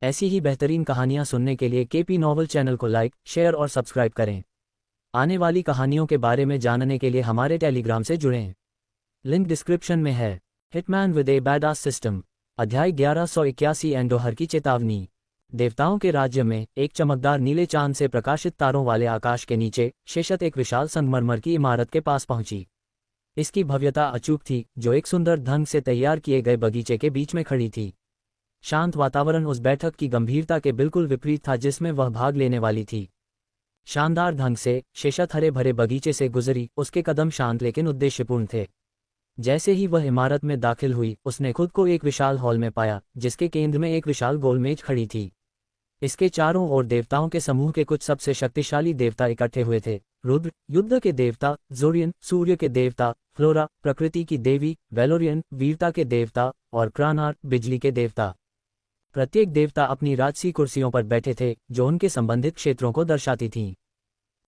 ऐसी ही बेहतरीन कहानियाँ सुनने के लिए केपी नॉवल चैनल को लाइक, शेयर और सब्सक्राइब करें। आने वाली कहानियों के बारे में जानने के लिए हमारे टेलीग्राम से जुड़ें। लिंक डिस्क्रिप्शन में है। Hitman with A badass system, अध्याय 1181 एंडोहर की चेतावनी। देवताओं के राज्य में एक चमकदार नीले चांद से प्रकाशित तारों वाले आकाश के नीचे शेषत एक विशाल संगमरमर की इमारत के पास पहुंची। इसकी भव्यता अचूक थी, जो एक सुंदर ढंग से तैयार किए गए बगीचे के बीच में खड़ी थी। शांत वातावरण उस बैठक की गंभीरता के बिल्कुल विपरीत था जिसमें वह भाग लेने वाली थी। शानदार ढंग से शेषत हरे भरे बगीचे से गुजरी, उसके कदम शांत लेकिन उद्देश्यपूर्ण थे। जैसे ही वह इमारत में दाखिल हुई, उसने खुद को एक विशाल हॉल में पाया, जिसके केंद्र में एक विशाल गोल मेज खड़ी थी। इसके चारों ओर देवताओं के समूह के कुछ सबसे शक्तिशाली देवता इकट्ठे हुए थे। रुद्र, युद्ध के देवता; जोरियन, सूर्य के देवता; फ्लोरा, प्रकृति की देवी; वेलोरियन, वीरता के देवता; और क्रानार, बिजली के देवता। प्रत्येक देवता अपनी राजसी कुर्सियों पर बैठे थे, जो उनके संबंधित क्षेत्रों को दर्शाती थीं।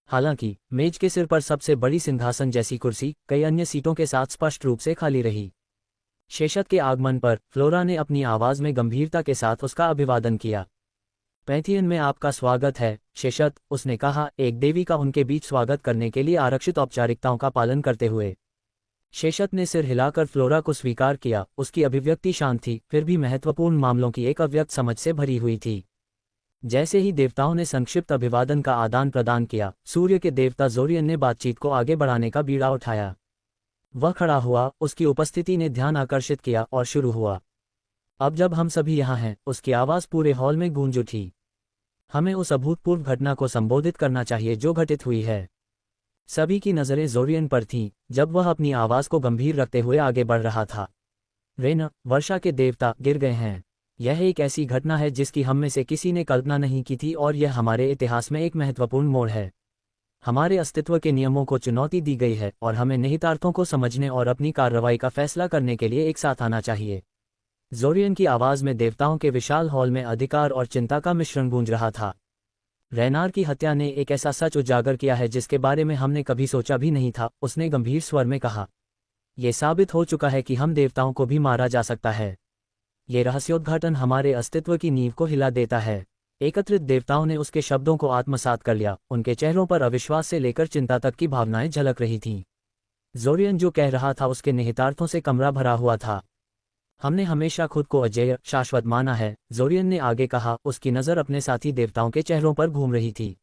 हालांकि मेज के सिर पर सबसे बड़ी सिंहासन जैसी कुर्सी कई अन्य सीटों के साथ स्पष्ट रूप से खाली रही। शेषत के आगमन पर फ्लोरा ने अपनी आवाज में गंभीरता के साथ उसका अभिवादन किया। पैंथियन में आपका स्वागत है, शेषत, उसने कहा, एक देवी का उनके बीच स्वागत करने के लिए आरक्षित औपचारिकताओं का पालन करते हुए। शेषत ने सिर हिलाकर फ्लोरा को स्वीकार किया। उसकी अभिव्यक्ति शांत थी, फिर भी महत्वपूर्ण मामलों की एक अव्यक्त समझ से भरी हुई थी। जैसे ही देवताओं ने संक्षिप्त अभिवादन का आदान प्रदान किया, सूर्य के देवता जोरियन ने बातचीत को आगे बढ़ाने का बीड़ा उठाया। वह खड़ा हुआ, उसकी उपस्थिति ने ध्यान आकर्षित किया और शुरू हुआ। अब जब हम सभी यहाँ हैं, उसकी आवाज़ पूरे हॉल में गूंज उठी। हमें उस अभूतपूर्व घटना को संबोधित करना चाहिए जो घटित हुई है। सभी की नज़रें जोरियन पर थीं, जब वह अपनी आवाज़ को गंभीर रखते हुए आगे बढ़ रहा था। रेन, वर्षा के देवता, गिर गए हैं। यह एक ऐसी घटना है जिसकी हम में से किसी ने कल्पना नहीं की थी, और यह हमारे इतिहास में एक महत्वपूर्ण मोड़ है। हमारे अस्तित्व के नियमों को चुनौती दी गई है, और हमें निहितार्थों को समझने और अपनी कार्रवाई का फैसला करने के लिए एक साथ आना चाहिए। जोरियन की आवाज़ में देवताओं के विशाल हॉल में अधिकार और चिंता का मिश्रण गूंज रहा था। रैनार की हत्या ने एक ऐसा सच उजागर किया है जिसके बारे में हमने कभी सोचा भी नहीं था, उसने गंभीर स्वर में कहा। यह साबित हो चुका है कि हम देवताओं को भी मारा जा सकता है। ये रहस्योद्घाटन हमारे अस्तित्व की नींव को हिला देता है। एकत्रित देवताओं ने उसके शब्दों को आत्मसात कर लिया। उनके चेहरों पर अविश्वास से लेकर चिंता तक की भावनाएं झलक रही थीं। जोरियन जो कह रहा था उसके निहितार्थों से कमरा भरा हुआ था। हमने हमेशा खुद को अजेय, शाश्वत माना है, जोरियन ने आगे कहा। उसकी नज़र अपने साथी देवताओं के चेहरों पर घूम रही थी।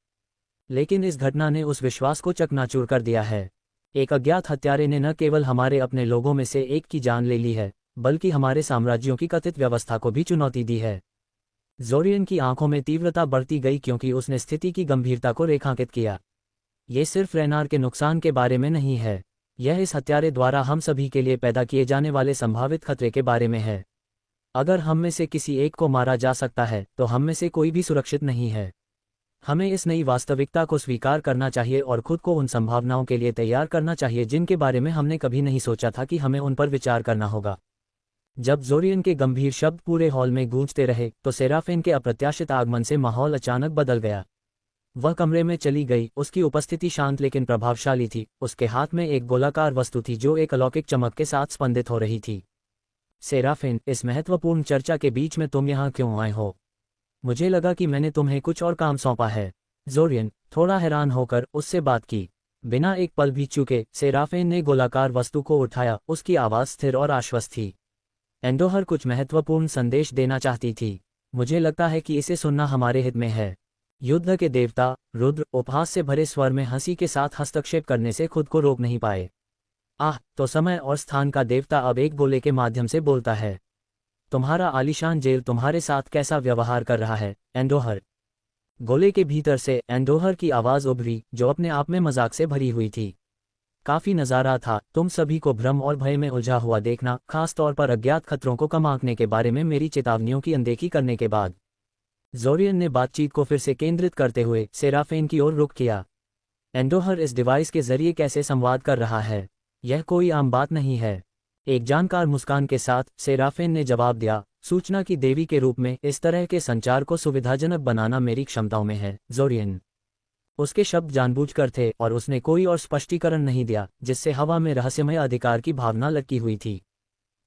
लेकिन इस घटना ने उस विश्वास को चकनाचूर कर दिया है। एक अज्ञात हत्यारे ने न केवल हमारे अपने लोगों में से एक की जान ले ली है, बल्कि हमारे साम्राज्यों की कथित व्यवस्था को भी चुनौती दी है। जोरियन की आंखों में तीव्रता बढ़ती गई क्योंकि उसने स्थिति की गंभीरता को रेखांकित किया। ये सिर्फ रैनार के नुकसान के बारे में नहीं है, यह इस हत्यारे द्वारा हम सभी के लिए पैदा किए जाने वाले संभावित खतरे के बारे में है। अगर हम में से किसी एक को मारा जा सकता है, तो हम में से कोई भी सुरक्षित नहीं है। हमें इस नई वास्तविकता को स्वीकार करना चाहिए और खुद को उन संभावनाओं के लिए तैयार करना चाहिए जिनके बारे में हमने कभी नहीं सोचा था कि हमें उन पर विचार करना होगा। जब जोरियन के गंभीर शब्द पूरे हॉल में गूंजते रहे, तो सेराफिन के अप्रत्याशित आगमन से माहौल अचानक बदल गया। वह कमरे में चली गई। उसकी उपस्थिति शांत लेकिन प्रभावशाली थी। उसके हाथ में एक गोलाकार वस्तु थी जो एक अलौकिक चमक के साथ स्पंदित हो रही थी। सेराफिन, इस महत्वपूर्ण चर्चा के बीच में तुम यहाँ क्यों आए हो? मुझे लगा कि मैंने तुम्हें कुछ और काम सौंपा है। जोरियन, थोड़ा हैरान होकर, उससे बात की। बिना एक पल भी चूके, सेराफिन ने गोलाकार वस्तु को उठाया। उसकी आवाज़ स्थिर और आश्वस्त थी। एंडोहर कुछ महत्वपूर्ण संदेश देना चाहती थी। मुझे लगता है कि इसे सुनना हमारे हित में है। युद्ध के देवता रुद्र उपहास से भरे स्वर में हंसी के साथ हस्तक्षेप करने से खुद को रोक नहीं पाए। आह, तो समय और स्थान का देवता अब एक गोले के माध्यम से बोलता है। तुम्हारा आलीशान जेल तुम्हारे साथ कैसा व्यवहार कर रहा है, एंडोहर? गोले के भीतर से एंडोहर की आवाज़ उभरी, जो अपने आप में मजाक से भरी हुई थी। काफ़ी नज़ारा था तुम सभी को भ्रम और भय में उलझा हुआ देखना, खास तौर पर अज्ञात खतरों को कम आंकने के बारे में मेरी चेतावनियों की अनदेखी करने के बाद। जोरियन ने बातचीत को फिर से केंद्रित करते हुए सेराफिन की ओर रुख किया। एंडोहर इस डिवाइस के जरिए कैसे संवाद कर रहा है? यह कोई आम बात नहीं है। एक जानकार मुस्कान के साथ सेराफिन ने जवाब दिया, सूचना की देवी के रूप में इस तरह के संचार को सुविधाजनक बनाना मेरी क्षमताओं में है, जोरियन। उसके शब्द जानबूझकर थे और उसने कोई और स्पष्टीकरण नहीं दिया, जिससे हवा में रहस्यमय अधिकार की भावना लटकी हुई थी।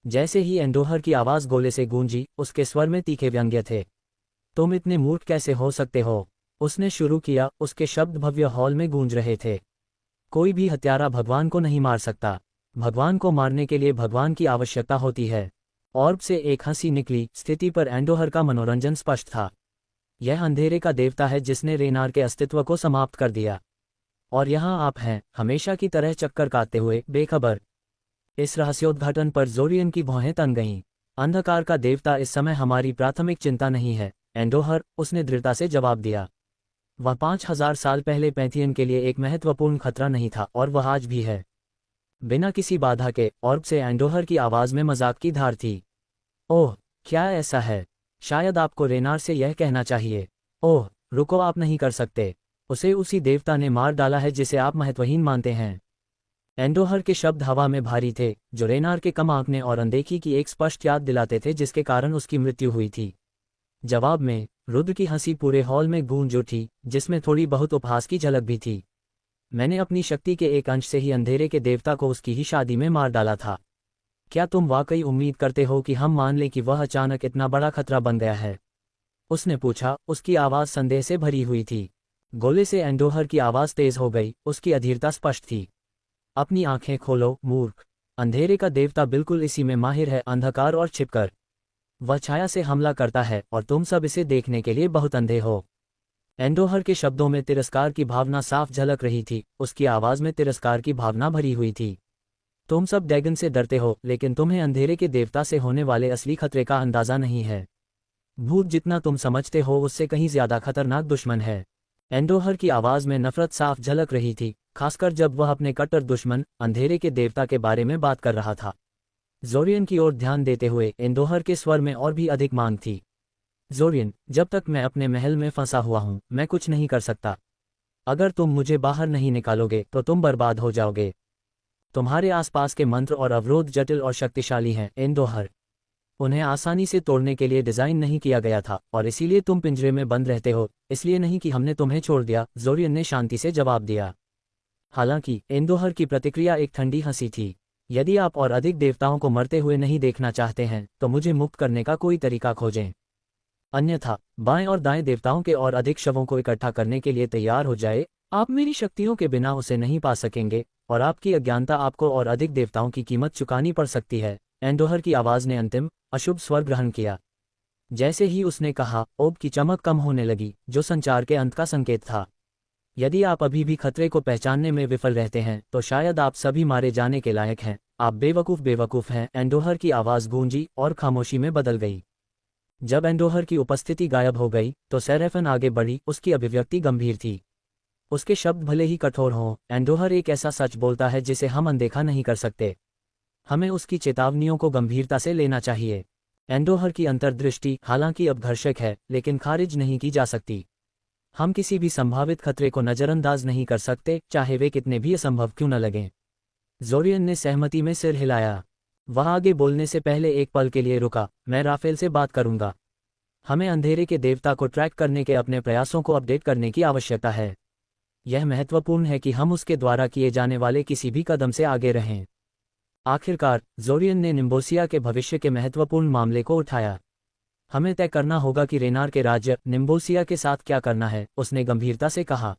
जैसे ही एंडोहर की आवाज़ गोले से गूंजी, उसके स्वर में तीखे व्यंग्य थे। तुम इतने मूर्ख कैसे हो सकते हो? उसने शुरू किया, उसके शब्द भव्य हॉल में गूंज रहे थे। कोई भी हत्यारा भगवान को नहीं मार सकता। भगवान को मारने के लिए भगवान की आवश्यकता होती है। ऑर्ब से एक हंसी निकली। स्थिति पर एंडोहर का मनोरंजन स्पष्ट था। यह अंधेरे का देवता है जिसने रेनार के अस्तित्व को समाप्त कर दिया। और यहाँ आप हैं, हमेशा की तरह चक्कर काटते हुए, बेखबर। इस रहस्योद्घाटन पर जोरियन की भौहें तन गईं। अंधकार का देवता इस समय हमारी प्राथमिक चिंता नहीं है, एंडोहर, उसने दृढ़ता से जवाब दिया। वह 5000 साल पहले पैंथियन के लिए एक महत्वपूर्ण खतरा नहीं था, और वह आज भी है। बिना किसी बाधा के ऑर्ब से एंडोहर की आवाज में मजाक की धार थी। ओह, क्या ऐसा है? शायद आपको रेनार से यह कहना चाहिए। ओह, रुको, आप नहीं कर सकते। उसे उसी देवता ने मार डाला है जिसे आप महत्वहीन मानते हैं। एंडोहर के शब्द हवा में भारी थे, जो रेनार के कम आंकने और अनदेखी की एक स्पष्ट याद दिलाते थे जिसके कारण उसकी मृत्यु हुई थी। जवाब में रुद्र की हंसी पूरे हॉल में गूंज उठी, जिसमें थोड़ी बहुत उपहास की झलक भी थी। मैंने अपनी शक्ति के एक अंश से ही अंधेरे के देवता को उसकी ही शादी में मार डाला था। क्या तुम वाकई उम्मीद करते हो कि हम मान लें कि वह अचानक इतना बड़ा खतरा बन गया है? उसने पूछा, उसकी आवाज़ संदेह से भरी हुई थी। गोले से एंडोहर की आवाज़ तेज हो गई, उसकी अधीरता स्पष्ट थी। अपनी आंखें खोलो, मूर्ख। अंधेरे का देवता बिल्कुल इसी में माहिर है, अंधकार और छिपकर। वह छाया से हमला करता है और तुम सब इसे देखने के लिए बहुत अंधे हो। एंडोहर के शब्दों में तिरस्कार की भावना साफ झलक रही थी, उसकी आवाज़ में तिरस्कार की भावना भरी हुई थी। तुम सब डैगन से डरते हो, लेकिन तुम्हें अंधेरे के देवता से होने वाले असली खतरे का अंदाजा नहीं है। भूत जितना तुम समझते हो उससे कहीं ज्यादा खतरनाक दुश्मन है। एंडोहर की आवाज़ में नफरत साफ झलक रही थी, खासकर जब वह अपने कट्टर दुश्मन अंधेरे के देवता के बारे में बात कर रहा था। जोरियन की ओर ध्यान देते हुए एंडोहर के स्वर में और भी अधिक मांग थी। जोरियन, जब तक मैं अपने महल में फंसा हुआ हूं, मैं कुछ नहीं कर सकता। अगर तुम मुझे बाहर नहीं निकालोगे तो तुम बर्बाद हो जाओगे। तुम्हारे आसपास के मंत्र और अवरोध जटिल और शक्तिशाली हैं, एंडोहर। उन्हें आसानी से तोड़ने के लिए डिज़ाइन नहीं किया गया था, और इसीलिए तुम पिंजरे में बंद रहते हो, इसलिए नहीं कि हमने तुम्हें छोड़ दिया, जोरियन ने शांति से जवाब दिया। हालांकि एंडोहर की प्रतिक्रिया एक ठंडी हंसी थी। यदि आप और अधिक देवताओं को मरते हुए नहीं देखना चाहते हैं तो मुझे मुक्त करने का कोई तरीका खोजें। अन्यथा बाएं और दाएं देवताओं के और अधिक शवों को इकट्ठा करने के लिए तैयार हो जाए। आप मेरी शक्तियों के बिना उसे नहीं पा सकेंगे, और आपकी अज्ञानता आपको और अधिक देवताओं की कीमत चुकानी पड़ सकती है। एंडोहर की आवाज़ ने अंतिम अशुभ स्वर ग्रहण किया। जैसे ही उसने कहा, ओब की चमक कम होने लगी, जो संचार के अंत का संकेत था। यदि आप अभी भी खतरे को पहचानने में विफल रहते हैं तो शायद आप सभी मारे जाने के लायक हैं। आप बेवकूफ़ हैं। एंडोहर की आवाज़ गूंजी और खामोशी में बदल गई। जब एंडोहर की उपस्थिति गायब हो गई तो सेरेफन आगे बढ़ी, उसकी अभिव्यक्ति गंभीर थी। उसके शब्द भले ही कठोर हों, एंडोहर एक ऐसा सच बोलता है जिसे हम अनदेखा नहीं कर सकते। हमें उसकी चेतावनियों को गंभीरता से लेना चाहिए। एंडोहर की अंतर्दृष्टि हालांकि अब घर्षक है, लेकिन खारिज नहीं की जा सकती। हम किसी भी संभावित खतरे को नज़रअंदाज नहीं कर सकते, चाहे वे कितने भी असंभव क्यों न लगें। जोरियन ने सहमति में सिर हिलाया। वह आगे बोलने से पहले एक पल के लिए रुका। मैं राफेल से बात करूंगा। हमें अंधेरे के देवता को ट्रैक करने के अपने प्रयासों को अपडेट करने की आवश्यकता है। यह महत्वपूर्ण है कि हम उसके द्वारा किए जाने वाले किसी भी कदम से आगे रहें। आखिरकार जोरियन ने निम्बोसिया के भविष्य के महत्वपूर्ण मामले को उठाया। हमें तय करना होगा कि रेनार के राज्य निम्बोसिया के साथ क्या करना है, उसने गंभीरता से कहा।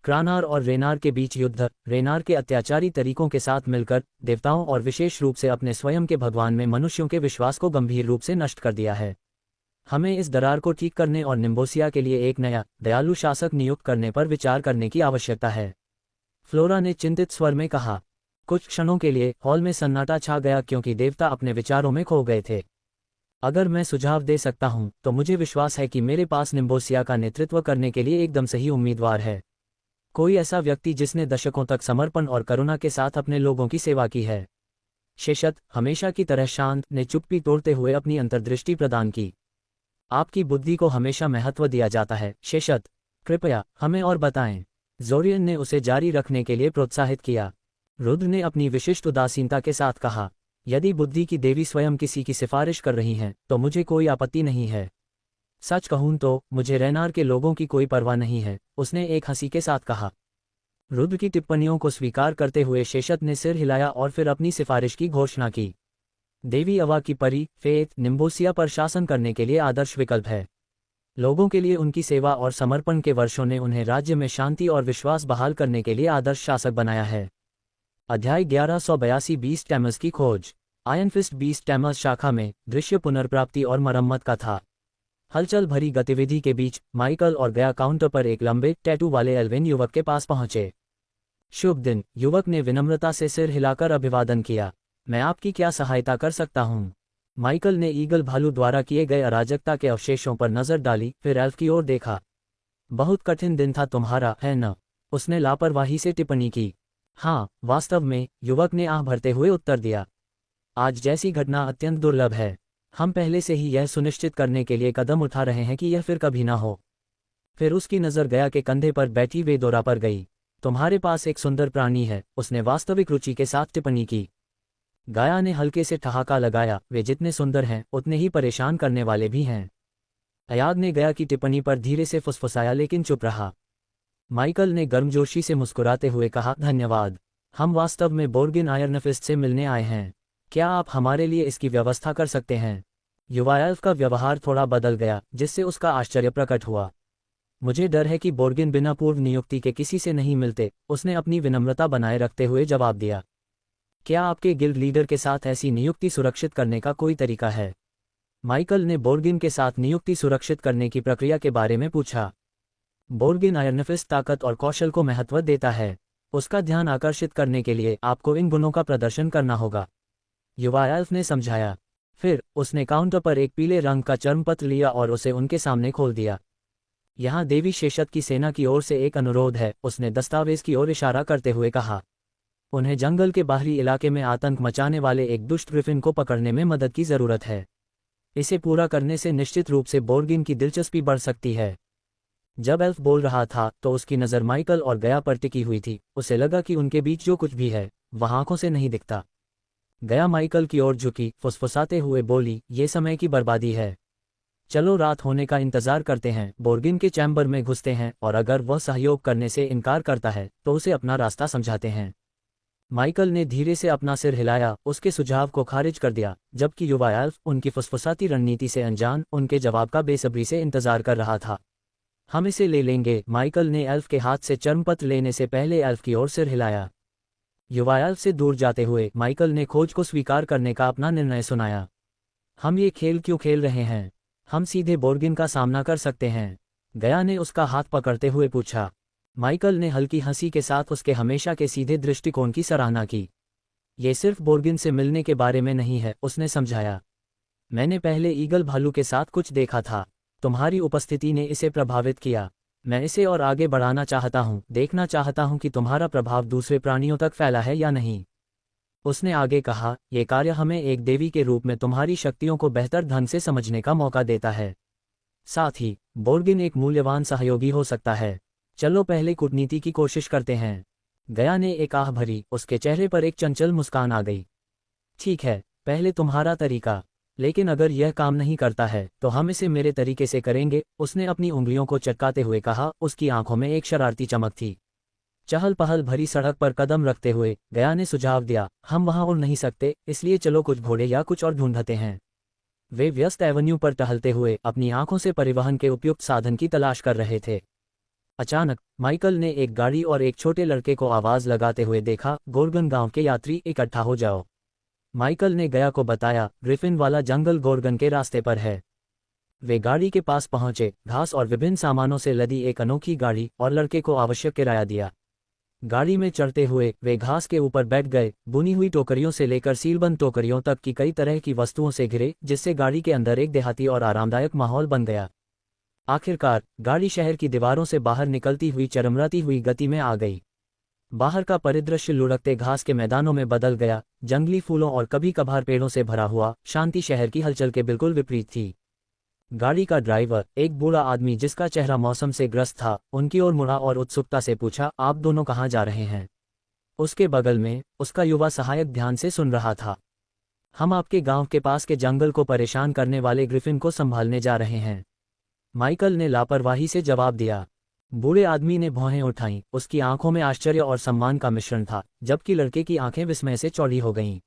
क्रानार और रेनार के बीच युद्ध, रेनार के अत्याचारी तरीकों के साथ मिलकर देवताओं और विशेष रूप से अपने स्वयं के भगवान में मनुष्यों के विश्वास को गंभीर रूप से नष्ट कर दिया है। हमें इस दरार को ठीक करने और निम्बोसिया के लिए एक नया दयालु शासक नियुक्त करने पर विचार करने की आवश्यकता है, फ्लोरा ने चिंतित स्वर में कहा। कुछ क्षणों के लिए हॉल में सन्नाटा छा गया, क्योंकि देवता अपने विचारों में खो गए थे। अगर मैं सुझाव दे सकता हूं तो मुझे विश्वास है कि मेरे पास निम्बोसिया का नेतृत्व करने के लिए एकदम सही उम्मीदवार है। कोई ऐसा व्यक्ति जिसने दशकों तक समर्पण और करुणा के साथ अपने लोगों की सेवा की है। शेषत, हमेशा की तरह शांत, ने चुप्पी तोड़ते हुए अपनी अंतर्दृष्टि प्रदान की। आपकी बुद्धि को हमेशा महत्व दिया जाता है, शेषत। कृपया हमें और बताएं। जोरियन ने उसे जारी रखने के लिए प्रोत्साहित किया। रुद्र ने अपनी विशिष्ट उदासीनता के साथ कहा, यदि बुद्धि की देवी स्वयं किसी की सिफारिश कर रही हैं तो मुझे कोई आपत्ति नहीं है। सच कहूं तो मुझे रेनार के लोगों की कोई परवाह नहीं है, उसने एक हंसी के साथ कहा। रुद्र की टिप्पणियों को स्वीकार करते हुए शेषत ने सिर हिलाया और फिर अपनी सिफारिश की घोषणा की। देवी अवा की परी फेथ निम्बोसिया पर शासन करने के लिए आदर्श विकल्प है। लोगों के लिए उनकी सेवा और समर्पण के वर्षों ने उन्हें राज्य में शांति और विश्वास बहाल करने के लिए आदर्श शासक बनाया है। अध्याय 1182 बीस्ट टैमर्स की खोज। आयरन फिस्ट बीस्ट टैमर्स शाखा में दृश्य पुनर्प्राप्ति और मरम्मत का था। हलचल भरी गतिविधि के बीच माइकल और गया काउंटर पर एक लंबे टैटू वाले एल्विन युवक के पास पहुंचे। शुभ दिन, युवक ने विनम्रता से सिर हिलाकर अभिवादन किया। मैं आपकी क्या सहायता कर सकता हूं? माइकल ने ईगल भालू द्वारा किए गए अराजकता के अवशेषों पर नजर डाली, फिर एल्फ की ओर देखा। बहुत कठिन दिन था तुम्हारा, है न? उसने लापरवाही से टिप्पणी की। हाँ, वास्तव में, युवक ने आह भरते हुए उत्तर दिया। आज जैसी घटना अत्यंत दुर्लभ है। हम पहले से ही यह सुनिश्चित करने के लिए कदम उठा रहे हैं कि यह फिर कभी ना हो। फिर उसकी नज़र गया के कंधे पर बैठी वेदोरा पर गई। तुम्हारे पास एक सुंदर प्राणी है, उसने वास्तविक रुचि के साथ टिप्पणी की। गाया ने हल्के से ठहाका लगाया। वे जितने सुंदर हैं उतने ही परेशान करने वाले भी हैं। अयाग ने गया की टिप्पणी पर धीरे से फुसफुसाया लेकिन चुप रहा। माइकल ने गर्मजोशी से मुस्कुराते हुए कहा, धन्यवाद। हम वास्तव में बोर्गिन आयरनफिस्ट से मिलने आए हैं। क्या आप हमारे लिए इसकी व्यवस्था कर सकते हैं? युवा एल्फ का व्यवहार थोड़ा बदल गया, जिससे उसका आश्चर्य प्रकट हुआ। मुझे डर है कि बोर्गिन बिना पूर्व नियुक्ति के किसी से नहीं मिलते, उसने अपनी विनम्रता बनाए रखते हुए जवाब दिया। क्या आपके गिल्ड लीडर के साथ ऐसी नियुक्ति सुरक्षित करने का कोई तरीका है? माइकल ने बोर्गिन के साथ नियुक्ति सुरक्षित करने की प्रक्रिया के बारे में पूछा। बोर्गिन आयरनफिस्ट ताकत और कौशल को महत्व देता है। उसका ध्यान आकर्षित करने के लिए आपको इन गुणों का प्रदर्शन करना होगा, युवा एल्फ ने समझाया। फिर उसने काउंटर पर एक पीले रंग का चर्मपत्र लिया और उसे उनके सामने खोल दिया। यहाँ देवी शेषत की सेना की ओर से एक अनुरोध है, उसने दस्तावेज की ओर इशारा करते हुए कहा। उन्हें जंगल के बाहरी इलाके में आतंक मचाने वाले एक दुष्ट ग्रिफिन को पकड़ने में मदद की जरूरत है। इसे पूरा करने से निश्चित रूप से बोर्गिन की दिलचस्पी बढ़ सकती है। जब एल्फ बोल रहा था तो उसकी नज़र माइकल और गया पर टिकी हुई थी। उसे लगा कि उनके बीच जो कुछ भी है वह आंखों से नहीं दिखता। गया माइकल की ओर झुकी, फुसफुसाते हुए बोली, ये समय की बर्बादी है। चलो रात होने का इंतजार करते हैं, बोर्गिन के चैम्बर में घुसते हैं और अगर वह सहयोग करने से इनकार करता है तो उसे अपना रास्ता समझाते हैं। माइकल ने धीरे से अपना सिर हिलाया, उसके सुझाव को खारिज कर दिया, जबकि युवा एल्फ उनकी फुसफुसाती रणनीति से अनजान उनके जवाब का बेसब्री से इंतजार कर रहा था। हम इसे ले लेंगे। माइकल ने एल्फ के हाथ से चर्मपत्र लेने से पहले एल्फ की ओर सिर हिलाया। युवा एल्फ से दूर जाते हुए माइकल ने खोज को स्वीकार करने का अपना निर्णय सुनाया। हम ये खेल क्यों खेल रहे हैं? हम सीधे बोर्गिन का सामना कर सकते हैं। गया ने उसका हाथ पकड़ते हुए पूछा। माइकल ने हल्की हंसी के साथ उसके हमेशा के सीधे दृष्टिकोण की सराहना की। ये सिर्फ बोर्गिन से मिलने के बारे में नहीं है, उसने समझाया। मैंने पहले ईगल भालू के साथ कुछ देखा था। तुम्हारी उपस्थिति ने इसे प्रभावित किया। मैं इसे और आगे बढ़ाना चाहता हूँ, देखना चाहता हूँ कि तुम्हारा प्रभाव दूसरे प्राणियों तक फैला है या नहीं। उसने आगे कहा, यह कार्य हमें एक देवी के रूप में तुम्हारी शक्तियों को बेहतर ढंग से समझने का मौका देता है। साथ ही बोर्गिन एक मूल्यवान सहयोगी हो सकता है। चलो पहले कूटनीति की कोशिश करते हैं। गया ने एक आह भरी, उसके चेहरे पर एक चंचल मुस्कान आ गई। ठीक है, पहले तुम्हारा तरीका, लेकिन अगर यह काम नहीं करता है तो हम इसे मेरे तरीके से करेंगे, उसने अपनी उंगलियों को चटकाते हुए कहा। उसकी आंखों में एक शरारती चमक थी। चहल पहल भरी सड़क पर कदम रखते हुए गया ने सुझाव दिया, हम वहां उड़ नहीं सकते, इसलिए चलो कुछ घोड़े या कुछ और ढूंढते हैं। वे व्यस्त एवेन्यू पर टहलते हुए अपनी आंखों से परिवहन के उपयुक्त साधन की तलाश कर रहे थे। अचानक माइकल ने एक गाड़ी और एक छोटे लड़के को आवाज लगाते हुए देखा, गोर्गन गांव के यात्री इकट्ठा हो जाओ। माइकल ने गया को बताया, ग्रिफिन वाला जंगल गोर्गन के रास्ते पर है। वे गाड़ी के पास पहुंचे, घास और विभिन्न सामानों से लदी एक अनोखी गाड़ी और लड़के को आवश्यक किराया दिया। गाड़ी में चढ़ते हुए वे घास के ऊपर बैठ गए, बुनी हुई टोकरियों से लेकर सीलबंद टोकरियों तक की कई तरह की वस्तुओं से घिरे, जिससे गाड़ी के अंदर एक देहाती और आरामदायक माहौल बन गया। आखिरकार गाड़ी शहर की दीवारों से बाहर निकलती हुई चरमराती हुई गति में आ गई। बाहर का परिदृश्य लुढ़कते घास के मैदानों में बदल गया, जंगली फूलों और कभी कभार पेड़ों से भरा हुआ शांति शहर की हलचल के बिल्कुल विपरीत थी। गाड़ी का ड्राइवर, एक बूढ़ा आदमी जिसका चेहरा मौसम से ग्रस्त था, उनकी ओर मुड़ा और उत्सुकता से पूछा, आप दोनों कहाँ जा रहे हैं? उसके बगल में उसका युवा सहायक ध्यान से सुन रहा था। हम आपके गांव के पास के जंगल को परेशान करने वाले ग्रिफिन को संभालने जा रहे हैं, माइकल ने लापरवाही से जवाब दिया। बूढ़े आदमी ने भौहें उठाईं, उसकी आंखों में आश्चर्य और सम्मान का मिश्रण था, जबकि लड़के की आंखें विस्मय से चौड़ी हो गईं।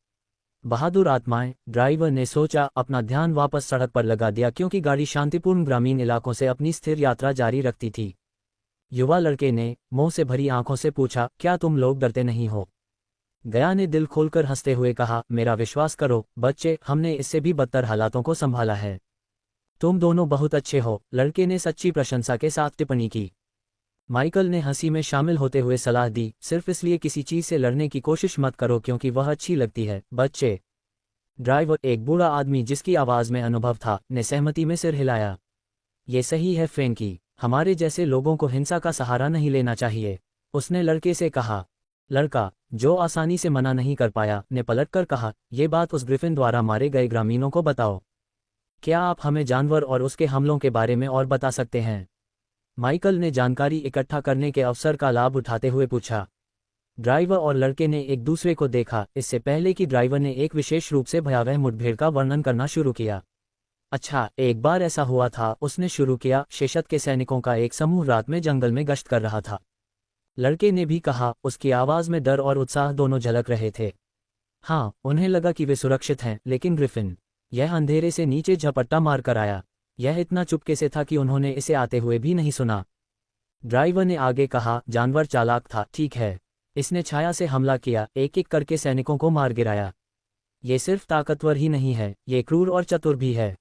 बहादुर आत्माएं, ड्राइवर ने सोचा। अपना ध्यान वापस सड़क पर लगा दिया क्योंकि गाड़ी शांतिपूर्ण ग्रामीण इलाकों से अपनी स्थिर यात्रा जारी रखती थी। युवा लड़के ने मोह से भरी आंखों से पूछा, क्या तुम लोग डरते नहीं हो? गया ने दिल खोलकर हंसते हुए कहा, मेरा विश्वास करो बच्चे, हमने इससे भी बदतर हालातों को संभाला है। तुम दोनों बहुत अच्छे हो, लड़के ने सच्ची प्रशंसा के साथ टिप्पणी की। माइकल ने हंसी में शामिल होते हुए सलाह दी, सिर्फ इसलिए किसी चीज से लड़ने की कोशिश मत करो क्योंकि वह अच्छी लगती है बच्चे। ड्राइवर, एक बूढ़ा आदमी जिसकी आवाज में अनुभव था, ने सहमति में सिर हिलाया। ये सही है फ्रैंकी, हमारे जैसे लोगों को हिंसा का सहारा नहीं लेना चाहिए, उसने लड़के से कहा। लड़का, जो आसानी से मना नहीं कर पाया, ने पलटकर कहा, यह बात उस ग्रिफिन द्वारा मारे गए ग्रामीणों को बताओ। क्या आप हमें जानवर और उसके हमलों के बारे में और बता सकते हैं? माइकल ने जानकारी इकट्ठा करने के अवसर का लाभ उठाते हुए पूछा। ड्राइवर और लड़के ने एक दूसरे को देखा, इससे पहले कि ड्राइवर ने एक विशेष रूप से भयावह मुठभेड़ का वर्णन करना शुरू किया। अच्छा, एक बार ऐसा हुआ था, उसने शुरू किया, शेषत के सैनिकों का एक समूह रात में जंगल में गश्त कर रहा था। लड़के ने भी कहा, उसकी आवाज में डर और उत्साह दोनों झलक रहे थे। हाँ, उन्हें लगा कि वे सुरक्षित हैं, लेकिन ग्रिफिन, यह अंधेरे से नीचे झपट्टा मार कर आया। यह इतना चुपके से था कि उन्होंने इसे आते हुए भी नहीं सुना। ड्राइवर ने आगे कहा, जानवर चालाक था, ठीक है, इसने छाया से हमला किया, एक एक करके सैनिकों को मार गिराया। ये सिर्फ ताकतवर ही नहीं है, ये क्रूर और चतुर भी है।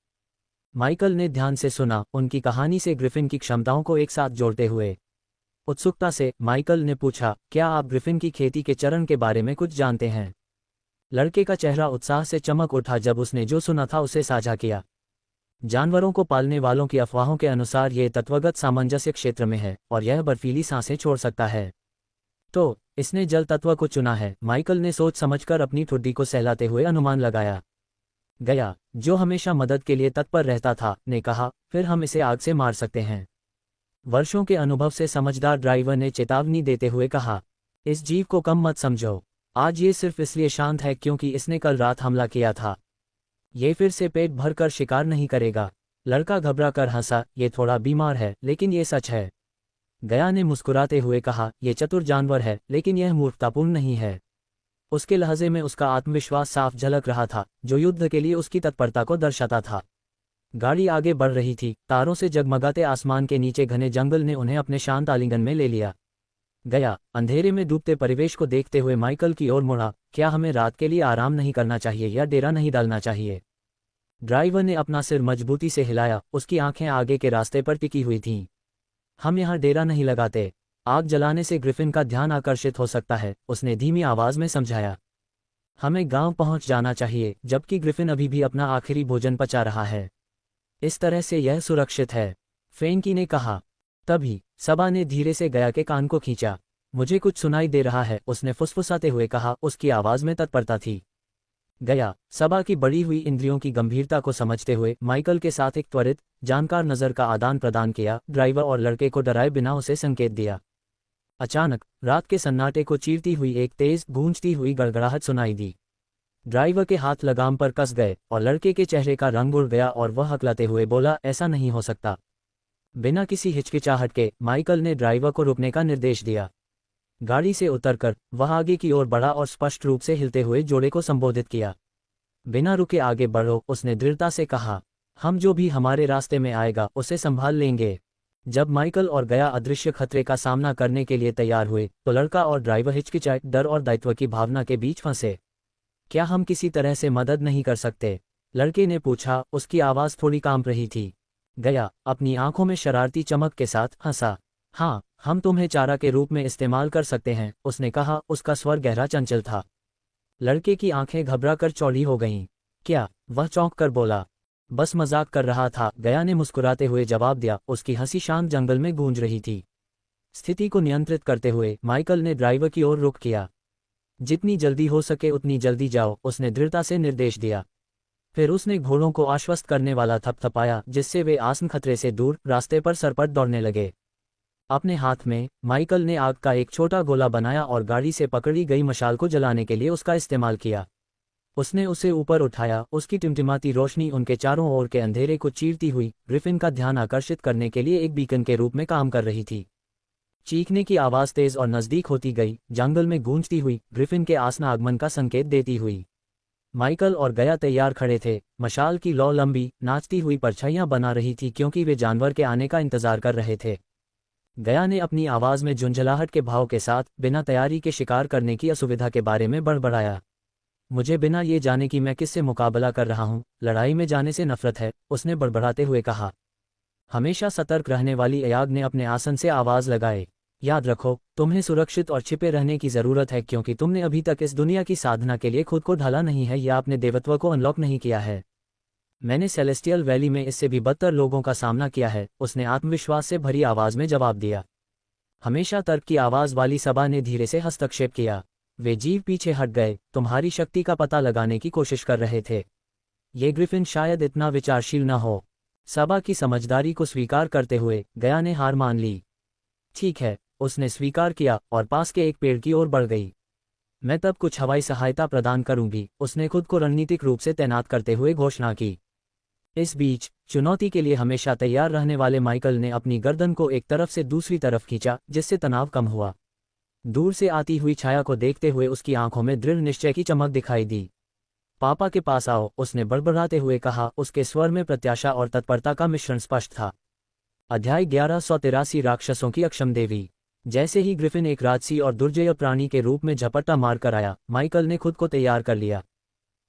माइकल ने ध्यान से सुना, उनकी कहानी से ग्रिफिन की क्षमताओं को एक साथ जोड़ते हुए। उत्सुकता से माइकल ने पूछा, क्या आप ग्रिफिन की खेती के चरण के बारे में कुछ जानते हैं? लड़के का चेहरा उत्साह से चमक उठा जब उसने जो सुना था उसे साझा किया। जानवरों को पालने वालों की अफवाहों के अनुसार यह तत्वगत सामंजस्य क्षेत्र में है और यह बर्फीली सांसें छोड़ सकता है। तो इसने जल तत्व को चुना है, माइकल ने सोच समझकर अपनी ठुड्डी को सहलाते हुए अनुमान लगाया। गया, जो हमेशा मदद के लिए तत्पर रहता था, ने कहा, फिर हम इसे आग से मार सकते हैं। वर्षों के अनुभव से समझदार ड्राइवर ने चेतावनी देते हुए कहा, इस जीव को कम मत समझो, आज ये सिर्फ इसलिए शांत है क्योंकि इसने कल रात हमला किया था। ये फिर से पेट भरकर शिकार नहीं करेगा। लड़का घबरा कर हंसा, ये थोड़ा बीमार है, लेकिन ये सच है। गया ने मुस्कुराते हुए कहा, यह चतुर जानवर है, लेकिन यह मूर्खतापूर्ण नहीं है। उसके लहजे में उसका आत्मविश्वास साफ झलक रहा था, जो युद्ध के लिए उसकी तत्परता को दर्शाता था। गाड़ी आगे बढ़ रही थी, तारों से जगमगाते आसमान के नीचे घने जंगल ने उन्हें अपने शांत आलिंगन में ले लिया। गया, अंधेरे में डूबते परिवेश को देखते हुए माइकल की ओर मुड़ा, क्या हमें रात के लिए आराम नहीं करना चाहिए या डेरा नहीं डालना चाहिए? ड्राइवर ने अपना सिर मजबूती से हिलाया, उसकी आंखें आगे के रास्ते पर टिकी हुई थीं। हम यहाँ डेरा नहीं लगाते, आग जलाने से ग्रिफिन का ध्यान आकर्षित हो सकता है, उसने धीमी आवाज में समझाया। हमें गांव पहुंच जाना चाहिए, जबकि ग्रिफिन अभी भी अपना आखिरी भोजन पचा रहा है। इस तरह से यह सुरक्षित है, फ्रैंकी ने कहा। तभी सबा ने धीरे से गया के कान को खींचा। मुझे कुछ सुनाई दे रहा है, उसने फुसफुसाते हुए कहा, उसकी आवाज में तत्परता थी। गया, सबा की बढ़ी हुई इंद्रियों की गंभीरता को समझते हुए माइकल के साथ एक त्वरित, जानकार नजर का आदान प्रदान किया। ड्राइवर और लड़के को डराए बिना उसे संकेत दिया। अचानक रात के सन्नाटे को चीरती हुई एक तेज गूंजती हुई गड़गड़ाहट सुनाई दी। ड्राइवर के हाथ लगाम पर कस गए और लड़के के चेहरे का रंग उड़ गया और वह हकलाते हुए बोला, ऐसा नहीं हो सकता। बिना किसी हिचकिचाहट के माइकल ने ड्राइवर को रुकने का निर्देश दिया। गाड़ी से उतरकर वह आगे की ओर बढ़ा और स्पष्ट रूप से हिलते हुए जोड़े को संबोधित किया। बिना रुके आगे बढ़ो, उसने दृढ़ता से कहा। हम जो भी हमारे रास्ते में आएगा उसे संभाल लेंगे। जब माइकल और गया अदृश्य खतरे का सामना करने के लिए तैयार हुए तो लड़का और ड्राइवर हिचकिचाए, डर और दायित्व की भावना के बीच फंसे। क्या हम किसी तरह से मदद नहीं कर सकते? लड़के ने पूछा, उसकी आवाज थोड़ी कांप रही थी। गया अपनी आंखों में शरारती चमक के साथ हंसा। हाँ, हम तुम्हें चारा के रूप में इस्तेमाल कर सकते हैं, उसने कहा, उसका स्वर गहरा चंचल था। लड़के की आंखें घबराकर चौड़ी हो गईं। क्या? वह चौंक कर बोला। बस मजाक कर रहा था, गया ने मुस्कुराते हुए जवाब दिया। उसकी हंसी शांत जंगल में गूंज रही थी। स्थिति को नियंत्रित करते हुए माइकल ने ड्राइवर की ओर रुख किया। जितनी जल्दी हो सके उतनी जल्दी जाओ, उसने दृढ़ता से निर्देश दिया। फिर उसने घोड़ों को आश्वस्त करने वाला थपथपाया, जिससे वे आसन खतरे से दूर रास्ते पर सरपट दौड़ने लगे। अपने हाथ में माइकल ने आग का एक छोटा गोला बनाया और गाड़ी से पकड़ी गई मशाल को जलाने के लिए उसका इस्तेमाल किया। उसने उसे ऊपर उठाया, उसकी टिमटिमाती रोशनी उनके चारों ओर के अंधेरे को चीरती हुई ग्रिफिन का ध्यान आकर्षित करने के लिए एक बीकन के रूप में काम कर रही थी। चीखने की आवाज तेज और नजदीक होती गई, जंगल में गूंजती हुई, ग्रिफिन के आसन्न आगमन का संकेत देती हुई। माइकल और गया तैयार खड़े थे। मशाल की लौ लंबी, नाचती हुई परछाइयां बना रही थी क्योंकि वे जानवर के आने का इंतजार कर रहे थे। गया ने अपनी आवाज में झुंझलाहट के भाव के साथ बिना तैयारी के शिकार करने की असुविधा के बारे में बड़बड़ाया। मुझे बिना ये जाने कि मैं किससे मुकाबला कर रहा हूं, लड़ाई में जाने से नफरत है, उसने बड़बड़ाते हुए कहा। हमेशा सतर्क रहने वाली अयाग ने अपने आसन से आवाज लगाए। याद रखो, तुम्हें सुरक्षित और छिपे रहने की जरूरत है क्योंकि तुमने अभी तक इस दुनिया की साधना के लिए खुद को ढाला नहीं है या अपने देवत्व को अनलॉक नहीं किया है। मैंने सेलेस्टियल वैली में इससे भी बदतर लोगों का सामना किया है, उसने आत्मविश्वास से भरी आवाज में जवाब दिया। हमेशा तर्क की आवाज वाली सभा ने धीरे से हस्तक्षेप किया। वे जीव पीछे हट गए, तुम्हारी शक्ति का पता लगाने की कोशिश कर रहे थे। ये ग्रिफिन शायद इतना विचारशील न हो। सभा की समझदारी को स्वीकार करते हुए गया ने हार मान ली। ठीक है, उसने स्वीकार किया और पास के एक पेड़ की ओर बढ़ गई। मैं तब कुछ हवाई सहायता प्रदान करूंगी, उसने खुद को रणनीतिक रूप से तैनात करते हुए घोषणा की। इस बीच चुनौती के लिए हमेशा तैयार रहने वाले माइकल ने अपनी गर्दन को एक तरफ से दूसरी तरफ खींचा, जिससे तनाव कम हुआ। दूर से आती हुई छाया को देखते हुए उसकी आंखों में दृढ़ निश्चय की चमक दिखाई दी। पापा के पास आओ, उसने बड़बड़ाते हुए कहा, उसके स्वर में प्रत्याशा और तत्परता का मिश्रण स्पष्ट था। अध्याय 1183 राक्षसों की अक्षम देवी। जैसे ही ग्रिफिन एक राजसी और दुर्जय प्राणी के रूप में झपट्टा मारकर आया, माइकल ने खुद को तैयार कर लिया।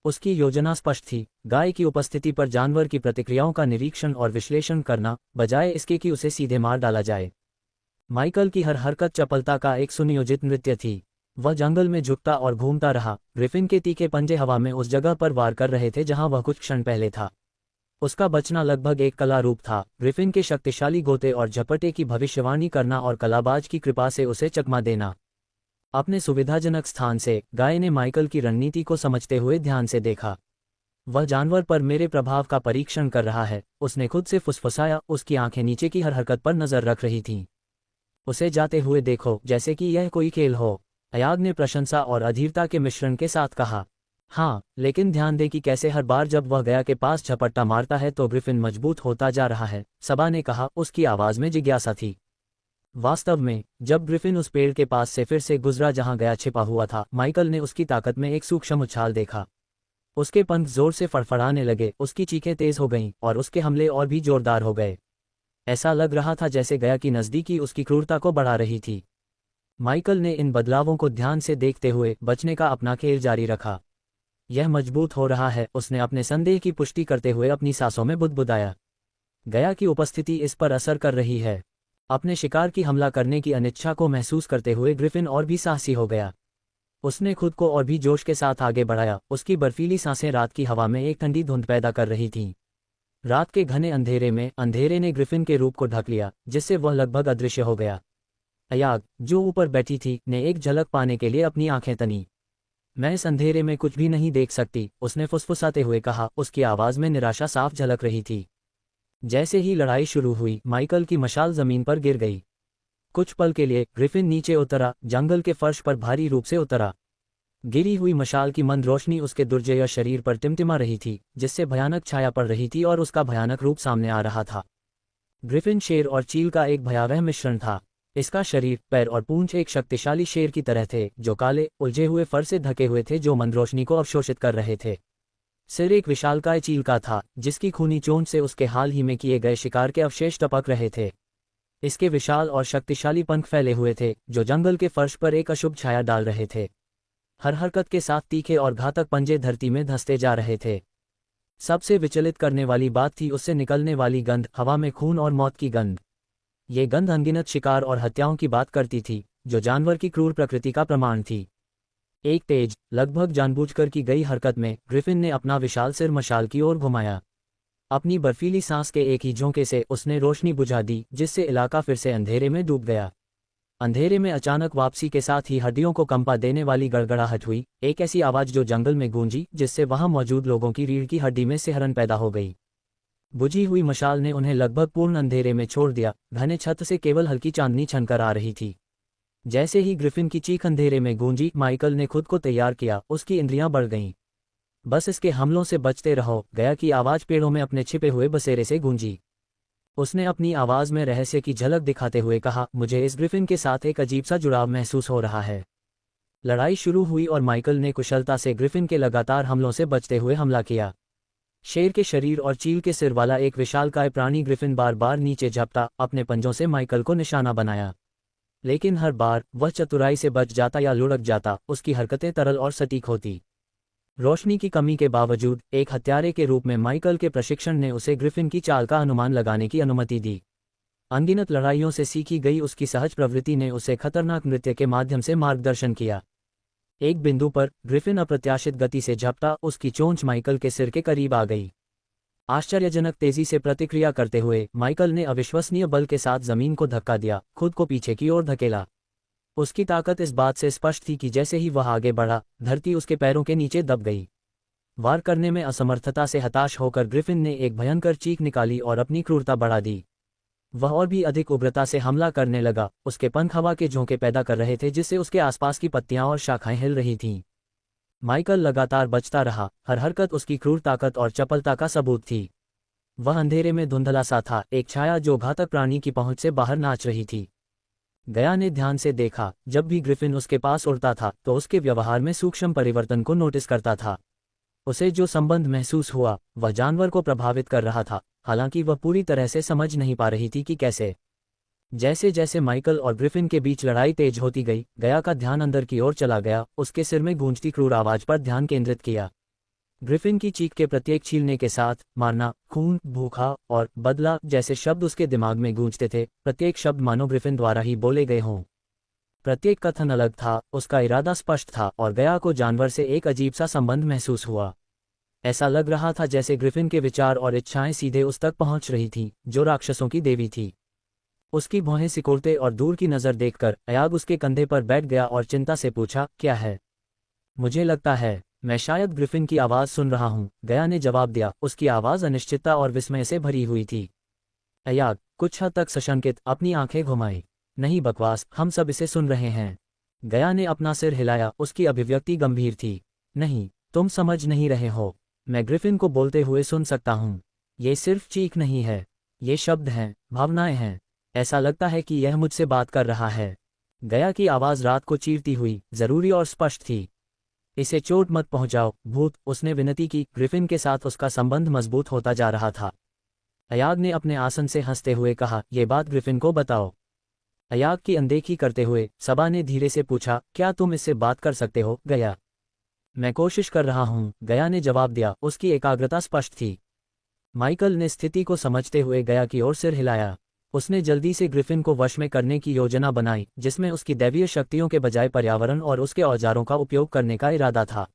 उसकी योजना स्पष्ट थी, गाय की उपस्थिति पर जानवर की प्रतिक्रियाओं का निरीक्षण और विश्लेषण करना, बजाय इसके कि उसे सीधे मार डाला जाए। माइकल की हर हरकत चपलता का एक सुनियोजित नृत्य थी। वह जंगल में झुकता और घूमता रहा, ग्रिफिन के तीखे पंजे हवा में उस जगह पर वार कर रहे थे जहां वह कुछ क्षण पहले था। उसका बचना लगभग एक कला रूप था, ग्रिफिन के शक्तिशाली गोते और झपटे की भविष्यवाणी करना और कलाबाज की कृपा से उसे चकमा देना। अपने सुविधाजनक स्थान से गाय ने माइकल की रणनीति को समझते हुए ध्यान से देखा। वह जानवर पर मेरे प्रभाव का परीक्षण कर रहा है, उसने खुद से फुसफुसाया। उसकी आंखें नीचे की हर हरकत पर नजर रख रही थीं। उसे जाते हुए देखो, जैसे कि यह कोई खेल हो, अयाग ने प्रशंसा और अधीरता के मिश्रण के साथ कहा। हाँ, लेकिन ध्यान दे कि कैसे हर बार जब वह गया के पास झपट्टा मारता है तो ग्रिफिन मजबूत होता जा रहा है, सभा ने कहा, उसकी आवाज में जिज्ञासा थी। वास्तव में जब ग्रिफिन उस पेड़ के पास से फिर से गुजरा जहां गया छिपा हुआ था, माइकल ने उसकी ताकत में एक सूक्ष्म उछाल देखा। उसके पंख जोर से फड़फड़ाने लगे, उसकी चीखें तेज हो गईं और उसके हमले और भी जोरदार हो गए। ऐसा लग रहा था जैसे गया की नज़दीकी उसकी क्रूरता को बढ़ा रही थी। माइकल ने इन बदलावों को ध्यान से देखते हुए बचने का अपना खेल जारी रखा। यह मजबूत हो रहा है, उसने अपने संदेह की पुष्टि करते हुए अपनी सांसों में बुदबुदाया। गया की उपस्थिति इस पर असर कर रही है। अपने शिकार की हमला करने की अनिच्छा को महसूस करते हुए ग्रिफिन और भी साहसी हो गया। उसने खुद को और भी जोश के साथ आगे बढ़ाया। उसकी बर्फीली सांसें रात की हवा में एक ठंडी धुंध पैदा कर रही थीं। रात के घने अंधेरे में अंधेरे ने ग्रिफिन के रूप को ढक लिया, जिससे वह लगभग अदृश्य हो गया। अयाग, जो ऊपर बैठी थी, ने एक झलक पाने के लिए अपनी आंखें तनी। मैं इस अंधेरे में कुछ भी नहीं देख सकती, उसने फुसफुसाते हुए कहा। उसकी आवाज में निराशा साफ झलक रही थी। जैसे ही लड़ाई शुरू हुई, माइकल की मशाल जमीन पर गिर गई। कुछ पल के लिए ग्रिफिन नीचे उतरा, जंगल के फर्श पर भारी रूप से उतरा। गिरी हुई मशाल की मंद रोशनी उसके दुर्जय शरीर पर टिमटिमा रही थी, जिससे भयानक छाया पड़ रही थी और उसका भयानक रूप सामने आ रहा था। ग्रिफिन शेर और चील का एक भयावह मिश्रण था। इसका शरीर, पैर और पूंछ एक शक्तिशाली शेर की तरह थे, जो काले, उलझे हुए फर से ढके हुए थे जो मंद रोशनी को अवशोषित कर रहे थे। सिर एक विशालकाय चील का था, जिसकी खूनी चोंच से उसके हाल ही में किए गए शिकार के अवशेष टपक रहे थे। इसके विशाल और शक्तिशाली पंख फैले हुए थे, जो जंगल के फर्श पर एक अशुभ छाया डाल रहे थे। हर हरकत के साथ तीखे और घातक पंजे धरती में धंसते जा रहे थे। सबसे विचलित करने वाली बात थी उससे निकलने वाली गंध, हवा में खून और मौत की गंध। ये गंध अनगिनत शिकार और हत्याओं की बात करती थी, जो जानवर की क्रूर प्रकृति का प्रमाण थी। एक तेज, लगभग जानबूझकर की गई हरकत में ग्रिफिन ने अपना विशाल सिर मशाल की ओर घुमाया। अपनी बर्फीली सांस के एक ही झोंके से उसने रोशनी बुझा दी, जिससे इलाका फिर से अंधेरे में डूब गया। अंधेरे में अचानक वापसी के साथ ही हड्डियों को कंपा देने वाली गड़गड़ाहट हुई, एक ऐसी आवाज जो जंगल में गूंजी, जिससे वहां मौजूद लोगों की रीढ़ की हड्डी में सिहरन पैदा हो गई। बुझी हुई मशाल ने उन्हें लगभग पूर्ण अंधेरे में छोड़ दिया। घने छत से केवल हल्की चांदनी छनकर आ रही थी। जैसे ही ग्रिफिन की चीख अंधेरे में गूंजी, माइकल ने खुद को तैयार किया। उसकी इंद्रियां बढ़ गईं। बस इसके हमलों से बचते रहो, गया की आवाज पेड़ों में अपने छिपे हुए बसेरे से गूंजी। उसने अपनी आवाज में रहस्य की झलक दिखाते हुए कहा, मुझे इस ग्रिफिन के साथ एक अजीब सा जुड़ाव महसूस हो रहा है। लड़ाई शुरू हुई और माइकल ने कुशलता से ग्रिफिन के लगातार हमलों से बचते हुए हमला किया। शेर के शरीर और चील के सिर वाला एक विशालकाय प्राणी ग्रिफिन बार बार नीचे झपटा, अपने पंजों से माइकल को निशाना बनाया। लेकिन हर बार वह चतुराई से बच जाता या लुढ़क जाता, उसकी हरकतें तरल और सटीक होती। रोशनी की कमी के बावजूद एक हत्यारे के रूप में माइकल के प्रशिक्षण ने उसे ग्रिफिन की चाल का अनुमान लगाने की अनुमति दी। अनगिनत लड़ाइयों से सीखी गई उसकी सहज प्रवृत्ति ने उसे खतरनाक नृत्य के माध्यम से मार्गदर्शन किया। एक बिंदु पर ग्रिफिन अप्रत्याशित गति से झपटा, उसकी चोंच माइकल के सिर के करीब आ गई। आश्चर्यजनक तेजी से प्रतिक्रिया करते हुए माइकल ने अविश्वसनीय बल के साथ जमीन को धक्का दिया, खुद को पीछे की ओर धकेला। उसकी ताकत इस बात से स्पष्ट थी कि जैसे ही वह आगे बढ़ा, धरती उसके पैरों के नीचे दब गई। वार करने में असमर्थता से हताश होकर ग्रिफिन ने एक भयंकर चीख निकाली और अपनी क्रूरता बढ़ा दी। वह और भी अधिक उग्रता से हमला करने लगा, उसके पंख हवा के झोंके पैदा कर रहे थे जिससे उसके आसपास की पत्तियां और शाखाएं हिल रही थीं। माइकल लगातार बचता रहा, हर हरकत उसकी क्रूर ताकत और चपलता का सबूत थी। वह अंधेरे में धुंधला सा था, एक छाया जो घातक प्राणी की पहुंच से बाहर नाच रही थी। गया ने ध्यान से देखा, जब भी ग्रिफिन उसके पास उड़ता था तो उसके व्यवहार में सूक्ष्म परिवर्तन को नोटिस करता था। उसे जो संबंध महसूस हुआ वह जानवर को प्रभावित कर रहा था, हालांकि वह पूरी तरह से समझ नहीं पा रही थी कि कैसे। जैसे जैसे माइकल और ग्रिफिन के बीच लड़ाई तेज होती गई, गया का ध्यान अंदर की ओर चला गया, उसके सिर में गूंजती क्रूर आवाज पर ध्यान केंद्रित किया। ग्रिफिन की चीख के प्रत्येक छीलने के साथ मारना, खून, भूखा और बदला जैसे शब्द उसके दिमाग में गूंजते थे, प्रत्येक शब्द मानो ग्रिफिन द्वारा ही बोले गए हों। प्रत्येक कथन अलग था, उसका इरादा स्पष्ट था और गया को जानवर से एक अजीब सा संबंध महसूस हुआ। ऐसा लग रहा था जैसे ग्रिफिन के विचार और इच्छाएं सीधे उस तक पहुंच रही थीं, जो राक्षसों की देवी थी। उसकी भौहें सिकोड़ते और दूर की नज़र देखकर अयाग उसके कंधे पर बैठ गया और चिंता से पूछा, क्या है? मुझे लगता है मैं शायद ग्रिफिन की आवाज़ सुन रहा हूँ, गया ने जवाब दिया, उसकी आवाज़ अनिश्चितता और विस्मय से भरी हुई थी। अयाग कुछ हद तक सशंकित अपनी आंखें घुमाई। नहीं बकवास, हम सब इसे सुन रहे हैं। गया ने अपना सिर हिलाया, उसकी अभिव्यक्ति गंभीर थी। नहीं, तुम समझ नहीं रहे हो, मैं ग्रिफिन को बोलते हुए सुन सकता हूँ। ये सिर्फ चीख नहीं है, ये शब्द हैं, भावनाएं हैं। ऐसा लगता है कि यह मुझसे बात कर रहा है। गया की आवाज़ रात को चीरती हुई, जरूरी और स्पष्ट थी। इसे चोट मत पहुंचाओ, भूत, उसने विनती की। ग्रिफिन के साथ उसका संबंध मजबूत होता जा रहा था। अयाग ने अपने आसन से हंसते हुए कहा, यह बात ग्रिफिन को बताओ। अयाग की अनदेखी करते हुए सबा ने धीरे से पूछा, क्या तुम इससे बात कर सकते हो, गया? मैं कोशिश कर रहा हूं, गया ने जवाब दिया, उसकी एकाग्रता स्पष्ट थी। माइकल ने स्थिति को समझते हुए गया की ओर सिर हिलाया। उसने जल्दी से ग्रिफिन को वश में करने की योजना बनाई, जिसमें उसकी दैवीय शक्तियों के बजाय पर्यावरण और उसके औजारों का उपयोग करने का इरादा था।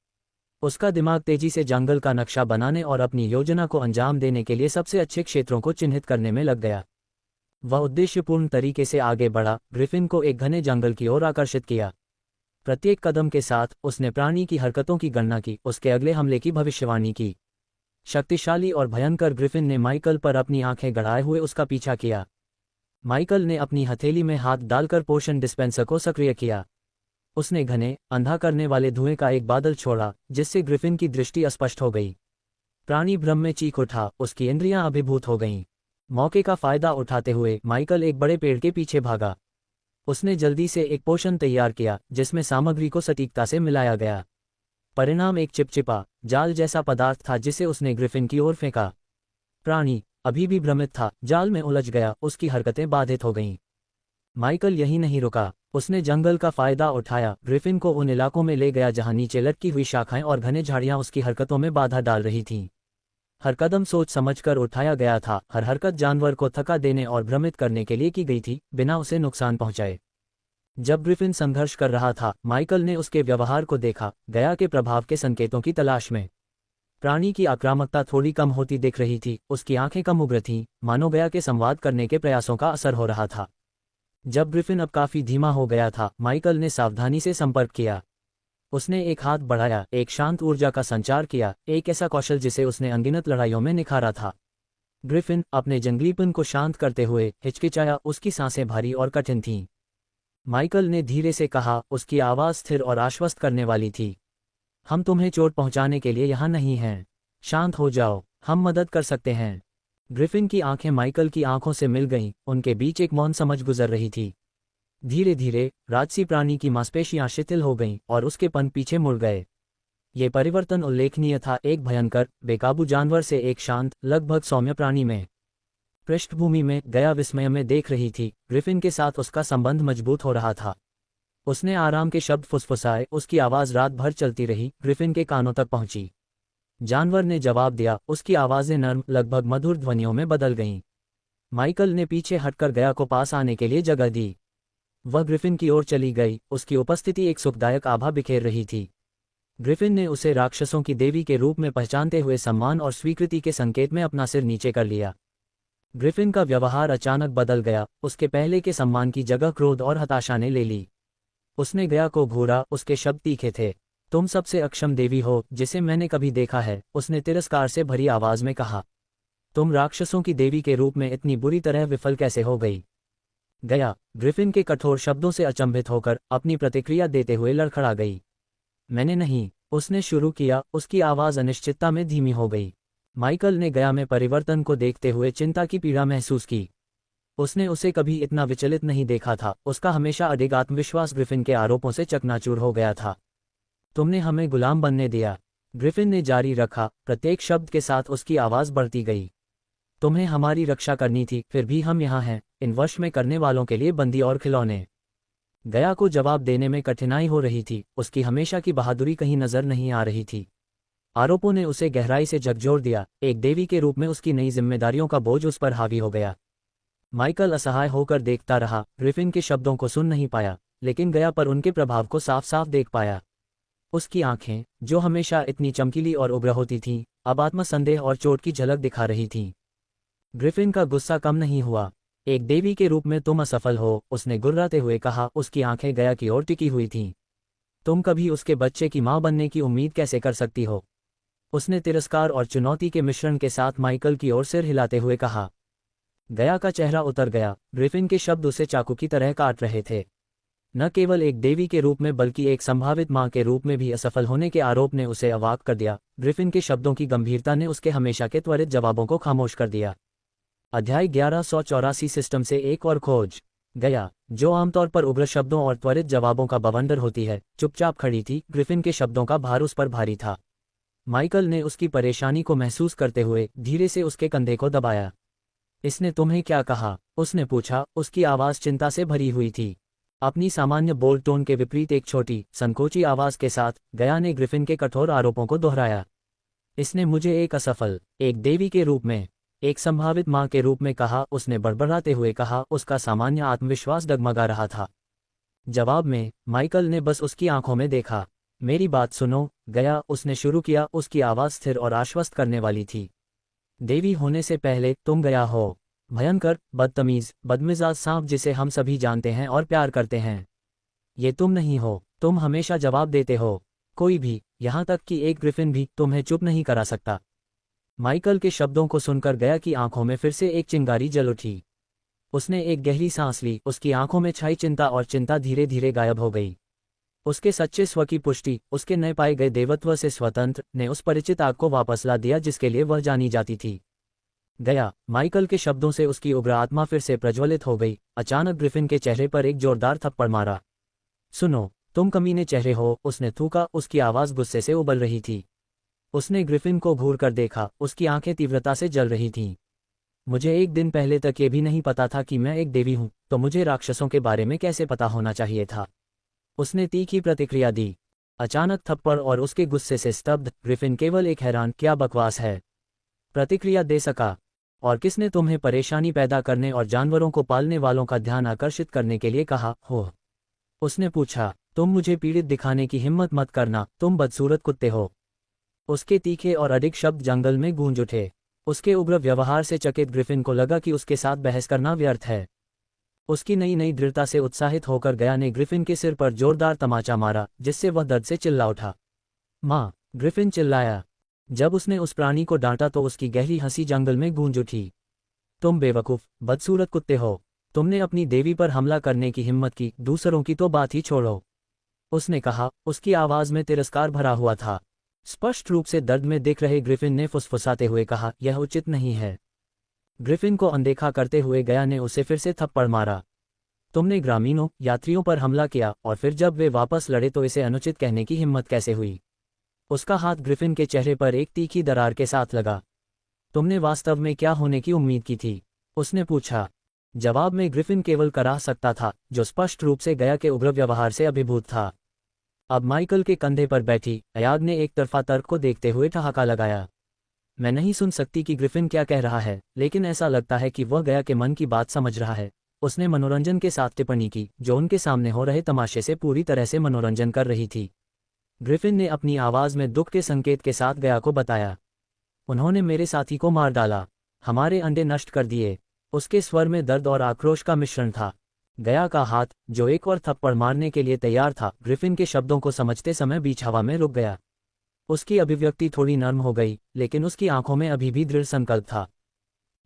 उसका दिमाग तेजी से जंगल का नक्शा बनाने और अपनी योजना को अंजाम देने के लिए सबसे अच्छे क्षेत्रों को चिन्हित करने में लग गया। वह उद्देश्यपूर्ण तरीके से आगे बढ़ा, ग्रिफिन को एक घने जंगल की ओर आकर्षित किया। प्रत्येक कदम के साथ उसने प्राणी की हरकतों की गणना की, उसके अगले हमले की भविष्यवाणी की। शक्तिशाली और भयंकर ग्रिफिन ने माइकल पर अपनी आंखें गड़ाए हुए उसका पीछा किया। माइकल ने अपनी हथेली में हाथ डालकर पोषण डिस्पेंसर को सक्रिय किया। उसने घने, अंधा करने वाले धुएं का एक बादल छोड़ा, जिससे ग्रिफिन की दृष्टि अस्पष्ट हो गई। प्राणी भ्रम में चीख उठा, उसकी इंद्रियां अभिभूत हो गईं। मौके का फायदा उठाते हुए माइकल एक बड़े पेड़ के पीछे भागा। उसने जल्दी से एक पोषण तैयार किया, जिसमें सामग्री को सटीकता से मिलाया गया। परिणाम एक चिपचिपा, जाल जैसा पदार्थ था जिसे उसने ग्रिफिन की ओर फेंका। प्राणी अभी भी भ्रमित था, जाल में उलझ गया, उसकी हरकतें बाधित हो गईं। माइकल यही नहीं रुका, उसने जंगल का फायदा उठाया, ग्रिफिन को उन इलाकों में ले गया जहां नीचे लटकी हुई शाखाएं और घने झाड़ियां उसकी हरकतों में बाधा डाल रही थीं। हर कदम सोच समझकर उठाया गया था, हर हरकत जानवर को थका देने और भ्रमित करने के लिए की गई थी, बिना उसे नुकसान पहुंचाए। जब ग्रिफिन संघर्ष कर रहा था, माइकल ने उसके व्यवहार को देखा, गया के प्रभाव के संकेतों की तलाश में। प्राणी की आक्रामकता थोड़ी कम होती दिख रही थी, उसकी आंखें कम उग्र थीं, मानो गया के संवाद करने के प्रयासों का असर हो रहा था। जब ग्रिफिन अब काफी धीमा हो गया था, माइकल ने सावधानी से संपर्क किया। उसने एक हाथ बढ़ाया, एक शांत ऊर्जा का संचार किया, एक ऐसा कौशल जिसे उसने अनगिनत लड़ाइयों में निखारा था। ग्रिफिन अपने जंगलीपन को शांत करते हुए हिचकिचाया, उसकी सांसें भारी और कठिन थीं। माइकल ने धीरे से कहा, उसकी आवाज़ स्थिर और आश्वस्त करने वाली थी, हम तुम्हें चोट पहुंचाने के लिए यहाँ नहीं हैं। शांत हो जाओ, हम मदद कर सकते हैं। ग्रिफिन की आंखें माइकल की आंखों से मिल गईं, उनके बीच एक मौन समझ गुजर रही थी। धीरे धीरे राजसी प्राणी की मांसपेशियां शिथिल हो गईं और उसके पंख पीछे मुड़ गए। ये परिवर्तन उल्लेखनीय था, एक भयंकर बेकाबू जानवर से एक शांत लगभग सौम्य प्राणी में। पृष्ठभूमि में गया विस्मय में देख रही थी, ग्रिफिन के साथ उसका संबंध मजबूत हो रहा था। उसने आराम के शब्द फुसफुसाए, उसकी आवाज़ रात भर चलती रही, ग्रिफिन के कानों तक पहुंची। जानवर ने जवाब दिया, उसकी आवाज़ें नर्म लगभग मधुर ध्वनियों में बदल गईं। माइकल ने पीछे हटकर गया को पास आने के लिए जगह दी। वह ग्रिफिन की ओर चली गई, उसकी उपस्थिति एक सुखदायक आभा बिखेर रही थी। ग्रिफिन ने उसे राक्षसों की देवी के रूप में पहचानते हुए सम्मान और स्वीकृति के संकेत में अपना सिर नीचे कर लिया। ग्रिफिन का व्यवहार अचानक बदल गया, उसके पहले के सम्मान की जगह क्रोध और हताशा ने ले ली। उसने गया को घूरा, उसके शब्द तीखे थे। तुम सबसे अक्षम देवी हो जिसे मैंने कभी देखा है, उसने तिरस्कार से भरी आवाज में कहा। तुम राक्षसों की देवी के रूप में इतनी बुरी तरह विफल कैसे हो गई? गया ग्रिफिन के कठोर शब्दों से अचंभित होकर अपनी प्रतिक्रिया देते हुए लड़खड़ा गई। मैंने नहीं, उसने शुरू किया, उसकी आवाज अनिश्चितता में धीमी हो गई। माइकल ने गया में परिवर्तन को देखते हुए चिंता की पीड़ा महसूस की। उसने उसे कभी इतना विचलित नहीं देखा था, उसका हमेशा अडिग आत्मविश्वास ग्रिफिन के आरोपों से चकनाचूर हो गया था। तुमने हमें गुलाम बनने दिया, ग्रिफिन ने जारी रखा, प्रत्येक शब्द के साथ उसकी आवाज बढ़ती गई। तुम्हें हमारी रक्षा करनी थी, फिर भी हम यहाँ हैं, इन वश में करने वालों के लिए बंदी और खिलौने। गया को जवाब देने में कठिनाई हो रही थी, उसकी हमेशा की बहादुरी कहीं नजर नहीं आ रही थी। आरोपों ने उसे गहराई से झकझोर दिया, एक देवी के रूप में उसकी नई जिम्मेदारियों का बोझ उस पर हावी हो गया। माइकल असहाय होकर देखता रहा, ग्रिफिन के शब्दों को सुन नहीं पाया, लेकिन गया पर उनके प्रभाव को साफ साफ देख पाया। उसकी आंखें, जो हमेशा इतनी चमकीली और उग्र होती थीं, अब आत्मसंदेह और चोट की झलक दिखा रही थीं। ग्रिफिन का गुस्सा कम नहीं हुआ। एक देवी के रूप में तुम असफल हो, उसने गुर्राते हुए कहा, उसकी आंखें गया की ओर टिकी हुई थीं। तुम कभी उसके बच्चे की मां बनने की उम्मीद कैसे कर सकती हो? उसने तिरस्कार और चुनौती के मिश्रण के साथ माइकल की ओर सिर हिलाते हुए कहा। गया का चेहरा उतर गया, ग्रिफिन के शब्द उसे चाकू की तरह काट रहे थे। न केवल एक देवी के रूप में बल्कि एक संभावित मां के रूप में भी असफल होने के आरोप ने उसे अवाक कर दिया। ग्रिफिन के शब्दों की गंभीरता ने उसके हमेशा के त्वरित जवाबों को खामोश कर दिया। अध्याय 1184 सिस्टम से एक और खोज। गया, जो आमतौर पर उग्र शब्दों और त्वरित जवाबों का बवंडर होती है, चुपचाप खड़ी थी। ग्रिफिन के शब्दों का भार उस पर भारी था। माइकल ने उसकी परेशानी को महसूस करते हुए धीरे से उसके कंधे को दबाया। इसने तुम्हें क्या कहा? उसने पूछा, उसकी आवाज चिंता से भरी हुई थी। अपनी सामान्य बोल टोन के विपरीत एक छोटी, संकोची आवाज के साथ गया ने ग्रिफिन के कठोर आरोपों को दोहराया। इसने मुझे एक असफल, एक देवी के रूप में, एक संभावित मां के रूप में कहा, उसने बड़बड़ाते हुए कहा। उसका सामान्य आत्मविश्वास डगमगा रहा था। जवाब में माइकल ने बस उसकी आंखों में देखा। मेरी बात सुनो, गया, उसने शुरू किया, उसकी आवाज स्थिर और आश्वस्त करने वाली थी। देवी होने से पहले तुम गया हो, भयंकर, बदतमीज, बदमिजाज सांप जिसे हम सभी जानते हैं और प्यार करते हैं। ये तुम नहीं हो, तुम हमेशा जवाब देते हो। कोई भी, यहां तक कि एक ग्रिफिन भी, तुम्हें चुप नहीं करा सकता। माइकल के शब्दों को सुनकर गया की आंखों में फिर से एक चिंगारी जल उठी। उसने एक गहरी सांस ली, उसकी आंखों में छाई चिंता और चिंता धीरे धीरे गायब हो गई। उसके सच्चे स्व की पुष्टि, उसके नए पाए गए देवत्व से स्वतंत्र, ने उस परिचित आग को वापस ला दिया जिसके लिए वह जानी जाती थी। गया, माइकल के शब्दों से उसकी उग्र आत्मा फिर से प्रज्वलित हो गई। अचानक ग्रिफिन के चेहरे पर एक जोरदार थप्पड़ मारा। सुनो, तुम कमीने चेहरे हो, उसने थूका, उसकी आवाज गुस्से से उबल रही थी। उसने ग्रिफिन को घूर कर देखा, उसकी आंखें तीव्रता से जल रही थीं। मुझे एक दिन पहले तक ये भी नहीं पता था कि मैं एक देवी हूं, तो मुझे राक्षसों के बारे में कैसे पता होना चाहिए था? उसने तीखी प्रतिक्रिया दी। अचानक थप्पड़ और उसके गुस्से से स्तब्ध, ग्रिफिन केवल एक हैरान, क्या बकवास है, प्रतिक्रिया दे सका। और किसने तुम्हें परेशानी पैदा करने और जानवरों को पालने वालों का ध्यान आकर्षित करने के लिए कहा हो? उसने पूछा। तुम मुझे पीड़ित दिखाने की हिम्मत मत करना, तुम बदसूरत कुत्ते हो। उसके तीखे और अडिग शब्द जंगल में गूंज उठे। उसके उग्र व्यवहार से चकित ग्रिफिन को लगा कि उसके साथ बहस करना व्यर्थ है। उसकी नई नई दृढ़ता से उत्साहित होकर गया ने ग्रिफिन के सिर पर जोरदार तमाचा मारा, जिससे वह दर्द से चिल्ला उठा। मां, ग्रिफिन चिल्लाया। जब उसने उस प्राणी को डांटा तो उसकी गहरी हंसी जंगल में गूंज उठी। तुम बेवकूफ, बदसूरत कुत्ते हो, तुमने अपनी देवी पर हमला करने की हिम्मत की, दूसरों की तो बात ही छोड़ो, उसने कहा। उसकी आवाज में तिरस्कार भरा हुआ था। स्पष्ट रूप से दर्द में दिख रहे ग्रिफिन ने फुसफुसाते हुए कहा, यह उचित नहीं है। ग्रिफिन को अनदेखा करते हुए गया ने उसे फिर से थप्पड़ मारा। तुमने ग्रामीणों यात्रियों पर हमला किया और फिर जब वे वापस लड़े तो इसे अनुचित कहने की हिम्मत कैसे हुई? उसका हाथ ग्रिफिन के चेहरे पर एक तीखी दरार के साथ लगा। तुमने वास्तव में क्या होने की उम्मीद की थी? उसने पूछा। जवाब में ग्रिफिन केवल कराह सकता था, जो स्पष्ट रूप से गया के उग्र व्यवहार से अभिभूत था। अब माइकल के कंधे पर बैठी अयाग ने एक तरफा तर्क को देखते हुए ठहाका लगाया। मैं नहीं सुन सकती कि ग्रिफिन क्या कह रहा है, लेकिन ऐसा लगता है कि वह गया के मन की बात समझ रहा है। उसने मनोरंजन के साथ टिप्पणी की, जो उनके सामने हो रहे तमाशे से पूरी तरह से मनोरंजन कर रही थी। ग्रिफिन ने अपनी आवाज़ में दुख के संकेत के साथ गया को बताया। उन्होंने मेरे साथी को मार डाला, हमारे अंडे नष्ट कर दिए। उसके स्वर में दर्द और आक्रोश का मिश्रण था। गया का हाथ, जो एक और थप्पड़ मारने के लिए तैयार था, ग्रिफिन के शब्दों को समझते समय बीच हवा में रुक गया। उसकी अभिव्यक्ति थोड़ी नर्म हो गई, लेकिन उसकी आंखों में अभी भी दृढ़ संकल्प था।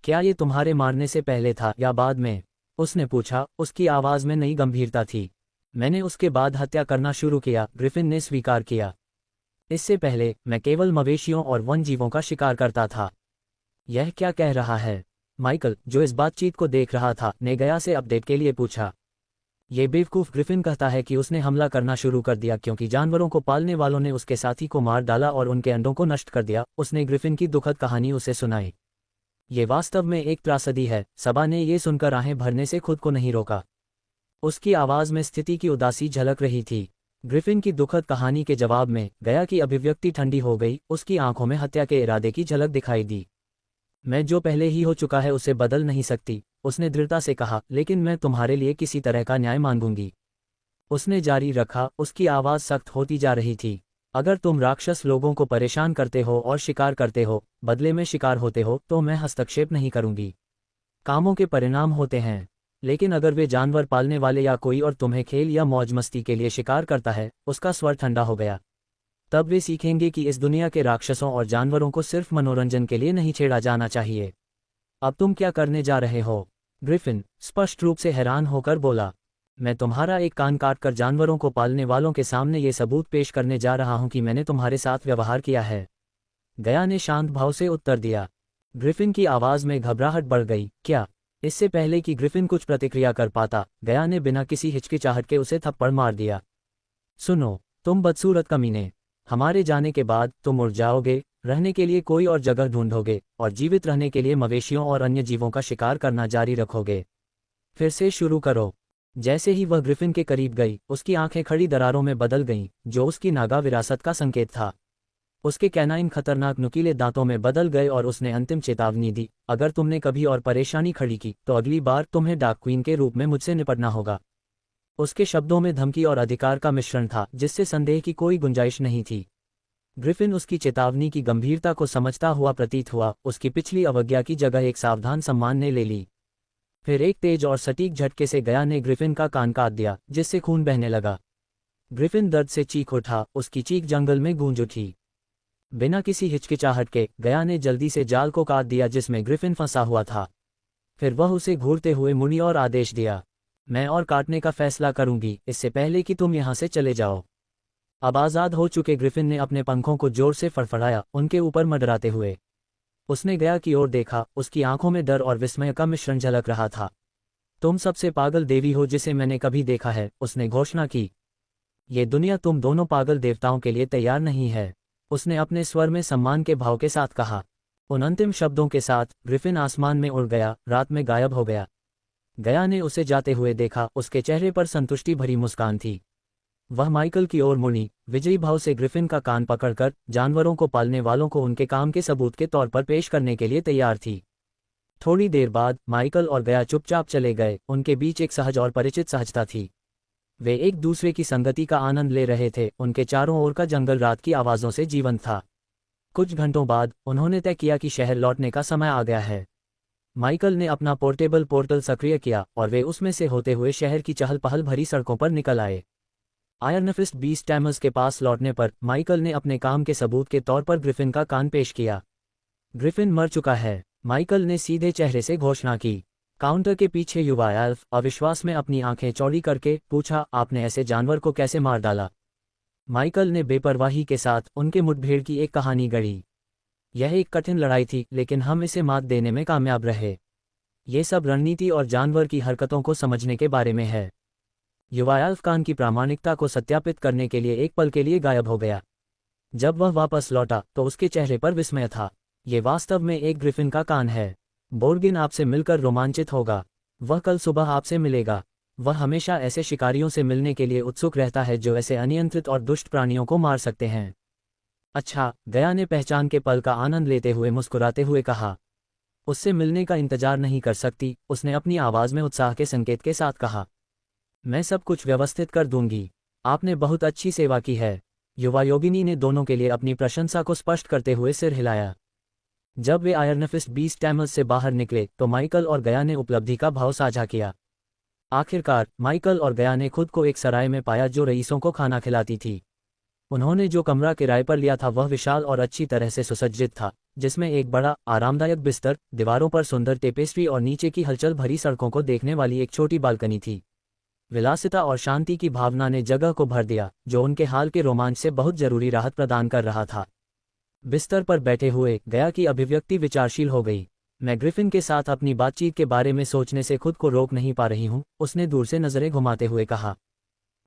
क्या ये तुम्हारे मारने से पहले था या बाद में? उसने पूछा, उसकी आवाज़ में नई गंभीरता थी। मैंने उसके बाद हत्या करना शुरू किया, ग्रिफिन ने स्वीकार किया। इससे पहले मैं केवल मवेशियों और वन जीवों का शिकार करता था। यह क्या कह रहा है? माइकल, जो इस बातचीत को देख रहा था, ने गया से अपडेट के लिए पूछा। ये बेवकूफ़ ग्रिफिन कहता है कि उसने हमला करना शुरू कर दिया क्योंकि जानवरों को पालने वालों ने उसके साथी को मार डाला और उनके अंडों को नष्ट कर दिया। उसने ग्रिफिन की दुखद कहानी उसे सुनाई। ये वास्तव में एक त्रासदी है। सबा ने ये सुनकर आहें भरने से खुद को नहीं रोका। उसकी आवाज़ में स्थिति की उदासी झलक रही थी। ग्रिफिन की दुखद कहानी के जवाब में गया की अभिव्यक्ति ठंडी हो गई। उसकी आंखों में हत्या के इरादे की झलक दिखाई दी। मैं जो पहले ही हो चुका है उसे बदल नहीं सकती, उसने दृढ़ता से कहा, लेकिन मैं तुम्हारे लिए किसी तरह का न्याय मांगूंगी। उसने जारी रखा, उसकी आवाज़ सख्त होती जा रही थी। अगर तुम राक्षस लोगों को परेशान करते हो और शिकार करते हो, बदले में शिकार होते हो, तो मैं हस्तक्षेप नहीं करूंगी। कामों के परिणाम होते हैं, लेकिन अगर वे जानवर पालने वाले या कोई और तुम्हें खेल या मौज मस्ती के लिए शिकार करता है। उसका स्वर ठंडा हो गया। तब वे सीखेंगे कि इस दुनिया के राक्षसों और जानवरों को सिर्फ मनोरंजन के लिए नहीं छेड़ा जाना चाहिए। अब तुम क्या करने जा रहे हो? ग्रिफिन स्पष्ट रूप से हैरान होकर बोला। मैं तुम्हारा एक कान काटकर जानवरों को पालने वालों के सामने ये सबूत पेश करने जा रहा हूं कि मैंने तुम्हारे साथ व्यवहार किया है। गया ने शांत भाव से उत्तर दिया। ग्रिफिन की आवाज़ में घबराहट बढ़ गई। क्या? इससे पहले कि ग्रिफिन कुछ प्रतिक्रिया कर पाता, गया ने बिना किसी हिचकिचाहट के उसे थप्पड़ मार दिया। सुनो, तुम बदसूरत कमीने, हमारे जाने के बाद तुम उड़ जाओगे, रहने के लिए कोई और जगह ढूंढोगे और जीवित रहने के लिए मवेशियों और अन्य जीवों का शिकार करना जारी रखोगे। फिर से शुरू करो। जैसे ही वह ग्रिफिन के करीब गई, उसकी आंखें खड़ी दरारों में बदल गईं, जो उसकी नागा विरासत का संकेत था। उसके कैनाइन खतरनाक नुकीले दांतों में बदल गए और उसने अंतिम चेतावनी दी, अगर तुमने कभी और परेशानी खड़ी की तो अगली बार तुम्हें डार्क क्वीन के रूप में मुझसे निपटना होगा। उसके शब्दों में धमकी और अधिकार का मिश्रण था, जिससे संदेह की कोई गुंजाइश नहीं थी। ग्रिफिन उसकी चेतावनी की गंभीरता को समझता हुआ प्रतीत हुआ। उसकी पिछली अवज्ञा की जगह एक सावधान सम्मान ने ले ली। फिर एक तेज और सटीक झटके से गया ने ग्रिफिन का कान काट दिया, जिससे खून बहने लगा। ग्रिफिन दर्द से चीख उठा, उसकी चीख जंगल में गूंज उठी। बिना किसी हिचकिचाहट के गया ने जल्दी से जाल को काट दिया जिसमें ग्रिफिन फंसा हुआ था। फिर वह उसे घूरते हुए मुड़ी और आदेश दिया, मैं और काटने का फैसला करूंगी, इससे पहले कि तुम यहां से चले जाओ। अब आज़ाद हो चुके ग्रिफिन ने अपने पंखों को जोर से फड़फड़ाया, उनके ऊपर मंडराते हुए। उसने गया की ओर देखा, उसकी आंखों में डर और विस्मय का मिश्रण झलक रहा था। तुम सबसे पागल देवी हो जिसे मैंने कभी देखा है, उसने घोषणा की। ये दुनिया तुम दोनों पागल देवताओं के लिए तैयार नहीं है, उसने अपने स्वर में सम्मान के भाव के साथ कहा। उन अंतिम शब्दों के साथ ग्रिफिन आसमान में उड़ गया, रात में गायब हो गया। गया ने उसे जाते हुए देखा, उसके चेहरे पर संतुष्टि भरी मुस्कान थी। वह माइकल की ओर मुड़ी, विजयी भाव से ग्रिफिन का कान पकड़कर जानवरों को पालने वालों को उनके काम के सबूत के तौर पर पेश करने के लिए तैयार थी। थोड़ी देर बाद माइकल और गया चुपचाप चले गए। उनके बीच एक सहज और परिचित सहजता थी। वे एक दूसरे की संगति का आनंद ले रहे थे। उनके चारों ओर का जंगल रात की आवाज़ों से जीवंत था। कुछ घंटों बाद उन्होंने तय किया कि शहर लौटने का समय आ गया है। माइकल ने अपना पोर्टेबल पोर्टल सक्रिय किया और वे उसमें से होते हुए शहर की चहल पहल भरी सड़कों पर निकल आए। आयरनफिस्ट बीस टैमर्स के पास लौटने पर माइकल ने अपने काम के सबूत के तौर पर ग्रिफिन का कान पेश किया। ग्रिफिन मर चुका है, माइकल ने सीधे चेहरे से घोषणा की। काउंटर के पीछे युवा एल्फ अविश्वास में अपनी आंखें चौड़ी करके पूछा, आपने ऐसे जानवर को कैसे मार डाला? माइकल ने बेपरवाही के साथ उनके मुठभेड़ की एक कहानी गढ़ी। यह एक कठिन लड़ाई थी, लेकिन हम इसे मात देने में कामयाब रहे। ये सब रणनीति और जानवर की हरकतों को समझने के बारे में है। युवा एल्फ कान की प्रामाणिकता को सत्यापित करने के लिए एक पल के लिए गायब हो गया। जब वह वापस लौटा तो उसके चेहरे पर विस्मय था। ये वास्तव में एक ग्रिफिन का कान है। बोर्गिन आपसे मिलकर रोमांचित होगा। वह कल सुबह आपसे मिलेगा। वह हमेशा ऐसे शिकारियों से मिलने के लिए उत्सुक रहता है जो ऐसे अनियंत्रित और दुष्ट प्राणियों को मार सकते हैं। अच्छा, गया ने पहचान के पल का आनंद लेते हुए मुस्कुराते हुए कहा। उससे मिलने का इंतजार नहीं कर सकती, उसने अपनी आवाज में उत्साह के संकेत के साथ कहा। मैं सब कुछ व्यवस्थित कर दूंगी। आपने बहुत अच्छी सेवा की है। युवा योगिनी ने दोनों के लिए अपनी प्रशंसा को स्पष्ट करते हुए सिर हिलाया। जब वे आयरनफिस्ट बीस्ट टैमल्स से बाहर निकले तो माइकल और गया ने उपलब्धि का भाव साझा किया। आखिरकार माइकल और गया ने खुद को एक सराय में पाया जो रईसों को खाना खिलाती थी। उन्होंने जो कमरा किराए पर लिया था वह विशाल और अच्छी तरह से सुसज्जित था, जिसमें एक बड़ा आरामदायक बिस्तर, दीवारों पर सुंदर टेपेस्ट्री और नीचे की हलचल भरी सड़कों को देखने वाली एक छोटी बालकनी थी। विलासिता और शांति की भावना ने जगह को भर दिया, जो उनके हाल के रोमांच से बहुत जरूरी राहत प्रदान कर रहा था। बिस्तर पर बैठे हुए गया की अभिव्यक्ति विचारशील हो गई। मैं ग्रिफिन के साथ अपनी बातचीत के बारे में सोचने से खुद को रोक नहीं पा रही हूँ, उसने दूर से नजरें घुमाते हुए कहा।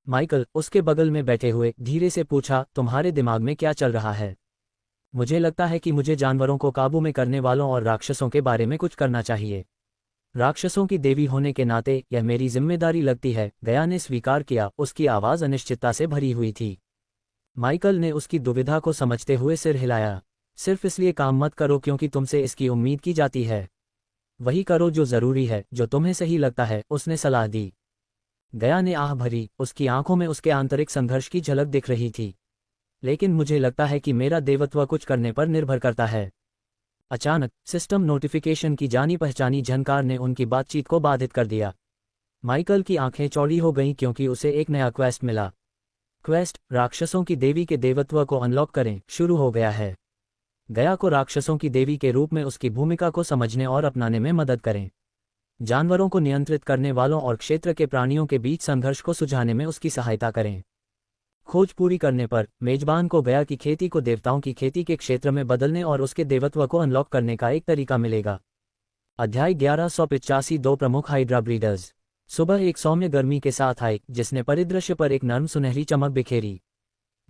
माइकल उसके बगल में बैठे हुए धीरे से पूछा, तुम्हारे दिमाग में क्या चल रहा है? मुझे लगता है कि मुझे जानवरों को काबू में करने वालों और राक्षसों के बारे में कुछ करना चाहिए। राक्षसों की देवी होने के नाते यह मेरी जिम्मेदारी लगती है, गया ने स्वीकार किया। उसकी आवाज अनिश्चितता से भरी हुई थी। माइकल ने उसकी दुविधा को समझते हुए सिर हिलाया। सिर्फ इसलिए काम मत करो क्योंकि तुमसे इसकी उम्मीद की जाती है। वही करो जो जरूरी है, जो तुम्हें सही लगता है, उसने सलाह दी। गया ने आह भरी। उसकी आंखों में उसके आंतरिक संघर्ष की झलक दिख रही थी। लेकिन मुझे लगता है कि मेरा देवत्व कुछ करने पर निर्भर करता है। अचानक सिस्टम नोटिफिकेशन की जानी पहचानी झनकार ने उनकी बातचीत को बाधित कर दिया। माइकल की आंखें चौड़ी हो गईं क्योंकि उसे एक नया क्वेस्ट मिला। क्वेस्ट, राक्षसों की देवी के देवत्व को अनलॉक करें, शुरू हो गया है। गया को राक्षसों की देवी के रूप में उसकी भूमिका को समझने और अपनाने में मदद करें। जानवरों को नियंत्रित करने वालों और क्षेत्र के प्राणियों के बीच संघर्ष को सुलझाने में उसकी सहायता करें। खोज पूरी करने पर मेजबान को गया की खेती को देवताओं की खेती के क्षेत्र में बदलने और उसके देवत्व को अनलॉक करने का एक तरीका मिलेगा। अध्याय 1185 दो प्रमुख हाइड्रा ब्रीडर्स। सुबह एक सौम्य गर्मी के साथ आई जिसने परिदृश्य पर एक नर्म सुनहरी चमक बिखेरी।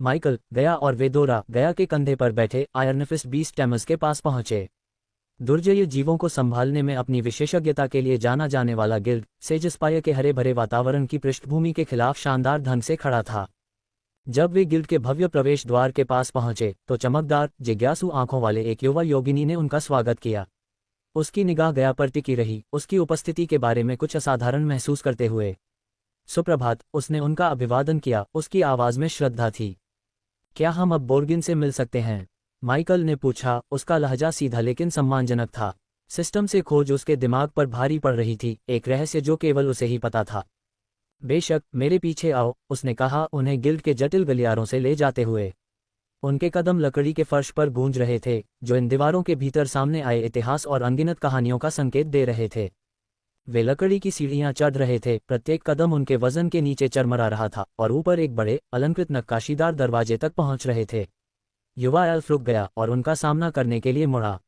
माइकल, गया और वेदोरा गया के कंधे पर बैठे आयरनफिस्ट बीस्ट टैमल्स के पास पहुंचे। दुर्जय जीवों को संभालने में अपनी विशेषज्ञता के लिए जाना जाने वाला गिल्ड सेजस्पायर के हरे भरे वातावरण की पृष्ठभूमि के खिलाफ शानदार ढंग से खड़ा था। जब वे गिल्ड के भव्य प्रवेश द्वार के पास पहुंचे तो चमकदार, जिज्ञासु आंखों वाले एक युवा योगिनी ने उनका स्वागत किया। उसकी निगाह गया पर टिकी रही, उसकी उपस्थिति के बारे में कुछ असाधारण महसूस करते हुए। सुप्रभात, उसने उनका अभिवादन किया। उसकी आवाज में श्रद्धा थी। क्या हम अब बोर्गिन से मिल सकते हैं? माइकल ने पूछा। उसका लहजा सीधा लेकिन सम्मानजनक था। सिस्टम से खोज उसके दिमाग पर भारी पड़ रही थी, एक रहस्य जो केवल उसे ही पता था। बेशक, मेरे पीछे आओ, उसने कहा, उन्हें गिल्ड के जटिल गलियारों से ले जाते हुए। उनके कदम लकड़ी के फर्श पर गूंज रहे थे, जो इन दीवारों के भीतर सामने आए इतिहास और अनगिनत कहानियों का संकेत दे रहे थे। वे लकड़ी की सीढ़ियां चढ़ रहे थे, प्रत्येक कदम उनके वजन के नीचे चरमरा रहा था, और ऊपर एक बड़े, अलंकृत नक्काशीदार दरवाजे तक पहुंच रहे थे। युवा एल्फ रुक गया और उनका सामना करने के लिए मुड़ा।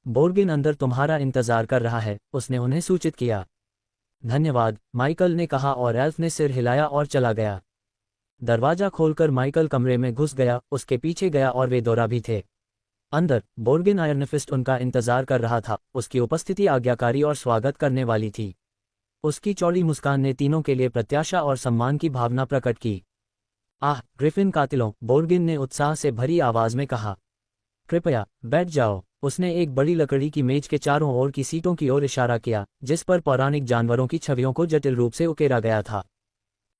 बोर्गिन अंदर तुम्हारा इंतजार कर रहा है, उसने उन्हें सूचित किया। धन्यवाद, माइकल ने कहा और एल्फ ने सिर हिलाया और चला गया। दरवाजा खोलकर माइकल कमरे में घुस गया, उसके पीछे गया और वेदोरा भी थे। अंदर बोर्गिन आयरनफिस्ट उनका इंतजार कर रहा था। उसकी उपस्थिति आज्ञाकारी और स्वागत करने वाली थी। उसकी चौड़ी मुस्कान ने तीनों के लिए प्रत्याशा और सम्मान की भावना प्रकट की। आह, ग्रिफिन कातिलों, बोर्गिन ने उत्साह से भरी आवाज में कहा। कृपया बैठ जाओ। उसने एक बड़ी लकड़ी की मेज के चारों ओर की सीटों की ओर इशारा किया, जिस पर पौराणिक जानवरों की छवियों को जटिल रूप से उकेरा गया था।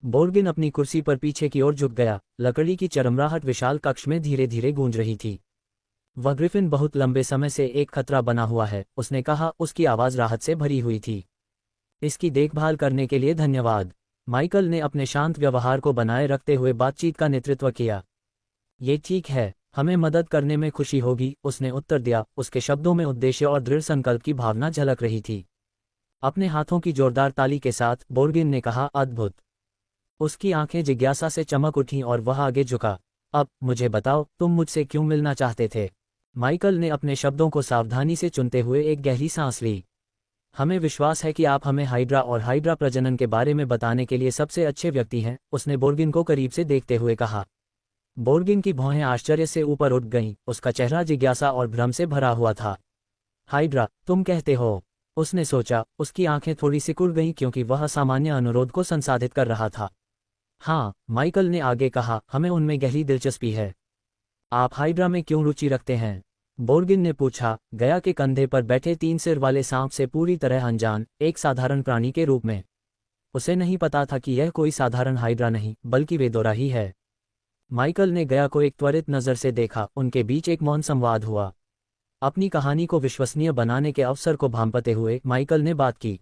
बोर्गिन अपनी कुर्सी पर पीछे की ओर झुक गया। लकड़ी की चरमराहट विशाल कक्ष में धीरे धीरे गूंज रही थी। वह ग्रिफिन बहुत लंबे समय से एक खतरा बना हुआ है, उसने कहा, उसकी आवाज राहत से भरी हुई थी। इसकी देखभाल करने के लिए धन्यवाद। माइकल ने अपने शांत व्यवहार को बनाए रखते हुए बातचीत का नेतृत्व किया। ये ठीक है, हमें मदद करने में खुशी होगी, उसने उत्तर दिया। उसके शब्दों में उद्देश्य और दृढ़ संकल्प की भावना झलक रही थी। अपने हाथों की जोरदार ताली के साथ बोर्गिन ने कहा, अद्भुत। उसकी आंखें जिज्ञासा से चमक उठीं और वह आगे झुका। अब मुझे बताओ, तुम मुझसे क्यों मिलना चाहते थे? माइकल ने अपने शब्दों को सावधानी से चुनते हुए एक गहरी सांस ली। हमें विश्वास है कि आप हमें हाइड्रा और हाइड्रा प्रजनन के बारे में बताने के लिए सबसे अच्छे व्यक्ति हैं, उसने बोर्गिन को करीब से देखते हुए कहा। बोर्गिन की भौहें आश्चर्य से ऊपर उठ गईं, उसका चेहरा जिज्ञासा और भ्रम से भरा हुआ था। हाइड्रा, तुम कहते हो? उसने सोचा, उसकी आंखें थोड़ी सिकुड़ गईं क्योंकि वह असामान्य अनुरोध को संसाधित कर रहा था। हाँ, माइकल ने आगे कहा, हमें उनमें गहरी दिलचस्पी है। आप हाइड्रा में क्यों रुचि रखते हैं? बोर्गिन ने पूछा, गया के कंधे पर बैठे 3 सिर वाले सांप से पूरी तरह अनजान, एक साधारण प्राणी के रूप में। उसे नहीं पता था कि यह कोई साधारण हाइड्रा नहीं, बल्कि वेदोरा ही है। माइकल ने गया को एक त्वरित नज़र से देखा, उनके बीच एक मौन संवाद हुआ। अपनी कहानी को विश्वसनीय बनाने के अवसर को भांपते हुए माइकल ने बात की।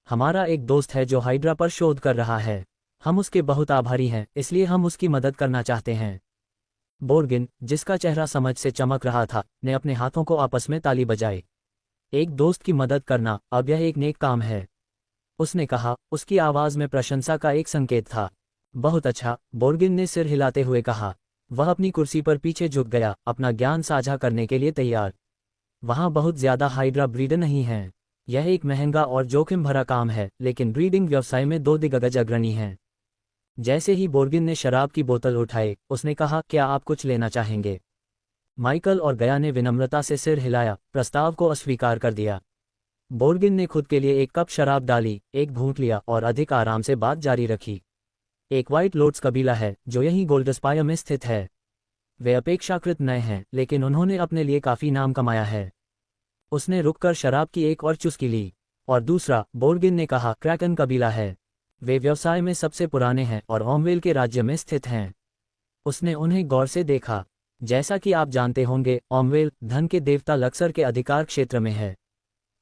हमारा एक दोस्त है जो हाइड्रा पर शोध कर रहा है। हम उसके बहुत आभारी हैं, इसलिए हम उसकी मदद करना चाहते हैं। बोर्गिन, जिसका चेहरा समझ से चमक रहा था, ने अपने हाथों को आपस में ताली बजाई। एक दोस्त की मदद करना, अब यह एक नेक काम है, उसने कहा, उसकी आवाज़ में प्रशंसा का एक संकेत था। बहुत अच्छा, बोर्गिन ने सिर हिलाते हुए कहा। वह अपनी कुर्सी पर पीछे झुक गया, अपना ज्ञान साझा करने के लिए तैयार। वहाँ बहुत ज़्यादा हाइड्रा ब्रीडर नहीं हैं। यह एक महंगा और जोखिम भरा काम है, लेकिन ब्रीडिंग व्यवसाय में 2 दिग्गज अग्रणी हैं। जैसे ही बोर्गिन ने शराब की बोतल उठाई, उसने कहा, क्या आप कुछ लेना चाहेंगे? माइकल और गया ने विनम्रता से सिर हिलाया, प्रस्ताव को अस्वीकार कर दिया। बोर्गिन ने खुद के लिए एक कप शराब डाली, एक घूंट लिया और अधिक आराम से बात जारी रखी। एक व्हाइट लोड्स कबीला है जो यहीं गोल्डस्पायर में स्थित है। वे अपेक्षाकृत नए हैं, लेकिन उन्होंने अपने लिए काफ़ी नाम कमाया है। उसने रुककर शराब की एक और चुस्की ली। और दूसरा, बोर्गिन ने कहा, क्रैकन कबीला है। वे व्यवसाय में सबसे पुराने हैं और ओमवेल के राज्य में स्थित हैं। उसने उन्हें गौर से देखा। जैसा कि आप जानते होंगे, ओमवेल धन के देवता लक्सर के अधिकार क्षेत्र में है।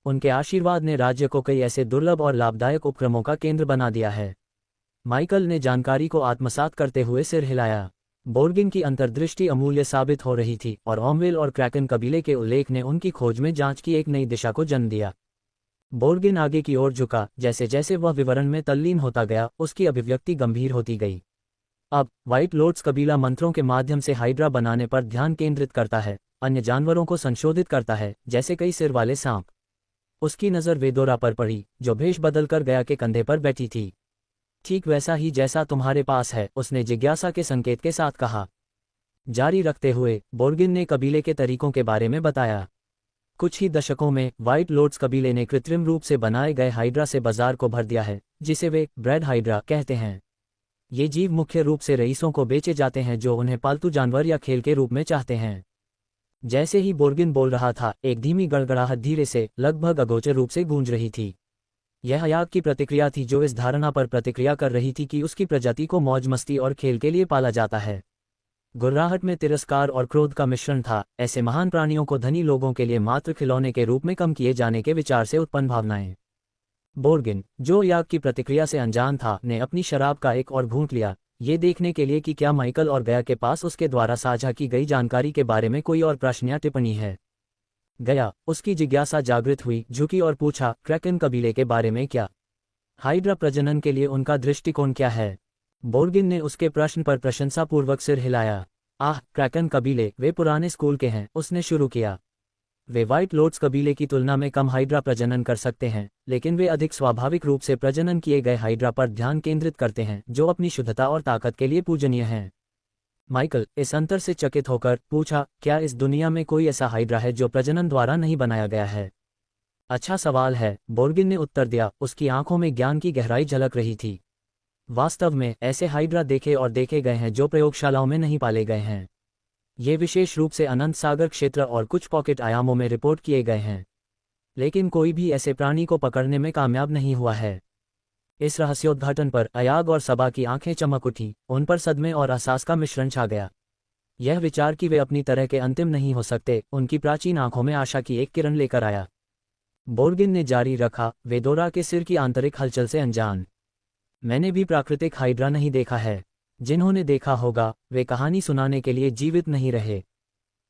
उनके आशीर्वाद ने राज्य को कई ऐसे दुर्लभ और लाभदायक उपक्रमों का केंद्र बना दिया है। माइकल ने जानकारी को आत्मसात करते हुए सिर हिलाया। बोर्गिन की अंतर्दृष्टि अमूल्य साबित हो रही थी और ओमवेल और क्रैकन कबीले के उल्लेख ने उनकी खोज में जांच की एक नई दिशा को जन्म दिया। बोर्गिन आगे की ओर झुका, जैसे जैसे वह विवरण में तल्लीन होता गया, उसकी अभिव्यक्ति गंभीर होती गई। अब व्हाइट लोड्स कबीला मंत्रों के माध्यम से हाइड्रा बनाने पर ध्यान केंद्रित करता है, अन्य जानवरों को संशोधित करता है, जैसे कई सिर वाले सांप। उसकी नज़र वेदोरा पर पड़ी, जो भेष बदलकर गया के कंधे पर बैठी थी। ठीक वैसा ही जैसा तुम्हारे पास है, उसने जिज्ञासा के संकेत के साथ कहा। जारी रखते हुए बोर्गिन ने कबीले के तरीकों के बारे में बताया। कुछ ही दशकों में व्हाइट लोड्स कबीले ने कृत्रिम रूप से बनाए गए हाइड्रा से बाजार को भर दिया है, जिसे वे ब्रेड हाइड्रा कहते हैं। ये जीव मुख्य रूप से रईसों को बेचे जाते हैं जो उन्हें पालतू जानवर या खेल के रूप में चाहते हैं। जैसे ही बोर्गिन बोल रहा था, एक धीमी गड़गड़ाहट धीरे से, लगभग अगोचर रूप से गूंज रही थी। यह हयाक की प्रतिक्रिया थी जो इस धारणा पर प्रतिक्रिया कर रही थी कि उसकी प्रजाति को मौज मस्ती और खेल के लिए पाला जाता है। गुर्राहट में तिरस्कार और क्रोध का मिश्रण था, ऐसे महान प्राणियों को धनी लोगों के लिए मात्र खिलौने के रूप में कम किए जाने के विचार से उत्पन्न भावनाएं। बोर्गिन, जो याक की प्रतिक्रिया से अनजान था, ने अपनी शराब का एक और घूंट लिया, ये देखने के लिए कि क्या माइकल और गया के पास उसके द्वारा साझा की गई जानकारी के बारे में कोई और प्रश्न या टिप्पणी है। गया, उसकी जिज्ञासा जागृत हुई, झुकी और पूछा, क्रैकन कबीले के बारे में क्या? हाइड्रा प्रजनन के लिए उनका दृष्टिकोण क्या है? बोर्गिन ने उसके प्रश्न पर प्रशंसापूर्वक सिर हिलाया। आह, क्रैकन कबीले, वे पुराने स्कूल के हैं, उसने शुरू किया। वे व्हाइट लोड्स कबीले की तुलना में कम हाइड्रा प्रजनन कर सकते हैं, लेकिन वे अधिक स्वाभाविक रूप से प्रजनन किए गए हाइड्रा पर ध्यान केंद्रित करते हैं, जो अपनी शुद्धता और ताकत के लिए पूजनीय हैं। माइकल इस अंतर से चकित होकर पूछा, क्या इस दुनिया में कोई ऐसा हाइड्रा है जो प्रजनन द्वारा नहीं बनाया गया है? अच्छा सवाल है, बोर्गिन ने उत्तर दिया, उसकी आंखों में ज्ञान की गहराई झलक रही थी। वास्तव में ऐसे हाइड्रा देखे और देखे गए हैं जो प्रयोगशालाओं में नहीं पाले गए हैं। ये विशेष रूप से अनंत सागर क्षेत्र और कुछ पॉकेट आयामों में रिपोर्ट किए गए हैं, लेकिन कोई भी ऐसे प्राणी को पकड़ने में कामयाब नहीं हुआ है। इस रहस्योद्घाटन पर अयाग और सबा की आंखें चमक उठी, उन पर सदमे और एहसास का मिश्रण छा गया। यह विचार कि वे अपनी तरह के अंतिम नहीं हो सकते, उनकी प्राचीन आंखों में आशा की एक किरण लेकर आया। बोर्गिन ने जारी रखा, वेदोरा के सिर की आंतरिक हलचल से अनजान। मैंने भी प्राकृतिक हाइड्रा नहीं देखा है। जिन्होंने देखा होगा, वे कहानी सुनाने के लिए जीवित नहीं रहे।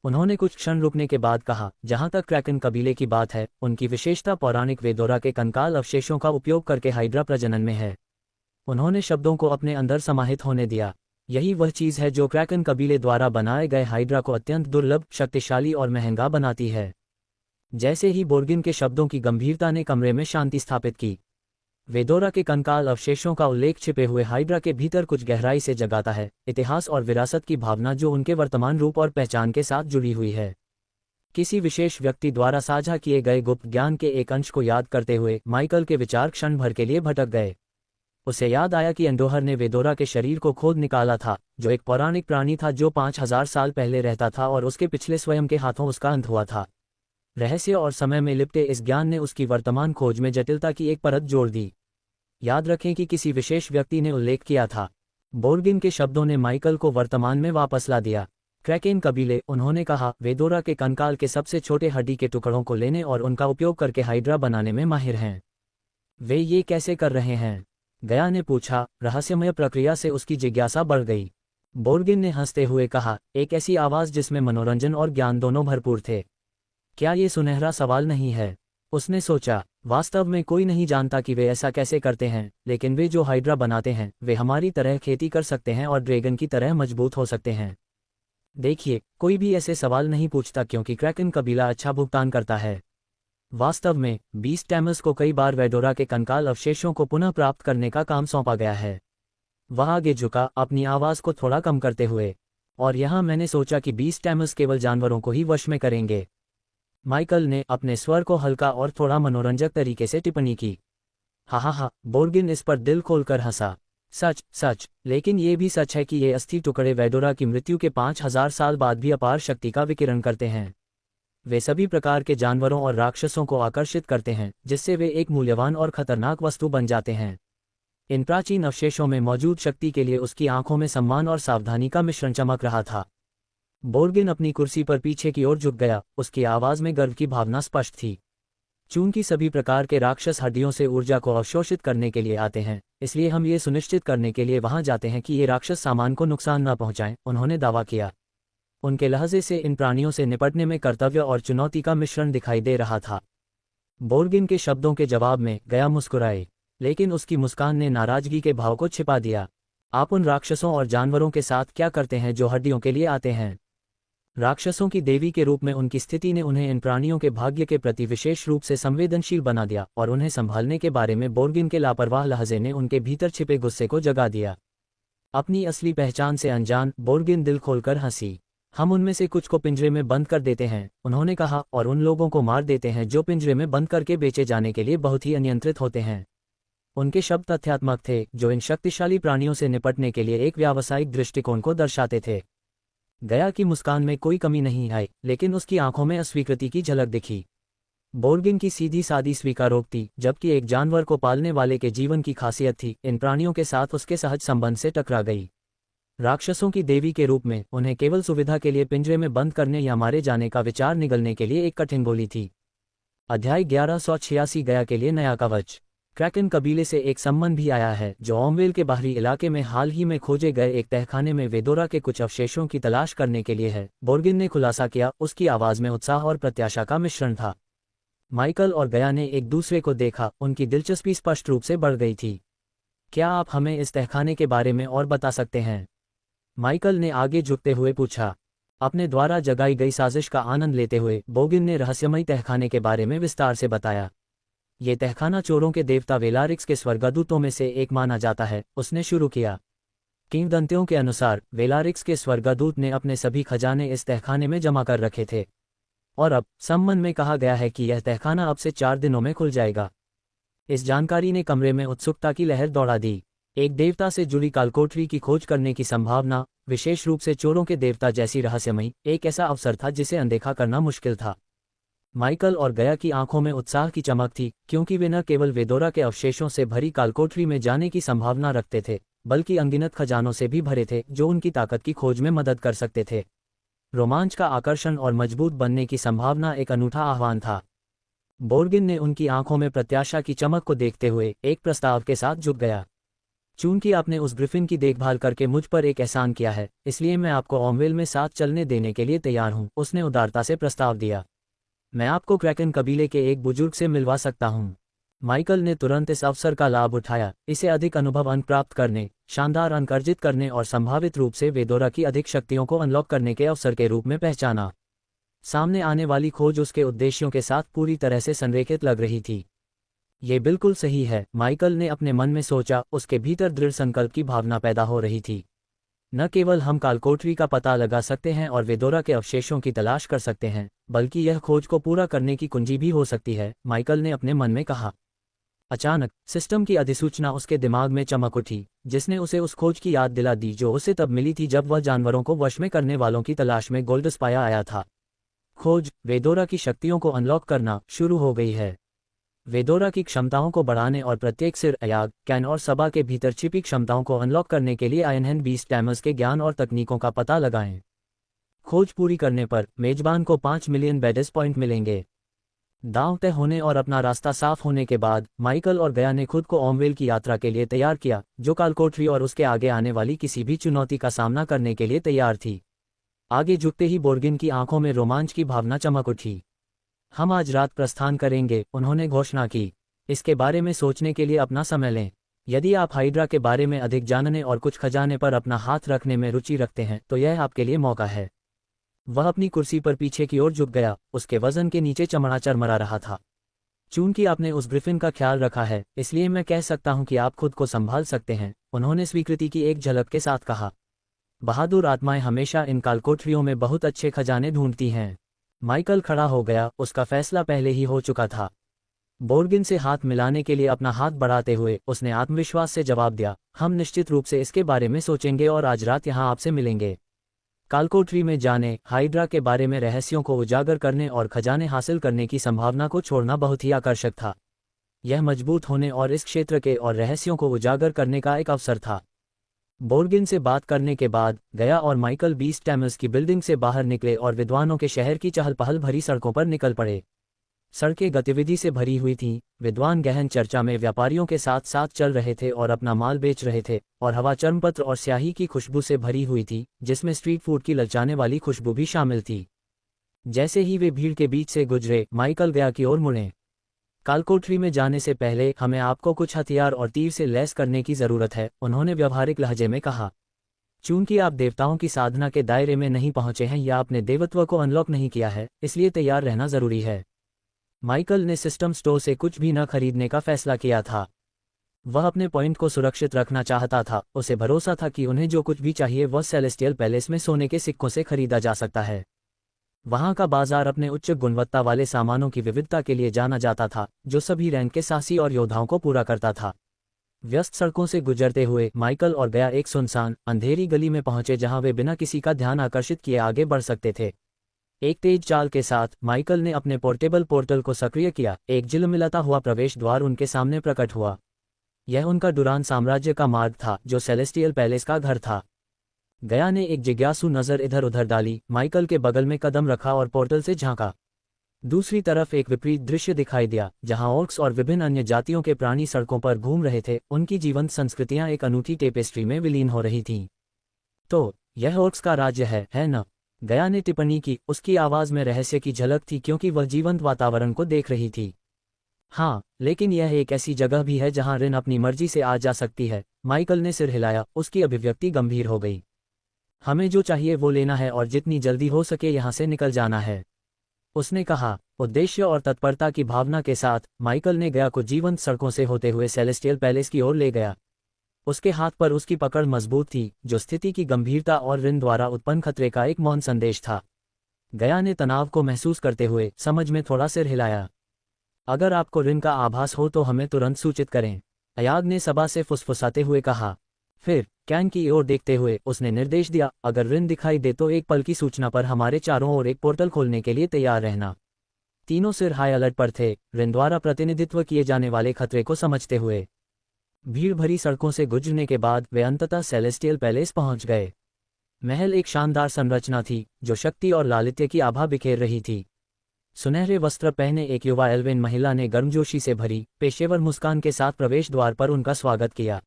उन्होंने कुछ क्षण रुकने के बाद कहा, जहां तक क्रैकन कबीले की बात है, उनकी विशेषता पौराणिक वेदोरा के कंकाल अवशेषों का उपयोग करके हाइड्रा प्रजनन में है। उन्होंने शब्दों को अपने अंदर समाहित होने दिया। यही वह चीज़ है जो क्रैकन कबीले द्वारा बनाए गए हाइड्रा को अत्यंत दुर्लभ, शक्तिशाली और महंगा बनाती है। जैसे ही बोर्गिन के शब्दों की गंभीरता ने कमरे में शांति स्थापित की, वेदोरा के कंकाल अवशेषों का उल्लेख छिपे हुए हाइड्रा के भीतर कुछ गहराई से जगाता है, इतिहास और विरासत की भावना जो उनके वर्तमान रूप और पहचान के साथ जुड़ी हुई है। किसी विशेष व्यक्ति द्वारा साझा किए गए गुप्त ज्ञान के एक अंश को याद करते हुए माइकल के विचार क्षण भर के लिए भटक गए। उसे याद आया कि एंडोहर ने वेदोरा के शरीर को खोद निकाला था, जो एक पौराणिक प्राणी था जो 5000 साल पहले रहता था और उसके पिछले स्वयं के हाथों उसका अंत हुआ था। रहस्य और समय में लिपटे इस ज्ञान ने उसकी वर्तमान खोज में जटिलता की एक परत जोड़ दी। याद रखें कि किसी विशेष व्यक्ति ने उल्लेख किया था। बोर्गिन के शब्दों ने माइकल को वर्तमान में वापस ला दिया। क्रैकेन कबीले, उन्होंने कहा, वेदोरा के कंकाल के सबसे छोटे हड्डी के टुकड़ों को लेने और उनका उपयोग करके हाइड्रा बनाने में माहिर हैं। वे ये कैसे कर रहे हैं? गया ने पूछा। रहस्यमय प्रक्रिया से उसकी जिज्ञासा बढ़ गई। बोर्गिन ने हंसते हुए कहा, एक ऐसी आवाज़ जिसमें मनोरंजन और ज्ञान दोनों भरपूर थे। क्या ये सुनहरा सवाल नहीं है? उसने सोचा, वास्तव में कोई नहीं जानता कि वे ऐसा कैसे करते हैं, लेकिन वे जो हाइड्रा बनाते हैं वे हमारी तरह खेती कर सकते हैं और ड्रैगन की तरह मजबूत हो सकते हैं। देखिए, कोई भी ऐसे सवाल नहीं पूछता क्योंकि क्रैकेन कबीला अच्छा भुगतान करता है। वास्तव में बीस्ट टैमस को कई बार वेडोरा के कंकाल अवशेषों को पुनः प्राप्त करने का काम सौंपा गया है। वह आगे झुका, अपनी आवाज़ को थोड़ा कम करते हुए, और यहाँ मैंने सोचा कि बीस्ट टैमस केवल जानवरों को ही वश में करेंगे। माइकल ने अपने स्वर को हल्का और थोड़ा मनोरंजक तरीके से टिप्पणी की। हा, बोर्गिन इस पर दिल खोलकर हंसा। सच, लेकिन ये भी सच है कि ये अस्थि टुकड़े वेडोरा की मृत्यु के 5000 साल बाद भी अपार शक्ति का विकिरण करते हैं। वे सभी प्रकार के जानवरों और राक्षसों को आकर्षित करते हैं, जिससे वे एक मूल्यवान और खतरनाक वस्तु बन जाते हैं। इन प्राचीन अवशेषों में मौजूद शक्ति के लिए उसकी आंखों में सम्मान और सावधानी का मिश्रण चमक रहा था। बोर्गिन अपनी कुर्सी पर पीछे की ओर झुक गया, उसकी आवाज़ में गर्व की भावना स्पष्ट थी। चूंकि सभी प्रकार के राक्षस हड्डियों से ऊर्जा को अवशोषित करने के लिए आते हैं, इसलिए हम ये सुनिश्चित करने के लिए वहां जाते हैं कि ये राक्षस सामान को नुकसान न पहुंचाएं, उन्होंने दावा किया। उनके लहजे से इन प्राणियों से निपटने में कर्तव्य और चुनौती का मिश्रण दिखाई दे रहा था। बोर्गिन के शब्दों के जवाब में गया मुस्कुराए, लेकिन उसकी मुस्कान ने नाराजगी के भाव को छिपा दिया। आप उन राक्षसों और जानवरों के साथ क्या करते हैं जो हड्डियों के लिए आते हैं? राक्षसों की देवी के रूप में उनकी स्थिति ने उन्हें इन प्राणियों के भाग्य के प्रति विशेष रूप से संवेदनशील बना दिया, और उन्हें संभालने के बारे में बोर्गिन के लापरवाह लहजे ने उनके भीतर छिपे गुस्से को जगा दिया। अपनी असली पहचान से अनजान, बोर्गिन दिल खोलकर हंसी। हम उनमें से कुछ को पिंजरे में बंद कर देते हैं, उन्होंने कहा, और उन लोगों को मार देते हैं जो पिंजरे में बंद करके बेचे जाने के लिए बहुत ही अनियंत्रित होते हैं। उनके शब्द तथ्यात्मक थे, जो इन शक्तिशाली प्राणियों से निपटने के लिए एक व्यावसायिक दृष्टिकोण को दर्शाते थे। गया की मुस्कान में कोई कमी नहीं आई, लेकिन उसकी आंखों में अस्वीकृति की झलक दिखी। बोर्गिन की सीधी सादी स्वीकारोक्ति, जबकि एक जानवर को पालने वाले के जीवन की खासियत थी, इन प्राणियों के साथ उसके सहज संबंध से टकरा गई। राक्षसों की देवी के रूप में उन्हें केवल सुविधा के लिए पिंजरे में बंद करने या मारे जाने का विचार निगलने के लिए एक कठिन गोली थी। अध्याय 1186 गया के लिए नया कवच। क्रैकेन कबीले से एक सम्मन भी आया है, जो ओमवेल के बाहरी इलाके में हाल ही में खोजे गए एक तहखाने में वेदोरा के कुछ अवशेषों की तलाश करने के लिए है, बोर्गिन ने खुलासा किया। उसकी आवाज़ में उत्साह और प्रत्याशा का मिश्रण था। माइकल और गया ने एक दूसरे को देखा, उनकी दिलचस्पी स्पष्ट रूप से बढ़ गई थी। क्या आप हमें इस तहखाने के बारे में और बता सकते हैं? माइकल ने आगे झुकते हुए पूछा। अपने द्वारा जगाई गई साजिश का आनंद लेते हुए बोर्गिन ने रहस्यमयी तहखाने के बारे में विस्तार से बताया। ये तहखाना चोरों के देवता वेलारिक्स के स्वर्गदूतों में से एक माना जाता है, उसने शुरू किया। किंवदंतियों के अनुसार वेलारिक्स के स्वर्गदूत ने अपने सभी खजाने इस तहखाने में जमा कर रखे थे, और अब सम्मन में कहा गया है कि यह तहखाना अब से 4 दिनों में खुल जाएगा। इस जानकारी ने कमरे में उत्सुकता की लहर दौड़ा दी। एक देवता से जुड़ी कालकोठरी की खोज करने की संभावना, विशेष रूप से चोरों के देवता जैसी रहस्यमयी, एक ऐसा अवसर था जिसे अनदेखा करना मुश्किल था। माइकल और गया की आंखों में उत्साह की चमक थी, क्योंकि वे न केवल वेदोरा के अवशेषों से भरी कालकोठरी में जाने की संभावना रखते थे, बल्कि अनगिनत खजानों से भी भरे थे जो उनकी ताकत की खोज में मदद कर सकते थे। रोमांच का आकर्षण और मजबूत बनने की संभावना एक अनूठा आह्वान था। बोर्गिन ने उनकी आंखों में प्रत्याशा की चमक को देखते हुए एक प्रस्ताव के साथ झुक गया। चूंकि आपने उस ग्रिफिन की देखभाल करके मुझ पर एक एहसान किया है, इसलिए मैं आपको ओमवेल में साथ चलने देने के लिए तैयार हूं, उसने उदारता से प्रस्ताव दिया। मैं आपको क्रैकेन कबीले के एक बुजुर्ग से मिलवा सकता हूं। माइकल ने तुरंत इस अवसर का लाभ उठाया, इसे अधिक अनुभव अंक प्राप्त करने, शानदार अंक अर्जित करने और संभावित रूप से वेदोरा की अधिक शक्तियों को अनलॉक करने के अवसर के रूप में पहचाना। सामने आने वाली खोज उसके उद्देश्यों के साथ पूरी तरह से संरेखित लग रही थी। ये बिल्कुल सही है, माइकल ने अपने मन में सोचा, उसके भीतर दृढ़ संकल्प की भावना पैदा हो रही थी। न केवल हम कालकोठरी का पता लगा सकते हैं और वेदोरा के अवशेषों की तलाश कर सकते हैं, बल्कि यह खोज को पूरा करने की कुंजी भी हो सकती है, माइकल ने अपने मन में कहा। अचानक सिस्टम की अधिसूचना उसके दिमाग में चमक उठी, जिसने उसे उस खोज की याद दिला दी जो उसे तब मिली थी जब वह जानवरों को वश में करने वालों की तलाश में गोल्डस्पाया आया था। खोज वेदोरा की शक्तियों को अनलॉक करना शुरू हो गई है। वेदोरा की क्षमताओं को बढ़ाने और प्रत्येक सिर, अयाग, कैन और सबा के भीतर छिपी क्षमताओं को अनलॉक करने के लिए आयनहैंड बीस्ट टैमर्स के ज्ञान और तकनीकों का पता लगाएं। खोज पूरी करने पर मेजबान को 5 मिलियन बेडेस पॉइंट मिलेंगे। दांव तय होने और अपना रास्ता साफ होने के बाद माइकल और गया ने खुद को ओमवेल की यात्रा के लिए तैयार किया, जो कालकोठरी और उसके आगे आने वाली किसी भी चुनौती का सामना करने के लिए तैयार थी। आगे झुकते ही बोर्गिन की आंखों में रोमांच की भावना चमक उठी। हम आज रात प्रस्थान करेंगे, उन्होंने घोषणा की। इसके बारे में सोचने के लिए अपना समय लें। यदि आप हाइड्रा के बारे में अधिक जानने और कुछ खजाने पर अपना हाथ रखने में रुचि रखते हैं तो यह आपके लिए मौका है। वह अपनी कुर्सी पर पीछे की ओर झुक गया, उसके वजन के नीचे चमड़ा चरमरा रहा था। चूंकि आपने उस ग्रिफिन का ख्याल रखा है, इसलिए मैं कह सकता हूं कि आप खुद को संभाल सकते हैं, उन्होंने स्वीकृति की एक झलक के साथ कहा। बहादुर आत्माएं हमेशा इन कालकोठरियों में बहुत अच्छे खजाने ढूंढती हैं। माइकल खड़ा हो गया, उसका फैसला पहले ही हो चुका था। बोर्गिन से हाथ मिलाने के लिए अपना हाथ बढ़ाते हुए उसने आत्मविश्वास से जवाब दिया, हम निश्चित रूप से इसके बारे में सोचेंगे और आज रात यहां आपसे मिलेंगे। कालकोठरी में जाने, हाइड्रा के बारे में रहस्यों को उजागर करने और खजाने हासिल करने की संभावना को छोड़ना बहुत ही आकर्षक था। यह मजबूत होने और इस क्षेत्र के और रहस्यों को उजागर करने का एक अवसर था। बोर्गिन से बात करने के बाद गया और माइकल बीस्ट टैमर्स की बिल्डिंग से बाहर निकले और विद्वानों के शहर की चहल पहल भरी सड़कों पर निकल पड़े। सड़कें गतिविधि से भरी हुई थीं, विद्वान गहन चर्चा में व्यापारियों के साथ साथ चल रहे थे और अपना माल बेच रहे थे, और हवा चर्मपत्र और स्याही की खुशबू से भरी हुई थी, जिसमें स्ट्रीट फूड की ललचाने वाली खुशबू भी शामिल थी। जैसे ही वे भीड़ के बीच से गुजरे, माइकल गया की ओर मुड़े। कालकोठरी में जाने से पहले हमें आपको कुछ हथियार और तीर से लैस करने की जरूरत है, उन्होंने व्यवहारिक लहजे में कहा। चूंकि आप देवताओं की साधना के दायरे में नहीं पहुंचे हैं या अपने देवत्व को अनलॉक नहीं किया है, इसलिए तैयार रहना जरूरी है। माइकल ने सिस्टम स्टोर से कुछ भी न खरीदने का फैसला किया था। वह अपने पॉइंट को सुरक्षित रखना चाहता था, उसे भरोसा था कि उन्हें जो कुछ भी चाहिए वह सेलेस्टियल पैलेस में सोने के सिक्कों से खरीदा जा सकता है। वहां का बाजार अपने उच्च गुणवत्ता वाले सामानों की विविधता के लिए जाना जाता था, जो सभी रैंक के साहसी और योद्धाओं को पूरा करता था। व्यस्त सड़कों से गुजरते हुए माइकल और गया एक सुनसान, अंधेरी गली में पहुंचे जहां वे बिना किसी का ध्यान आकर्षित किए आगे बढ़ सकते थे। एक तेज चाल के साथ माइकल ने अपने पोर्टेबल पोर्टल को सक्रिय किया, एक झिलमिलाता हुआ प्रवेश द्वार उनके सामने प्रकट हुआ। यह उनका डुरान साम्राज्य का मार्ग था, जो सेलेस्टियल पैलेस का घर था। गया ने एक जिज्ञासु नज़र इधर उधर डाली, माइकल के बगल में कदम रखा और पोर्टल से झांका। दूसरी तरफ एक विपरीत दृश्य दिखाई दिया, जहां ऑर्क्स और विभिन्न अन्य जातियों के प्राणी सड़कों पर घूम रहे थे, उनकी जीवंत संस्कृतियां एक अनूठी टेपेस्ट्री में विलीन हो रही थीं। तो यह ऑर्क्स का राज्य है न? गया ने टिप्पणी की, उसकी आवाज में रहस्य की झलक थी क्योंकि वह जीवंत वातावरण को देख रही थी। हाँ, लेकिन यह एक ऐसी जगह भी है जहां रिन अपनी मर्जी से आ जा सकती है। माइकल ने सिर हिलाया, उसकी अभिव्यक्ति गंभीर हो गई। हमें जो चाहिए वो लेना है और जितनी जल्दी हो सके यहां से निकल जाना है, उसने कहा। उद्देश्य और तत्परता की भावना के साथ माइकल ने गया को जीवंत सड़कों से होते हुए सेलेस्टियल पैलेस की ओर ले गया। उसके हाथ पर उसकी पकड़ मजबूत थी, जो स्थिति की गंभीरता और रिन द्वारा उत्पन्न खतरे का एक मौन संदेश था। गया ने तनाव को महसूस करते हुए समझ में थोड़ा सिर हिलाया। अगर आपको रिन का आभास हो तो हमें तुरंत सूचित करें, अयाग ने सबा से फुसफुसाते हुए कहा। फिर कैन की ओर देखते हुए उसने निर्देश दिया, अगर रिन दिखाई दे तो एक पल की सूचना पर हमारे चारों ओर एक पोर्टल खोलने के लिए तैयार रहना। तीनों सिर हाई अलर्ट पर थे, रिन द्वारा प्रतिनिधित्व किए जाने वाले खतरे को समझते हुए। भीड़ भरी सड़कों से गुजरने के बाद वे अंततः सेलेस्टियल पैलेस पहुंच गए। महल एक शानदार संरचना थी, जो शक्ति और लालित्य की आभा बिखेर रही थी। सुनहरे वस्त्र पहने एक युवा एल्वेन महिला ने गर्मजोशी से भरी, पेशेवर मुस्कान के साथ प्रवेश द्वार पर उनका स्वागत किया।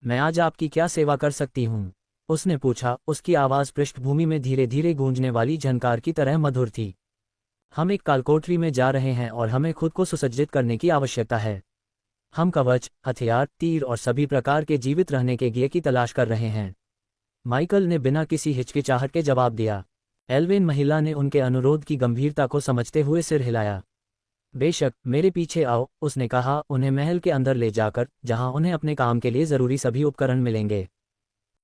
मैं आज आपकी क्या सेवा कर सकती हूँ? उसने पूछा, उसकी आवाज़ पृष्ठभूमि में धीरे धीरे गूंजने वाली झनकार की तरह मधुर थी। हम एक कालकोठरी में जा रहे हैं और हमें खुद को सुसज्जित करने की आवश्यकता है। हम कवच, हथियार, तीर और सभी प्रकार के जीवित रहने के गियर की तलाश कर रहे हैं। माइकल ने बिना किसी हिचकिचाहट के जवाब दिया। एल्वेन महिला ने उनके अनुरोध की गंभीरता को समझते हुए सिर हिलाया। बेशक, मेरे पीछे आओ, उसने कहा, उन्हें महल के अंदर ले जाकर, जहां उन्हें अपने काम के लिए जरूरी सभी उपकरण मिलेंगे।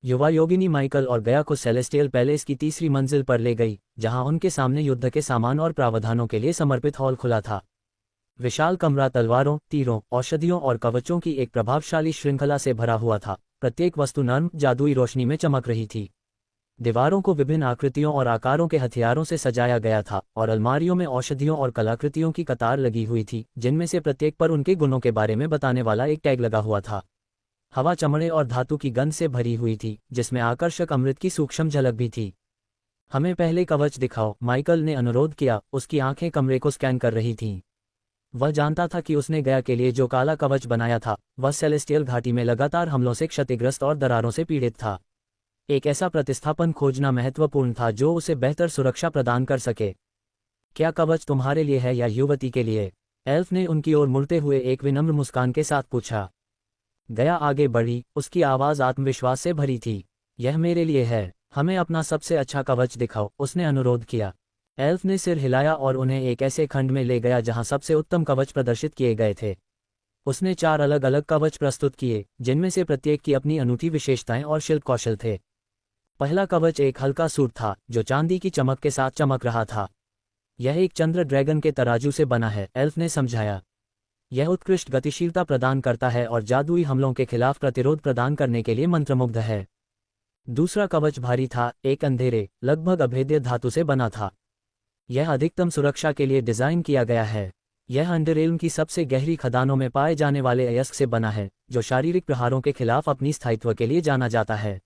युवा योगिनी माइकल और गया को सेलेस्टियल पैलेस की तीसरी मंजिल पर ले गई, जहां उनके सामने युद्ध के सामान और प्रावधानों के लिए समर्पित हॉल खुला था। विशाल कमरा तलवारों, तीरों, औषधियों और कवचों की एक प्रभावशाली श्रृंखला से भरा हुआ था। प्रत्येक वस्तु नर्म, जादुई रोशनी में चमक रही थी। दीवारों को विभिन्न आकृतियों और आकारों के हथियारों से सजाया गया था, और अलमारियों में औषधियों और कलाकृतियों की कतार लगी हुई थी, जिनमें से प्रत्येक पर उनके गुणों के बारे में बताने वाला एक टैग लगा हुआ था। हवा चमड़े और धातु की गंध से भरी हुई थी, जिसमें आकर्षक अमृत की सूक्ष्म झलक भी थी। हमें पहले कवच दिखाओ, माइकल ने अनुरोध किया। उसकी आंखें कमरे को स्कैन कर रही थीं। वह जानता था कि उसने गया के लिए जो काला कवच बनाया था, वह सेलेस्टियल घाटी में लगातार हमलों से क्षतिग्रस्त और दरारों से पीड़ित था। एक ऐसा प्रतिस्थापन खोजना महत्वपूर्ण था जो उसे बेहतर सुरक्षा प्रदान कर सके। क्या कवच तुम्हारे लिए है या युवती के लिए? एल्फ ने उनकी ओर मुड़ते हुए एक विनम्र मुस्कान के साथ पूछा। गया आगे बढ़ी, उसकी आवाज़ आत्मविश्वास से भरी थी। यह मेरे लिए है। हमें अपना सबसे अच्छा कवच दिखाओ, उसने अनुरोध किया। एल्फ ने सिर हिलाया और उन्हें एक ऐसे खंड में ले गया जहां सबसे उत्तम कवच प्रदर्शित किए गए थे। उसने 4 अलग अलग कवच प्रस्तुत किए, जिनमें से प्रत्येक की अपनी अनूठी विशेषताएं और शिल्प कौशल थे। पहला कवच एक हल्का सूट था, जो चांदी की चमक के साथ चमक रहा था। यह एक चंद्र ड्रैगन के तराजू से बना है, एल्फ ने समझाया। यह उत्कृष्ट गतिशीलता प्रदान करता है और जादुई हमलों के खिलाफ प्रतिरोध प्रदान करने के लिए मंत्रमुग्ध है। दूसरा कवच भारी था, एक अंधेरे, लगभग अभेद्य धातु से बना था। यह अधिकतम सुरक्षा के लिए डिजाइन किया गया है। यह अंडररेल्म की सबसे गहरी खदानों में पाए जाने वाले अयस्क से बना है, जो शारीरिक प्रहारों के खिलाफ अपनी स्थायित्व के लिए जाना जाता है।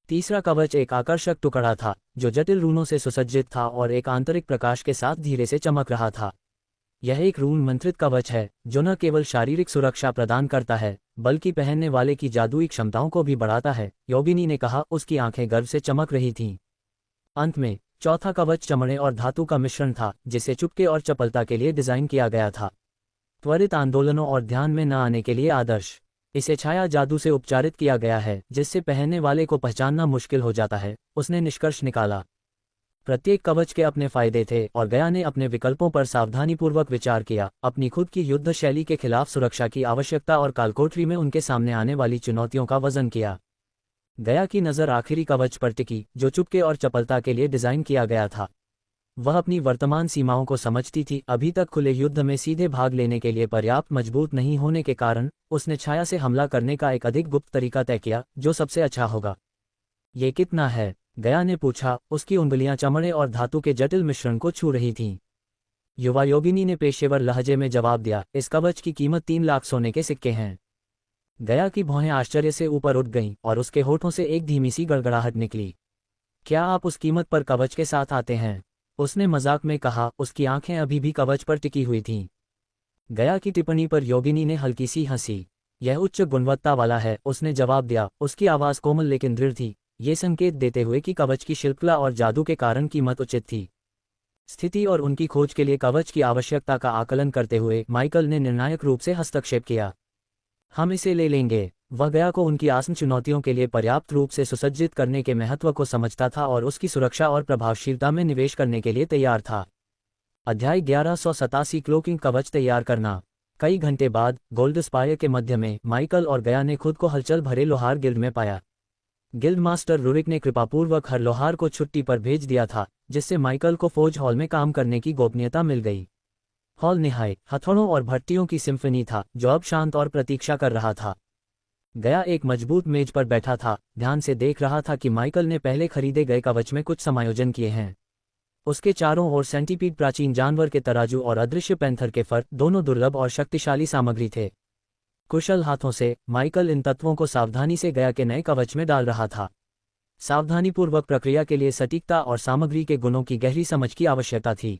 तीसरा कवच एक आकर्षक टुकड़ा था, जो जटिल रूनों से सुसज्जित था और एक आंतरिक प्रकाश के साथ धीरे से चमक रहा था। यह एक रून मंत्रित कवच है, जो न केवल शारीरिक सुरक्षा प्रदान करता है, बल्कि पहनने वाले की जादुई क्षमताओं को भी बढ़ाता है, योगिनी ने कहा। उसकी आंखें गर्व से चमक रही थीं। अंत में, चौथा कवच चमड़े और धातु का मिश्रण था, जिसे चुपके और चपलता के लिए डिजाइन किया गया था। त्वरित आंदोलनों और ध्यान में न आने के लिए आदर्श। इसे छाया जादू से उपचारित किया गया है, जिससे पहनने वाले को पहचानना मुश्किल हो जाता है, उसने निष्कर्ष निकाला। प्रत्येक कवच के अपने फायदे थे, और गया ने अपने विकल्पों पर सावधानीपूर्वक विचार किया, अपनी खुद की युद्ध शैली के खिलाफ सुरक्षा की आवश्यकता और कालकोठरी में उनके सामने आने वाली चुनौतियों का वजन किया। गया की नज़र आखिरी कवच पर टिकी, जो चुपके और चपलता के लिए डिजाइन किया गया था। वह अपनी वर्तमान सीमाओं को समझती थी। अभी तक खुले युद्ध में सीधे भाग लेने के लिए पर्याप्त मजबूत नहीं होने के कारण उसने छाया से हमला करने का एक अधिक गुप्त तरीका तय किया, जो सबसे अच्छा होगा। ये कितना है? गया ने पूछा। उसकी उंगलियां चमड़े और धातु के जटिल मिश्रण को छू रही थीं। युवा योगिनी ने पेशेवर लहजे में जवाब दिया, इस कवच की कीमत 3 लाख सोने के सिक्के हैं। गया की भौहें आश्चर्य से ऊपर उठ गईं, और उसके होठों से एक धीमी सी गड़गड़ाहट निकली। क्या आप उस कीमत पर कवच के साथ आते हैं? उसने मजाक में कहा। उसकी आंखें अभी भी कवच पर टिकी हुई थीं। गया की टिप्पणी पर योगिनी ने हल्की सी हंसी। यह उच्च गुणवत्ता वाला है, उसने जवाब दिया। उसकी आवाज़ कोमल लेकिन दृढ़ थी, ये संकेत देते हुए कि कवच की शिल्पकला और जादू के कारण कीमत उचित थी। स्थिति और उनकी खोज के लिए कवच की आवश्यकता का आकलन करते हुए माइकल ने निर्णायक रूप से हस्तक्षेप किया। हम इसे ले लेंगे। वह गया को उनकी आसन्न चुनौतियों के लिए पर्याप्त रूप से सुसज्जित करने के महत्व को समझता था और उसकी सुरक्षा और प्रभावशीलता में निवेश करने के लिए तैयार था। अध्याय 1187 क्लोकिंग कवच तैयार करना। कई घंटे बाद गोल्ड स्पायर के मध्य में माइकल और गया ने खुद को हलचल भरे लोहार गिल्ड में पाया। गिल्ड मास्टर रुरिक ने कृपापूर्वक हर लोहार को छुट्टी पर भेज दिया था, जिससे माइकल को फौज हॉल में काम करने की गोपनीयता मिल गई। हॉल निहाय हथौड़ों और भट्टियों की सिम्फनी था, जो अब शांत और प्रतीक्षा कर रहा था। गया एक मजबूत मेज पर बैठा था, ध्यान से देख रहा था कि माइकल ने पहले खरीदे गए कवच में कुछ समायोजन किए हैं। उसके चारों ओर सेंटीपीड, प्राचीन जानवर के तराजू और अदृश्य पैंथर के फर, दोनों दुर्लभ और शक्तिशाली सामग्री थे। कुशल हाथों से माइकल इन तत्वों को सावधानी से गया के नए कवच में डाल रहा था। सावधानीपूर्वक प्रक्रिया के लिए सटीकता और सामग्री के गुणों की गहरी समझ की आवश्यकता थी।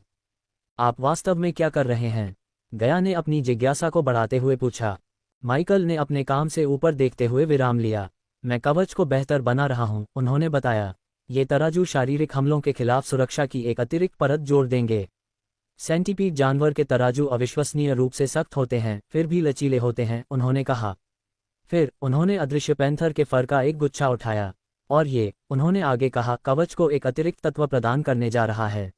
आप वास्तव में क्या कर रहे हैं? गया ने अपनी जिज्ञासा को बढ़ाते हुए पूछा। माइकल ने अपने काम से ऊपर देखते हुए विराम लिया। मैं कवच को बेहतर बना रहा हूं, उन्होंने बताया। ये तराजू शारीरिक हमलों के खिलाफ सुरक्षा की एक अतिरिक्त परत जोड़ देंगे। सेंटीपीड जानवर के तराजू अविश्वसनीय रूप से सख्त होते हैं, फिर भी लचीले होते हैं, उन्होंने कहा। फिर उन्होंने अदृश्य पैंथर के फर का एक गुच्छा उठाया। और ये, उन्होंने आगे कहा, कवच को एक अतिरिक्त तत्व प्रदान करने जा रहा है।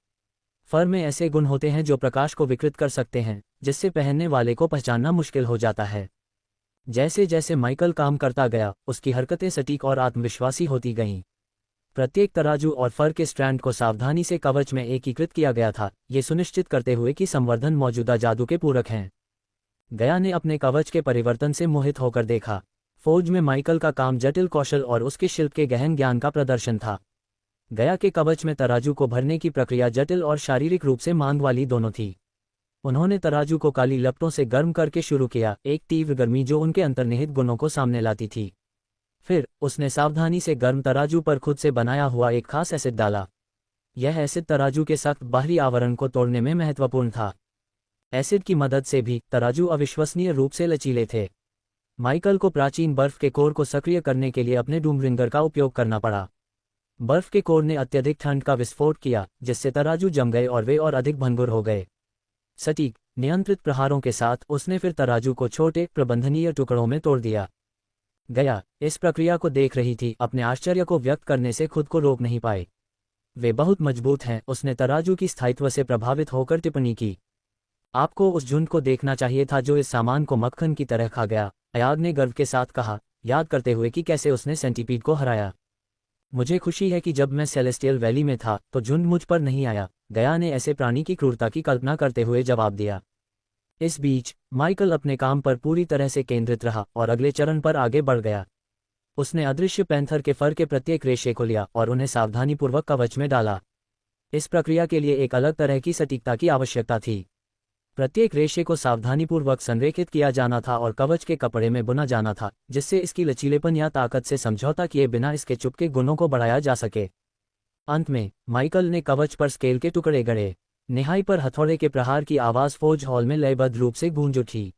फर में ऐसे गुण होते हैं जो प्रकाश को विकृत कर सकते हैं, जिससे पहनने वाले को पहचानना मुश्किल हो जाता है। जैसे जैसे माइकल काम करता गया, उसकी हरकतें सटीक और आत्मविश्वासी होती गईं। प्रत्येक तराजू और फर के स्ट्रैंड को सावधानी से कवच में एकीकृत किया गया था, ये सुनिश्चित करते हुए कि संवर्धन मौजूदा जादू के पूरक हैं। गया ने अपने कवच के परिवर्तन से मोहित होकर देखा। फौज में माइकल का काम जटिल कौशल और उसके शिल्प के गहन ज्ञान का प्रदर्शन था। गया के कवच में तराजू को भरने की प्रक्रिया जटिल और शारीरिक रूप से मांग वाली दोनों थी। उन्होंने तराजू को काली लपटों से गर्म करके शुरू किया, एक तीव्र गर्मी जो उनके अंतर्निहित गुणों को सामने लाती थी। फिर उसने सावधानी से गर्म तराजू पर खुद से बनाया हुआ एक खास एसिड डाला। यह एसिड तराजू के सख्त बाहरी आवरण को तोड़ने में महत्वपूर्ण था। एसिड की मदद से भी तराजू अविश्वसनीय रूप से लचीले थे। माइकल को प्राचीन बर्फ के कोर को सक्रिय करने के लिए अपने डूम रिंगर का उपयोग करना पड़ा। बर्फ के कोर ने अत्यधिक ठंड का विस्फोट किया, जिससे तराजू जम गए और वे और अधिक भंगुर हो गए। सटीक, नियंत्रित प्रहारों के साथ उसने फिर तराजू को छोटे, प्रबंधनीय टुकड़ों में तोड़ दिया। गया इस प्रक्रिया को देख रही थी, अपने आश्चर्य को व्यक्त करने से खुद को रोक नहीं पाई। वे बहुत मजबूत हैं, उसने तराजू की स्थायित्व से प्रभावित होकर टिप्पणी की। आपको उस झुंड को देखना चाहिए था जो इस सामान को मक्खन की तरह खा गया, अयाग ने गर्व के साथ कहा, याद करते हुए कि कैसे उसने सेंटीपीड को हराया। मुझे खुशी है कि जब मैं सेलेस्टियल वैली में था तो झुंड मुझ पर नहीं आया, गया ने ऐसे प्राणी की क्रूरता की कल्पना करते हुए जवाब दिया। इस बीच माइकल अपने काम पर पूरी तरह से केंद्रित रहा और अगले चरण पर आगे बढ़ गया। उसने अदृश्य पैंथर के फर के प्रत्येक रेशे को लिया और उन्हें सावधानीपूर्वक कवच में डाला। इस प्रक्रिया के लिए एक अलग तरह की सटीकता की आवश्यकता थी। प्रत्येक रेशे को सावधानीपूर्वक संरेखित किया जाना था और कवच के कपड़े में बुना जाना था, जिससे इसकी लचीलेपन या ताकत से समझौता किए बिना इसके चुपके गुणों को बढ़ाया जा सके। अंत में माइकल ने कवच पर स्केल के टुकड़े गढ़े। निहाई पर हथौड़े के प्रहार की आवाज़ फौज हॉल में लयबद्ध रूप से गूंज उठी।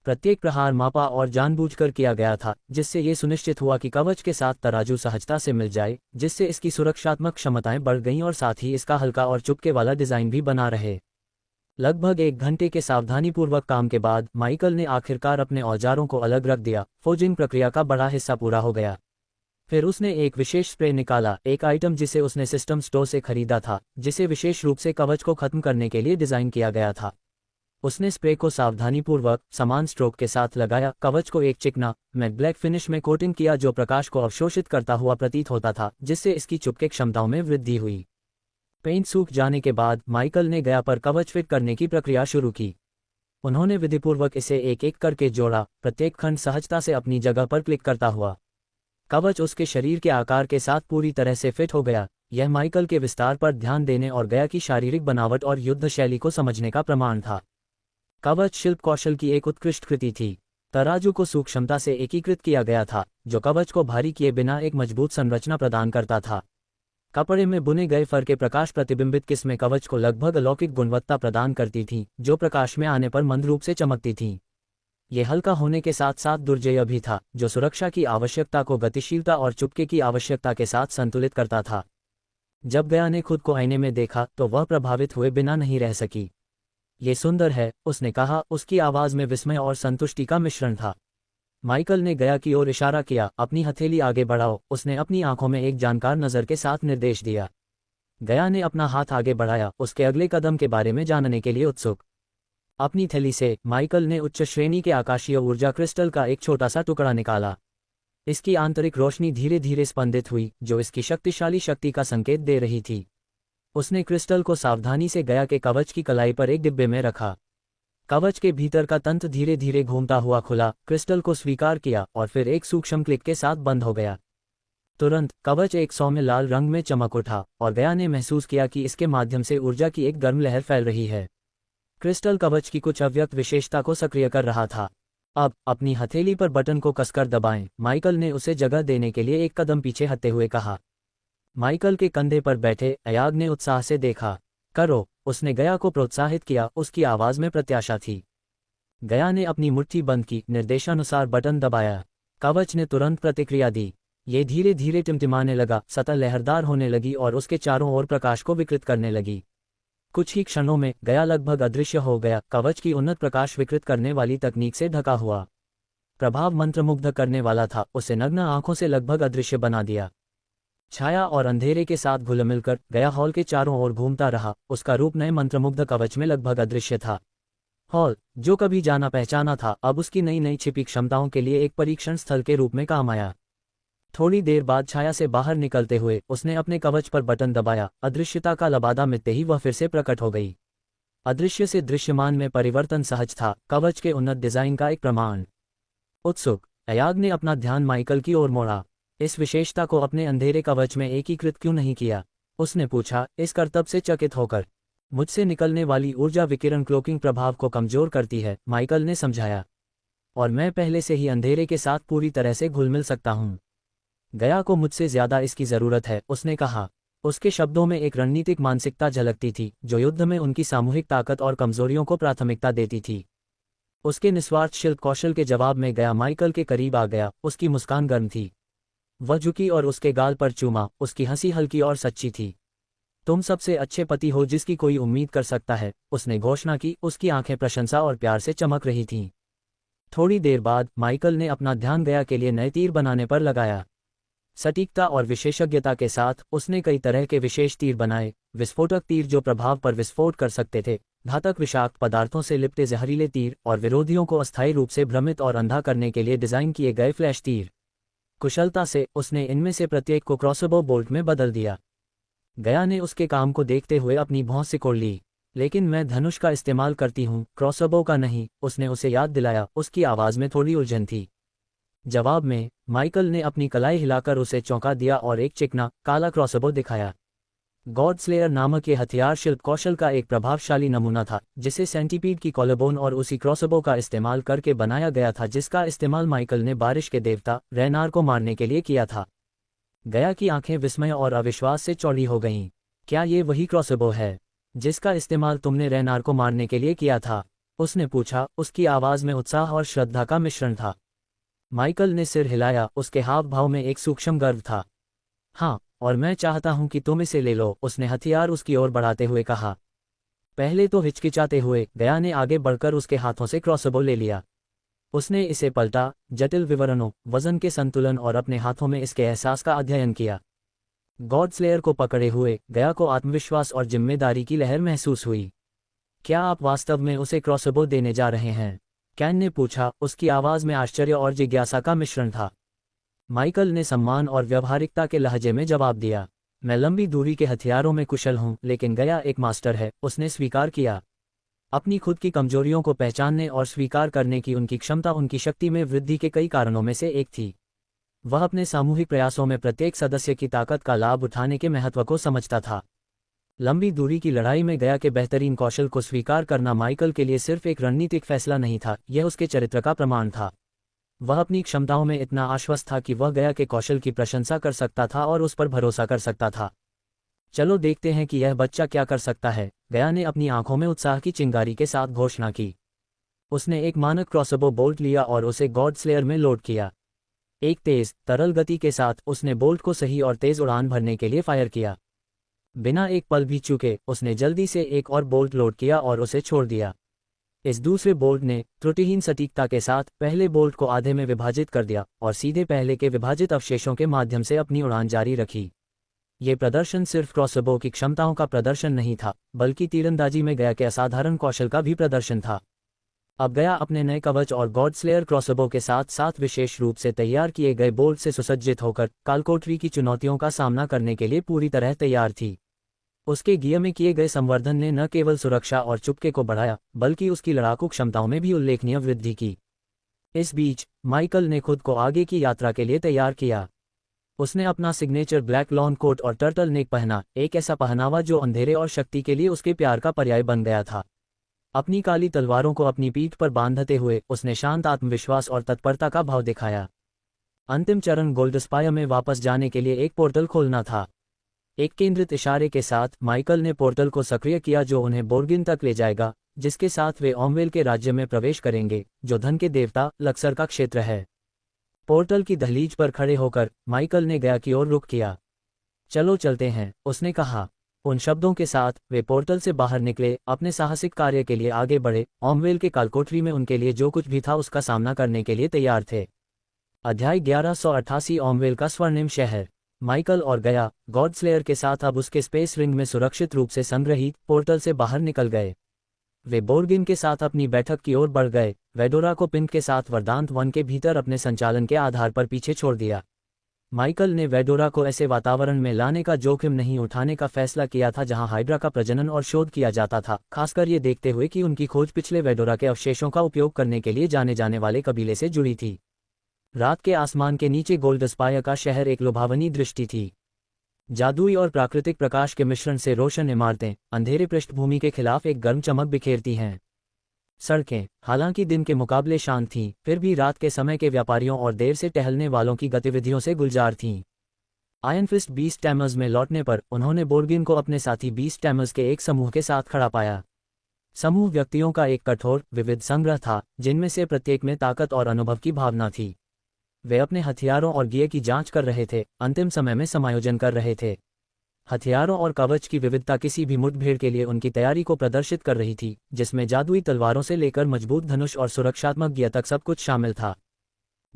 प्रत्येक प्रहार मापा और जानबूझकर किया गया था, जिससे ये सुनिश्चित हुआ कि कवच के साथ तराजू सहजता से मिल जाए, जिससे इसकी सुरक्षात्मक क्षमताएं बढ़ गईं और साथ ही इसका हल्का और चुपके वाला डिज़ाइन भी बना रहे। लगभग 1 घंटे के सावधानीपूर्वक काम के बाद माइकल ने आखिरकार अपने औजारों को अलग रख दिया। फौजिंग प्रक्रिया का बड़ा हिस्सा पूरा हो गया। फिर उसने एक विशेष स्प्रे निकाला, एक आइटम जिसे उसने सिस्टम स्टोर से खरीदा था, जिसे विशेष रूप से कवच को खत्म करने के लिए डिज़ाइन किया गया था। उसने स्प्रे को सावधानीपूर्वक समान स्ट्रोक के साथ लगाया, कवच को एक चिकना मैट ब्लैक फिनिश में कोटिंग किया जो प्रकाश को अवशोषित करता हुआ प्रतीत होता था, जिससे इसकी चुपके क्षमताओं में वृद्धि हुई। पेंट सूख जाने के बाद माइकल ने गया पर कवच फिट करने की प्रक्रिया शुरू की। उन्होंने विधिपूर्वक इसे एक एक करके जोड़ा, प्रत्येक खंड सहजता से अपनी जगह पर क्लिक करता हुआ। कवच उसके शरीर के आकार के साथ पूरी तरह से फिट हो गया। यह माइकल के विस्तार पर ध्यान देने और गया की शारीरिक बनावट और युद्ध शैली को समझने का प्रमाण था। कवच शिल्प कौशल की एक उत्कृष्ट कृति थी। तराजू को सूक्ष्मता से एकीकृत किया गया था, जो कवच को भारी किए बिना एक मजबूत संरचना प्रदान करता था। कपड़े में बुने गए फर के प्रकाश प्रतिबिंबित किस्में कवच को लगभग अलौकिक गुणवत्ता प्रदान करती थीं, जो प्रकाश में आने पर मंद रूप से चमकती थीं। ये हल्का होने के साथ साथ दुर्जेय भी था, जो सुरक्षा की आवश्यकता को गतिशीलता और चुपके की आवश्यकता के साथ संतुलित करता था। जब गया ने खुद को आईने में देखा तो वह प्रभावित हुए बिना नहीं रह सकी। ये सुंदर है, उसने कहा, उसकी आवाज़ में विस्मय और संतुष्टि का मिश्रण था। माइकल ने गया की ओर इशारा किया, अपनी हथेली आगे बढ़ाओ। उसने अपनी आंखों में एक जानकार नज़र के साथ निर्देश दिया। गया ने अपना हाथ आगे बढ़ाया, उसके अगले कदम के बारे में जानने के लिए उत्सुक। अपनी थैली से माइकल ने उच्च श्रेणी के आकाशीय ऊर्जा क्रिस्टल का एक छोटा सा टुकड़ा निकाला। इसकी आंतरिक रोशनी धीरे धीरे स्पंदित हुई, जो इसकी शक्तिशाली शक्ति का संकेत दे रही थी। उसने क्रिस्टल को सावधानी से गया के कवच की कलाई पर एक डिब्बे में रखा। कवच के भीतर का तंत्र धीरे धीरे घूमता हुआ खुला, क्रिस्टल को स्वीकार किया और फिर एक सूक्ष्म क्लिक के साथ बंद हो गया। तुरंत कवच एक सौम्य लाल रंग में चमक उठा और गया ने महसूस किया कि इसके माध्यम से ऊर्जा की एक गर्म लहर फैल रही है। क्रिस्टल कवच की कुछ अव्यक्त विशेषता को सक्रिय कर रहा था। अब अपनी हथेली पर बटन को कसकर दबाएं, माइकल ने उसे जगह देने के लिए एक कदम पीछे हटते हुए कहा। माइकल के कंधे पर बैठे अयाग ने उत्साह से देखा। करो, उसने गया को प्रोत्साहित किया, उसकी आवाज़ में प्रत्याशा थी। गया ने अपनी मुट्ठी बंद की, निर्देशानुसार बटन दबाया। कवच ने तुरंत प्रतिक्रिया दी। ये धीरे धीरे टिमटिमाने लगा, सतह लहरदार होने लगी और उसके चारों ओर प्रकाश को विकृत करने लगी। कुछ ही क्षणों में गया लगभग अदृश्य हो गया, कवच की उन्नत प्रकाश विकृत करने वाली तकनीक से ढका हुआ। प्रभाव मंत्रमुग्ध करने वाला था, उसे नग्न आंखों से लगभग अदृश्य बना दिया। छाया और अंधेरे के साथ घुल मिलकर गया हॉल के चारों ओर घूमता रहा। उसका रूप नए मंत्रमुग्ध कवच में लगभग अदृश्य था। हॉल, जो कभी जाना पहचाना था, अब उसकी नई नई छिपी क्षमताओं के लिए एक परीक्षण स्थल के रूप में काम आया। थोड़ी देर बाद छाया से बाहर निकलते हुए उसने अपने कवच पर बटन दबाया। अदृश्यता का लबादा मिटते ही वह फिर से प्रकट हो गई। अदृश्य से दृश्यमान में परिवर्तन सहज था, कवच के उन्नत डिजाइन का एक प्रमाण। उत्सुक अयाग ने अपना ध्यान माइकल की ओर मोड़ा। इस विशेषता को अपने अंधेरे कवच में एकीकृत क्यों नहीं किया? उसने पूछा, इस करतब से चकित होकर। मुझसे निकलने वाली ऊर्जा विकिरण क्लोकिंग प्रभाव को कमजोर करती है, माइकल ने समझाया। और मैं पहले से ही अंधेरे के साथ पूरी तरह से घुल मिल सकता हूँ। गया को मुझसे ज्यादा इसकी जरूरत है, उसने कहा। उसके शब्दों में एक रणनीतिक मानसिकता झलकती थी, जो युद्ध में उनकी सामूहिक ताकत और कमजोरियों को प्राथमिकता देती थी। उसके निस्वार्थ शिल्प कौशल के जवाब में गया माइकल के करीब आ गया। उसकी मुस्कान गर्म थी। वह झुकी और उसके गाल पर चूमा। उसकी हंसी हल्की और सच्ची थी। तुम सबसे अच्छे पति हो जिसकी कोई उम्मीद कर सकता है, उसने घोषणा की। उसकी आंखें प्रशंसा और प्यार से चमक रही थीं। थोड़ी देर बाद माइकल ने अपना ध्यान गया के लिए नए तीर बनाने पर लगाया। सटीकता और विशेषज्ञता के साथ उसने कई तरह के विशेष तीर बनाए। विस्फोटक तीर जो प्रभाव पर विस्फोट कर सकते थे, घातक विषाक्त पदार्थों से लिपटे जहरीले तीर, और विरोधियों को अस्थायी रूप से भ्रमित और अंधा करने के लिए डिजाइन किए गए फ्लैश तीर। कुशलता से उसने इनमें से प्रत्येक को क्रॉसबो बोल्ट में बदल दिया। गया ने उसके काम को देखते हुए अपनी भौं सिकोड़ ली। लेकिन मैं धनुष का इस्तेमाल करती हूँ, क्रॉसबो का नहीं, उसने उसे याद दिलाया। उसकी आवाज में थोड़ी उलझन थी। जवाब में माइकल ने अपनी कलाई हिलाकर उसे चौंका दिया और एक चिकना काला क्रॉसबो दिखाया। गॉड स्लेयर नामक ये हथियार शिल्प कौशल का एक प्रभावशाली नमूना था, जिसे सेंटीपीड की कॉलरबोन और उसी क्रॉसबो का इस्तेमाल करके बनाया गया था जिसका इस्तेमाल माइकल ने बारिश के देवता रेनार को मारने के लिए किया था। गया की आंखें विस्मय और अविश्वास से चौड़ी हो गईं। क्या ये वही क्रॉसबो है जिसका इस्तेमाल तुमने रेनार को मारने के लिए किया था? उसने पूछा। उसकी आवाज में उत्साह और श्रद्धा का मिश्रण था। माइकल ने सिर हिलाया। उसके हाव भाव में एक सूक्ष्म गर्व था। हाँ, और मैं चाहता हूं कि तुम इसे ले लो, उसने हथियार उसकी ओर बढ़ाते हुए कहा। पहले तो हिचकिचाते हुए गया ने आगे बढ़कर उसके हाथों से क्रॉसबो ले लिया। उसने इसे पलटा, जटिल विवरणों, वजन के संतुलन और अपने हाथों में इसके एहसास का अध्ययन किया। गॉड स्लेयर को पकड़े हुए गया को आत्मविश्वास और जिम्मेदारी की लहर महसूस हुई। क्या आप वास्तव में उसे क्रॉसबो देने जा रहे हैं? कैन ने पूछा। उसकी आवाज में आश्चर्य और जिज्ञासा का मिश्रण था। माइकल ने सम्मान और व्यावहारिकता के लहजे में जवाब दिया। मैं लंबी दूरी के हथियारों में कुशल हूं, लेकिन गया एक मास्टर है, उसने स्वीकार किया। अपनी खुद की कमजोरियों को पहचानने और स्वीकार करने की उनकी क्षमता उनकी शक्ति में वृद्धि के कई कारणों में से एक थी। वह अपने सामूहिक प्रयासों में प्रत्येक सदस्य की ताकत का लाभ उठाने के महत्व को समझता था। लंबी दूरी की लड़ाई में गया के बेहतरीन कौशल को स्वीकार करना माइकल के लिए सिर्फ एक रणनीतिक फैसला नहीं था, यह उसके चरित्र का प्रमाण था। वह अपनी क्षमताओं में इतना आश्वस्त था कि वह गया के कौशल की प्रशंसा कर सकता था और उस पर भरोसा कर सकता था। चलो देखते हैं कि यह बच्चा क्या कर सकता है, गया ने अपनी आंखों में उत्साह की चिंगारी के साथ घोषणा की। उसने एक मानक क्रॉसबो बोल्ट लिया और उसे गॉड स्लेयर में लोड किया। एक तेज, तरल गति के साथ उसने बोल्ट को सही और तेज उड़ान भरने के लिए फायर किया। बिना एक पल भी चूके उसने जल्दी से एक और बोल्ट लोड किया और उसे छोड़ दिया। इस दूसरे बोल्ट ने त्रुटिहीन सटीकता के साथ पहले बोल्ट को आधे में विभाजित कर दिया और सीधे पहले के विभाजित अवशेषों के माध्यम से अपनी उड़ान जारी रखी। ये प्रदर्शन सिर्फ क्रॉसबो की क्षमताओं का प्रदर्शन नहीं था, बल्कि तीरंदाजी में गया के असाधारण कौशल का भी प्रदर्शन था। अब गया अपने नए कवच और गॉड स्लेयर क्रॉसबो के साथ साथ विशेष रूप से तैयार किए गए बोल्ट से सुसज्जित होकर कालकोठरी की चुनौतियों का सामना करने के लिए पूरी तरह तैयार थी। उसके गियर में किए गए संवर्धन ने न केवल सुरक्षा और चुपके को बढ़ाया, बल्कि उसकी लड़ाकू क्षमताओं में भी उल्लेखनीय वृद्धि की। इस बीच माइकल ने खुद को आगे की यात्रा के लिए तैयार किया। उसने अपना सिग्नेचर ब्लैक लॉन कोट और टर्टल नेक पहना, एक ऐसा पहनावा जो अंधेरे और शक्ति के लिए उसके प्यार का पर्याय बन गया था। अपनी काली तलवारों को अपनी पीठ पर बांधते हुए उसने शांत आत्मविश्वास और तत्परता का भाव दिखाया। अंतिम चरण गोल्डस्पायर में वापस जाने के लिए एक पोर्टल खोलना था। एक केंद्रित इशारे के साथ माइकल ने पोर्टल को सक्रिय किया जो उन्हें बोर्गिन तक ले जाएगा, जिसके साथ वे ओमवेल के राज्य में प्रवेश करेंगे, जो धन के देवता लक्सर का क्षेत्र है। पोर्टल की दहलीज पर खड़े होकर माइकल ने गया की ओर रुख किया। चलो चलते हैं, उसने कहा। उन शब्दों के साथ वे पोर्टल से बाहर निकले, अपने साहसिक कार्य के लिए आगे बढ़े। ओमवेल के कालकोठरी में उनके लिए जो कुछ भी था उसका सामना करने के लिए तैयार थे। अध्याय 1188 ओमवेल का स्वर्णिम शहर। माइकल और गया गॉड स्लेयर के साथ अब उसके स्पेस रिंग में सुरक्षित रूप से संग्रहित पोर्टल से बाहर निकल गए। वे बोर्गिन के साथ अपनी बैठक की ओर बढ़ गए। वेडोरा को पिंक के साथ वरदांत वन के भीतर अपने संचालन के आधार पर पीछे छोड़ दिया। माइकल ने वेडोरा को ऐसे वातावरण में लाने का जोखिम नहीं उठाने का फैसला किया था जहां हाइड्रा का प्रजनन और शोध किया जाता था, खासकर ये देखते हुए कि उनकी खोज पिछले वेडोरा के अवशेषों का उपयोग करने के लिए जाने जाने वाले कबीले से जुड़ी थी। रात के आसमान के नीचे गोल्डस्पायर का शहर एक लुभावनी दृष्टि थी। जादुई और प्राकृतिक प्रकाश के मिश्रण से रोशन इमारतें अंधेरे पृष्ठभूमि के खिलाफ एक गर्म चमक बिखेरती हैं। सड़कें हालांकि दिन के मुकाबले शांत थीं, फिर भी रात के समय के व्यापारियों और देर से टहलने वालों की गतिविधियों से गुलजार थीं। आयरन फिस्ट बीस्ट टैमर्स में लौटने पर उन्होंने बोर्गिन को अपने साथी बीस्ट टैमर्स के एक समूह के साथ खड़ा पाया। समूह व्यक्तियों का एक कठोर विविध संग्रह था, जिनमें से प्रत्येक में ताकत और अनुभव की भावना थी। वे अपने हथियारों और गियर की जांच कर रहे थे, अंतिम समय में समायोजन कर रहे थे। हथियारों और कवच की विविधता किसी भी मुठभेड़ के लिए उनकी तैयारी को प्रदर्शित कर रही थी, जिसमें जादुई तलवारों से लेकर मजबूत धनुष और सुरक्षात्मक गियर तक सब कुछ शामिल था।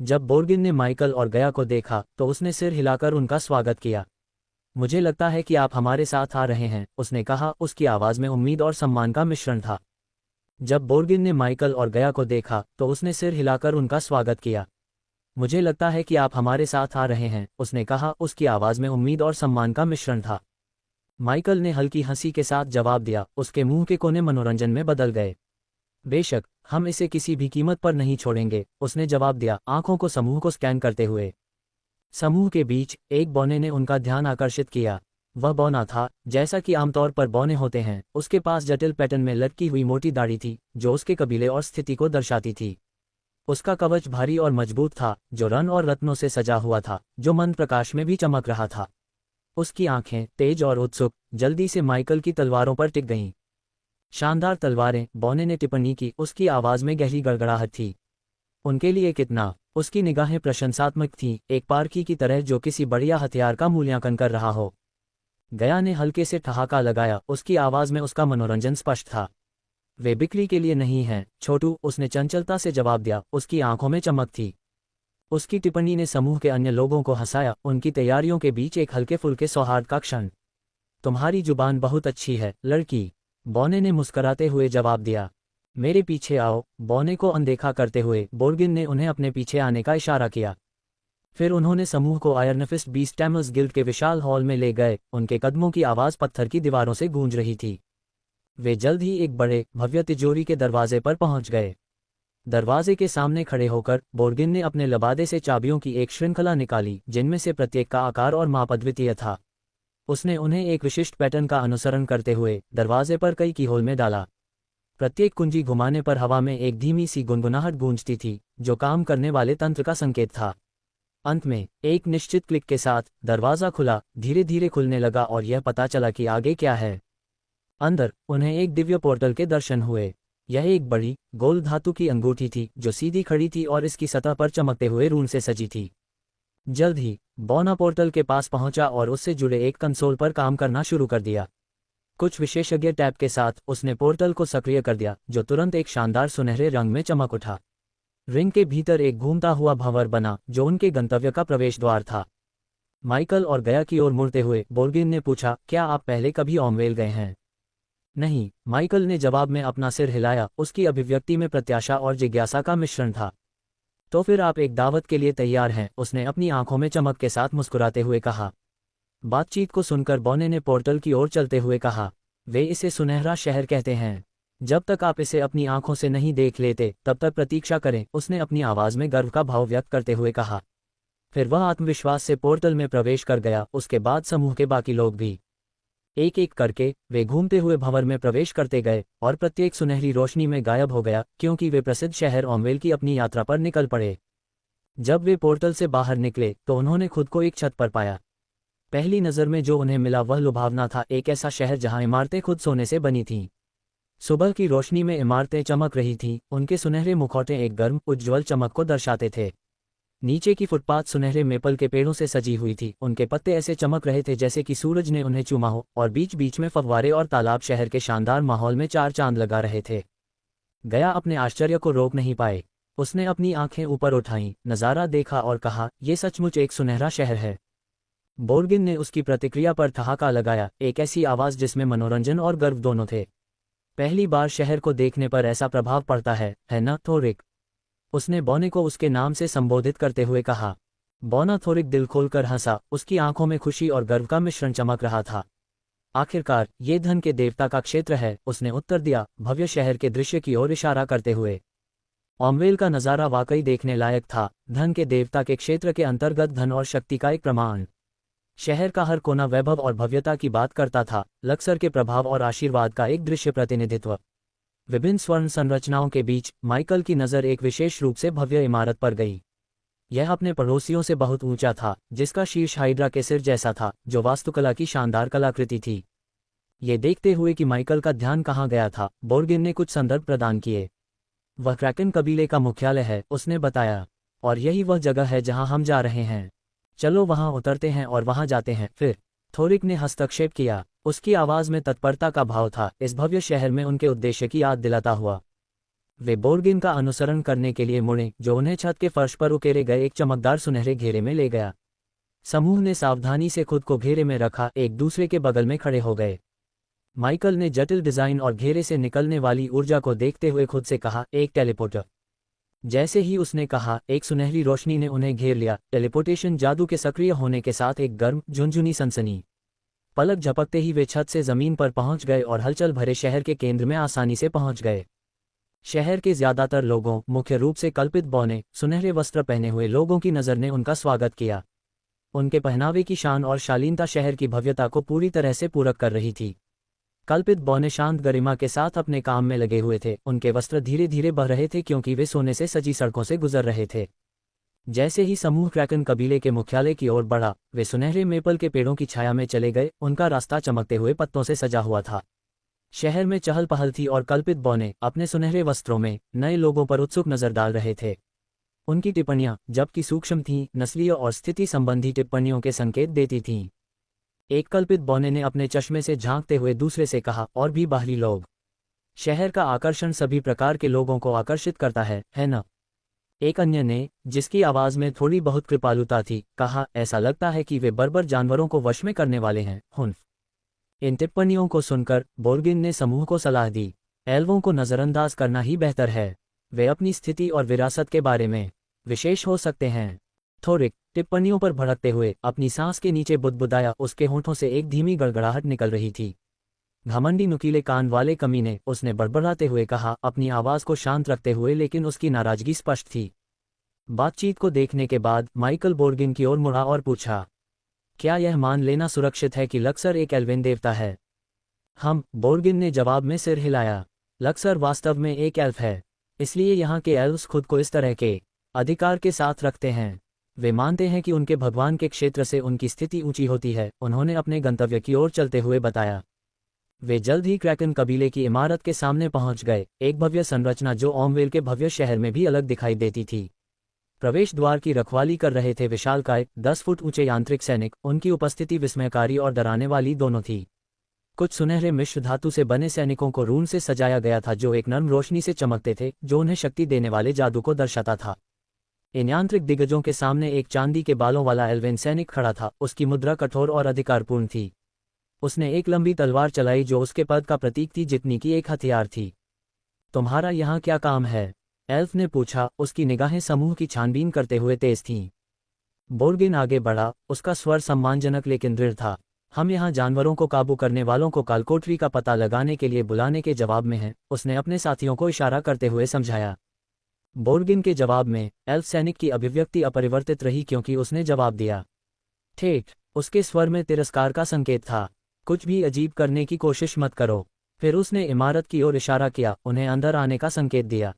जब बोर्गिन ने माइकल और गया को देखा तो उसने सिर हिलाकर उनका स्वागत किया। मुझे लगता है कि आप हमारे साथ आ रहे हैं, उसने कहा। उसकी आवाज़ में उम्मीद और सम्मान का मिश्रण था। जब बोर्गिन ने माइकल और गया को देखा तो उसने सिर हिलाकर उनका स्वागत किया। मुझे लगता है कि आप हमारे साथ आ रहे हैं, उसने कहा। उसकी आवाज़ में उम्मीद और सम्मान का मिश्रण था। माइकल ने हल्की हंसी के साथ जवाब दिया, उसके मुंह के कोने मनोरंजन में बदल गए। बेशक, हम इसे किसी भी कीमत पर नहीं छोड़ेंगे, उसने जवाब दिया, आंखों को समूह को स्कैन करते हुए। समूह के बीच एक बौने ने उनका ध्यान आकर्षित किया। वह बौना था जैसा कि आमतौर पर बौने होते हैं। उसके पास जटिल पैटर्न में लटकी हुई मोटी दाढ़ी थी, जो उसके कबीले और स्थिति को दर्शाती थी। उसका कवच भारी और मजबूत था, जो रन और रत्नों से सजा हुआ था, जो मंद प्रकाश में भी चमक रहा था। उसकी आंखें तेज और उत्सुक जल्दी से माइकल की तलवारों पर टिक गईं। शानदार तलवारें, बौने ने टिप्पणी की। उसकी आवाज में गहरी गड़गड़ाहट थी। उनके लिए कितना? उसकी निगाहें प्रशंसात्मक थीं, एक पारखी की तरह जो किसी बढ़िया हथियार का मूल्यांकन कर रहा हो। गया ने हल्के से ठहाका लगाया, उसकी आवाज में उसका मनोरंजन स्पष्ट था। वे बिक्री के लिए नहीं हैं, छोटू, उसने चंचलता से जवाब दिया। उसकी आंखों में चमक थी। उसकी टिप्पणी ने समूह के अन्य लोगों को हंसाया, उनकी तैयारियों के बीच एक हल्के फुल्के सौहार्द का क्षण। तुम्हारी जुबान बहुत अच्छी है, लड़की, बौने ने मुस्कराते हुए जवाब दिया। मेरे पीछे आओ, बौने को अनदेखा करते हुए बोर्गिन ने उन्हें अपने पीछे आने का इशारा किया। फिर उन्होंने समूह को आयरन फिस्ट बीस्ट टैमर्स गिल्ड के विशाल हॉल में ले गए। उनके कदमों की आवाज़ पत्थर की दीवारों से गूंज रही थी। वे जल्द ही एक बड़े भव्य तिजोरी के दरवाजे पर पहुंच गए। दरवाजे के सामने खड़े होकर बोर्गिन ने अपने लबादे से चाबियों की एक श्रृंखला निकाली, जिनमें से प्रत्येक का आकार और माप अद्वितीय था। उसने उन्हें एक विशिष्ट पैटर्न का अनुसरण करते हुए दरवाजे पर कई कीहोल में डाला। प्रत्येक कुंजी घुमाने पर हवा में एक धीमी सी गुनगुनाहट गूंजती थी, जो काम करने वाले तंत्र का संकेत था। अंत में एक निश्चित क्लिक के साथ दरवाज़ा खुला, धीरे धीरे खुलने लगा और यह पता चला कि आगे क्या है। अंदर उन्हें एक दिव्य पोर्टल के दर्शन हुए। यह एक बड़ी गोल धातु की अंगूठी थी, जो सीधी खड़ी थी और इसकी सतह पर चमकते हुए रून से सजी थी। जल्द ही बौना पोर्टल के पास पहुंचा और उससे जुड़े एक कंसोल पर काम करना शुरू कर दिया। कुछ विशेषज्ञ टैब के साथ उसने पोर्टल को सक्रिय कर दिया, जो तुरंत एक शानदार सुनहरे रंग में चमक उठा। रिंग के भीतर एक घूमता हुआ भंवर बना, जो उनके गंतव्य का प्रवेश द्वार था। माइकल और गया की ओर मुड़ते हुए बोर्गिन ने पूछा, क्या आप पहले कभी ओमवेल गए हैं? नहीं, माइकल ने जवाब में अपना सिर हिलाया। उसकी अभिव्यक्ति में प्रत्याशा और जिज्ञासा का मिश्रण था। तो फिर आप एक दावत के लिए तैयार हैं? उसने अपनी आंखों में चमक के साथ मुस्कुराते हुए कहा। बातचीत को सुनकर बौने ने पोर्टल की ओर चलते हुए कहा, वे इसे सुनहरा शहर कहते हैं। जब तक आप इसे अपनी आंखों से नहीं देख लेते, तब तक प्रतीक्षा करें, उसने अपनी आवाज़ में गर्व का भाव व्यक्त करते हुए कहा। फिर वह आत्मविश्वास से पोर्टल में प्रवेश कर गया। उसके बाद समूह के बाकी लोग भी एक एक करके वे घूमते हुए भंवर में प्रवेश करते गए और प्रत्येक सुनहरी रोशनी में गायब हो गया, क्योंकि वे प्रसिद्ध शहर ओमवेल की अपनी यात्रा पर निकल पड़े। जब वे पोर्टल से बाहर निकले तो उन्होंने खुद को एक छत पर पाया। पहली नज़र में जो उन्हें मिला वह लुभावना था, एक ऐसा शहर जहां इमारतें खुद सोने से बनी थीं। सुबह की रोशनी में इमारतें चमक रही थीं, उनके सुनहरे मुखौटे एक गर्म उज्ज्वल चमक को दर्शाते थे। नीचे की फुटपाथ सुनहरे मेपल के पेड़ों से सजी हुई थी, उनके पत्ते ऐसे चमक रहे थे जैसे कि सूरज ने उन्हें चूमा हो, और बीच बीच में फव्वारे और तालाब शहर के शानदार माहौल में चार चांद लगा रहे थे। गया अपने आश्चर्य को रोक नहीं पाए। उसने अपनी आंखें ऊपर उठाईं, नज़ारा देखा और कहा, यह सचमुच एक सुनहरा शहर है। बोर्गिन ने उसकी प्रतिक्रिया पर ठहाका लगाया, एक ऐसी आवाज़ जिसमें मनोरंजन और गर्व दोनों थे। पहली बार शहर को देखने पर ऐसा प्रभाव पड़ता है ना थोरिक? उसने बॉने को उसके नाम से संबोधित करते हुए कहा। बॉना थोरिक दिल खोलकर हंसा, उसकी आंखों में खुशी और गर्व का मिश्रण चमक रहा था। आखिरकार ये धन के देवता का क्षेत्र है, उसने उत्तर दिया, भव्य शहर के दृश्य की ओर इशारा करते हुए। ऑमवेल का नज़ारा वाकई देखने लायक था, धन के देवता के क्षेत्र के अंतर्गत धन और शक्ति का एक प्रमाण। शहर का हर कोना वैभव और भव्यता की बात करता था, लक्सर के प्रभाव और आशीर्वाद का एक दृश्य प्रतिनिधित्व। विभिन्न स्वर्ण संरचनाओं के बीच माइकल की नज़र एक विशेष रूप से भव्य इमारत पर गई। यह अपने पड़ोसियों से बहुत ऊंचा था, जिसका शीर्ष हाइड्रा के सिर जैसा था, जो वास्तुकला की शानदार कलाकृति थी। ये देखते हुए कि माइकल का ध्यान कहाँ गया था, बोर्गिन ने कुछ संदर्भ प्रदान किए। वह क्रैकन कबीले का मुख्यालय है, उसने बताया, और यही वह जगह है जहां हम जा रहे हैं। चलो वहां उतरते हैं और वहां जाते हैं। फिर थोरिक ने हस्तक्षेप किया, उसकी आवाज़ में तत्परता का भाव था, इस भव्य शहर में उनके उद्देश्य की याद दिलाता हुआ। वे बोर्गिन का अनुसरण करने के लिए मुड़े, जो उन्हें छत के फर्श पर उकेरे गए एक चमकदार सुनहरे घेरे में ले गया। समूह ने सावधानी से खुद को घेरे में रखा, एक दूसरे के बगल में खड़े हो गए। माइकल ने जटिल डिजाइन और घेरे से निकलने वाली ऊर्जा को देखते हुए खुद से कहा, एक टेलीपोर्टर। जैसे ही उसने कहा, एक सुनहरी रोशनी ने उन्हें घेर लिया। टेलीपोर्टेशन जादू के सक्रिय होने के साथ एक गर्म, झुनझुनी सनसनी। पलक झपकते ही वे छत से जमीन पर पहुंच गए और हलचल भरे शहर के केंद्र में आसानी से पहुंच गए। शहर के ज्यादातर लोगों, मुख्य रूप से कल्पित बौने, सुनहरे वस्त्र पहने हुए लोगों की नज़र ने उनका स्वागत किया। उनके पहनावे की शान और शालीनता शहर की भव्यता को पूरी तरह से पूरक कर रही थी। कल्पित बौने शांत गरिमा के साथ अपने काम में लगे हुए थे, उनके वस्त्र धीरे धीरे बह रहे थे क्योंकि वे सोने से सजी सड़कों से गुजर रहे थे। जैसे ही समूह क्रैकन कबीले के मुख्यालय की ओर बढ़ा, वे सुनहरे मेपल के पेड़ों की छाया में चले गए, उनका रास्ता चमकते हुए पत्तों से सजा हुआ था। शहर में चहल पहल थी और कल्पित बौने अपने सुनहरे वस्त्रों में नए लोगों पर उत्सुक नजर डाल रहे थे। उनकी टिप्पणियां, जबकि सूक्ष्म थीं, नस्लीय और स्थिति संबंधी टिप्पणियों के संकेत देती थीं। एक कल्पित बौने ने अपने चश्मे से झांकते हुए दूसरे से कहा, और भी बाहरी लोग। शहर का आकर्षण सभी प्रकार के लोगों को आकर्षित करता है न? एक अन्य ने, जिसकी आवाज में थोड़ी बहुत कृपालुता थी, कहा, ऐसा लगता है कि वे बर्बर जानवरों को वश में करने वाले हैं। हुन्फ। इन टिप्पणियों को सुनकर बोर्गिन ने समूह को सलाह दी, एल्वों को नजरअंदाज करना ही बेहतर है। वे अपनी स्थिति और विरासत के बारे में विशेष हो सकते हैं। थोरिक, टिप्पणियों पर भड़कते हुए, अपनी सांस के नीचे बुदबुदाया, उसके होंठों से एक धीमी गड़गड़ाहट निकल रही थी। घमंडी नुकीले कान वाले कमीने, उसने बड़बड़ाते हुए कहा, अपनी आवाज को शांत रखते हुए, लेकिन उसकी नाराजगी स्पष्ट थी। बातचीत को देखने के बाद माइकल बोर्गिन की ओर मुड़ा और पूछा, क्या यह मान लेना सुरक्षित है कि लक्सर एक एल्वेन देवता है? बोर्गिन ने जवाब में सिर हिलाया। लक्सर वास्तव में एक एल्फ है, इसलिए यहाँ के एल्व्स खुद को इस तरह के अधिकार के साथ रखते हैं। वे मानते हैं कि उनके भगवान के क्षेत्र से उनकी स्थिति ऊंची होती है, उन्होंने अपने गंतव्य की ओर चलते हुए बताया। वे जल्द ही क्रैकन कबीले की इमारत के सामने पहुंच गए, एक भव्य संरचना जो ओमवेल के भव्य शहर में भी अलग दिखाई देती थी। प्रवेश द्वार की रखवाली कर रहे थे विशालकाय 10 फुट ऊंचे यांत्रिक सैनिक, उनकी उपस्थिति विस्मयकारी और डराने वाली दोनों थी। कुछ सुनहरे मिश्र धातु से बने सैनिकों को रून से सजाया गया था, जो एक नर्म रोशनी से चमकते थे, जो उन्हें शक्ति देने वाले जादू को दर्शाता था। इन यांत्रिक दिग्गजों के सामने एक चांदी के बालों वाला एल्वेन सैनिक खड़ा था, उसकी मुद्रा कठोर और अधिकारपूर्ण थी। उसने एक लंबी तलवार चलाई जो उसके पद का प्रतीक थी, जितनी की एक हथियार थी। तुम्हारा यहाँ क्या काम है? एल्फ ने पूछा, उसकी निगाहें समूह की छानबीन करते हुए तेज थीं। बोर्गिन आगे बढ़ा, उसका स्वर सम्मानजनक लेकिन दृढ़ था। हम यहाँ जानवरों को काबू करने वालों को कालकोठरी का पता लगाने के लिए बुलाने के जवाब में हैं, उसने अपने साथियों को इशारा करते हुए समझाया। बोर्गिन के जवाब में एल्फ सैनिक की अभिव्यक्ति अपरिवर्तित रही, क्योंकि उसने जवाब दिया। ठेठ, उसके स्वर में तिरस्कार का संकेत था। कुछ भी अजीब करने की कोशिश मत करो। फिर उसने इमारत की ओर इशारा किया, उन्हें अंदर आने का संकेत दिया।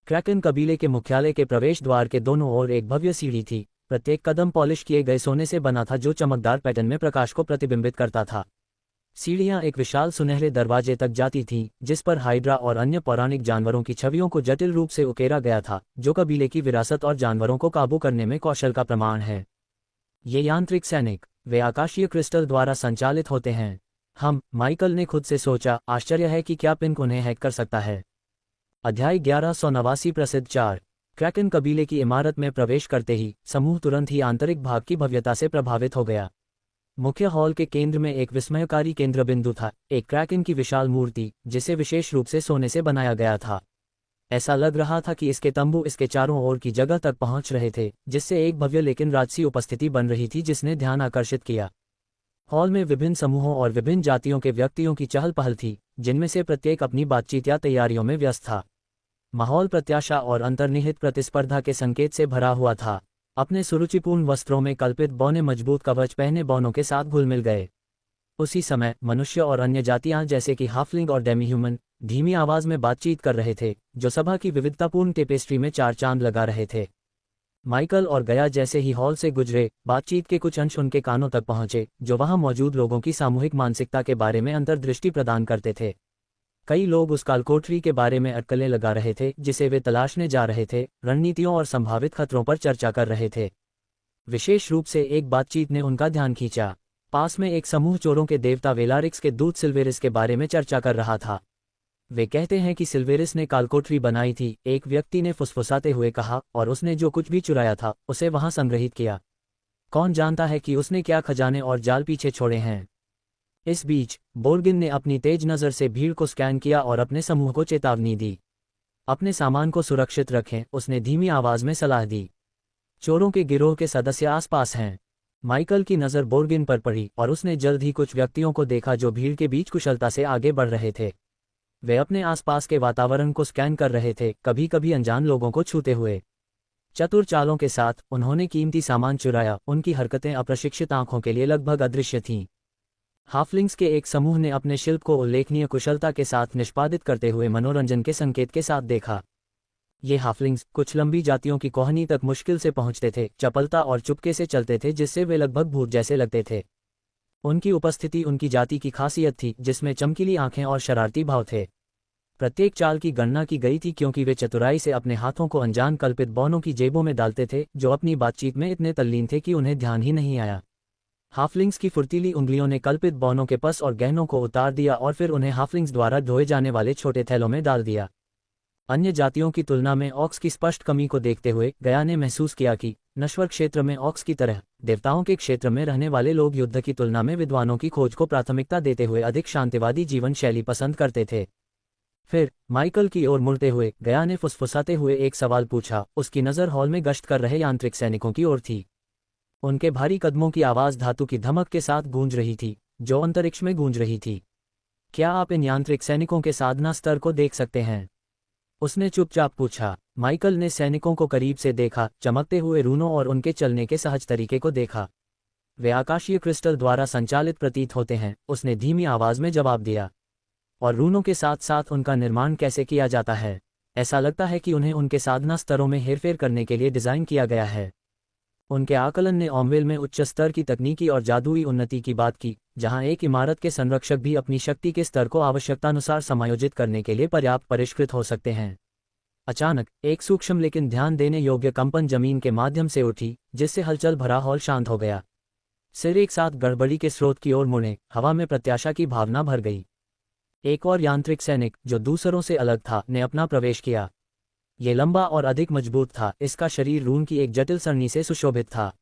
क्रैकन कबीले के मुख्यालय के प्रवेश द्वार के दोनों ओर एक भव्य सीढ़ी थी, प्रत्येक कदम पॉलिश किए गए सोने से बना था, जो चमकदार पैटर्न में प्रकाश को प्रतिबिंबित करता था। सीढ़ियां एक विशाल सुनहरे दरवाजे तक जाती थीं, जिस पर हाइड्रा और अन्य पौराणिक जानवरों की छवियों को जटिल रूप से उकेरा गया था, जो कबीले की विरासत और जानवरों को काबू करने में कौशल का प्रमाण है। ये यांत्रिक सैनिक, वे आकाशीय क्रिस्टल द्वारा संचालित होते हैं। माइकल ने खुद से सोचा, आश्चर्य है कि क्या पिंक उन्हें हैक कर सकता है। अध्याय 1189 प्रसिद्ध 4। क्रैकन कबीले की इमारत में प्रवेश करते ही समूह तुरंत ही आंतरिक भाग की भव्यता से प्रभावित हो गया। मुख्य हॉल के केंद्र में एक विस्मयकारी केंद्र बिंदु था, एक क्रैकन की विशाल मूर्ति, जिसे विशेष रूप से सोने से बनाया गया था। ऐसा लग रहा था कि इसके तंबू इसके चारों ओर की जगह तक पहुंच रहे थे, जिससे एक भव्य लेकिन राजसी उपस्थिति बन रही थी जिसने ध्यान आकर्षित किया। हॉल में विभिन्न समूहों और विभिन्न जातियों के व्यक्तियों की चहल पहल थी, जिनमें से प्रत्येक अपनी बातचीत या तैयारियों में व्यस्त था। माहौल प्रत्याशा और अंतर्निहित प्रतिस्पर्धा के संकेत से भरा हुआ था। अपने सुरुचिपूर्ण वस्त्रों में कल्पित बौने मजबूत कवच पहने बौनों के साथ घुल मिल गए। उसी समय मनुष्य और अन्य जातियां जैसे कि हाफलिंग और डेमी ह्यूमन धीमी आवाज में बातचीत कर रहे थे, जो सभा की विविधतापूर्ण टेपेस्ट्री में चार चांद लगा रहे थे। माइकल और गया जैसे ही हॉल से गुजरे, बातचीत के कुछ अंश उनके कानों तक पहुंचे, जो वहां मौजूद लोगों की सामूहिक मानसिकता के बारे में अंतर्दृष्टि प्रदान करते थे। कई लोग उस कालकोठरी के बारे में अटकलें लगा रहे थे जिसे वे तलाशने जा रहे थे, रणनीतियों और संभावित खतरों पर चर्चा कर रहे थे। विशेष रूप से एक बातचीत ने उनका ध्यान खींचा। पास में एक समूह चोरों के देवता वेलारिक्स के दूत सिल्वेरिस के बारे में चर्चा कर रहा था। वे कहते हैं कि सिल्वेरिस ने कालकोठरी बनाई थी, एक व्यक्ति ने फुसफुसाते हुए कहा, और उसने जो कुछ भी चुराया था उसे वहां संग्रहित किया। कौन जानता है कि उसने क्या खजाने और जाल पीछे छोड़े हैं। इस बीच बोर्गिन ने अपनी तेज नज़र से भीड़ को स्कैन किया और अपने समूह को चेतावनी दी। अपने सामान को सुरक्षित रखें, उसने धीमी आवाज में सलाह दी। चोरों के गिरोह के सदस्य आसपास हैं। माइकल की नज़र बोर्गिन पर पड़ी और उसने जल्द ही कुछ व्यक्तियों को देखा जो भीड़ के बीच कुशलता से आगे बढ़ रहे थे। वे अपने आसपास के वातावरण को स्कैन कर रहे थे, कभी कभी अनजान लोगों को छूते हुए। चतुर चालों के साथ उन्होंने कीमती सामान चुराया। उनकी हरकतें अप्रशिक्षित आंखों के लिए लगभग अदृश्य थीं। हाफलिंग्स के एक समूह ने अपने शिल्प को उल्लेखनीय कुशलता के साथ निष्पादित करते हुए मनोरंजन के संकेत के साथ देखा। ये हाफलिंग्स कुछ लंबी जातियों की कोहनी तक मुश्किल से पहुंचते थे, चपलता और चुपके से चलते थे, जिससे वे लगभग भूत जैसे लगते थे। उनकी उपस्थिति उनकी जाति की खासियत थी, जिसमें चमकीली आंखें और शरारती भाव थे। प्रत्येक चाल की गणना की गई थी, क्योंकि वे चतुराई से अपने हाथों को अनजान कल्पित बौनों की जेबों में डालते थे, जो अपनी बातचीत में इतने तल्लीन थे कि उन्हें ध्यान ही नहीं आया। हाफलिंग्स की फुर्तीली उंगलियों ने कल्पित बौनों के पस और गहनों को उतार दिया और फिर उन्हें हाफलिंग्स द्वारा ढोए जाने वाले छोटे थैलों में डाल दिया। अन्य जातियों की तुलना में ऑक्स की स्पष्ट कमी को देखते हुए गया ने महसूस किया कि नश्वर क्षेत्र में ऑक्स की तरह देवताओं के क्षेत्र में रहने वाले लोग युद्ध की तुलना में विद्वानों की खोज को प्राथमिकता देते हुए अधिक शांतिवादी जीवन शैली पसंद करते थे। फिर माइकल की ओर मुड़ते हुए गया ने फुसफुसाते हुए एक सवाल पूछा। उसकी नज़र हॉल में गश्त कर रहे यांत्रिक सैनिकों की ओर थी। उनके भारी कदमों की आवाज़ धातु की धमक के साथ गूंज रही थी, जो अंतरिक्ष में गूंज रही थी। क्या आप इन यांत्रिक सैनिकों के साधना स्तर को देख सकते हैं? उसने चुपचाप पूछा। माइकल ने सैनिकों को करीब से देखा, चमकते हुए रूनों और उनके चलने के सहज तरीके को देखा। वे आकाशीय क्रिस्टल द्वारा संचालित प्रतीत होते हैं, उसने धीमी आवाज में जवाब दिया। और रूनों के साथ साथ उनका निर्माण कैसे किया जाता है? ऐसा लगता है कि उन्हें उनके साधना स्तरों में हेरफेर करने के लिए डिज़ाइन किया गया है। उनके आकलन ने ओमवेल में उच्च स्तर की तकनीकी और जादुई उन्नति की बात की, जहां एक इमारत के संरक्षक भी अपनी शक्ति के स्तर को आवश्यकतानुसार समायोजित करने के लिए पर्याप्त परिष्कृत हो सकते हैं। अचानक एक सूक्ष्म लेकिन ध्यान देने योग्य कंपन जमीन के माध्यम से उठी, जिससे हलचल भरा हॉल शांत हो गया। सिर एक साथ गड़बड़ी के स्रोत की ओर मुड़े, हवा में प्रत्याशा की भावना भर गई। एक और यांत्रिक सैनिक, जो दूसरों से अलग था, ने अपना प्रवेश किया। ये लंबा और अधिक मजबूत था, इसका शरीर रून की एक जटिल सरणी से सुशोभित था।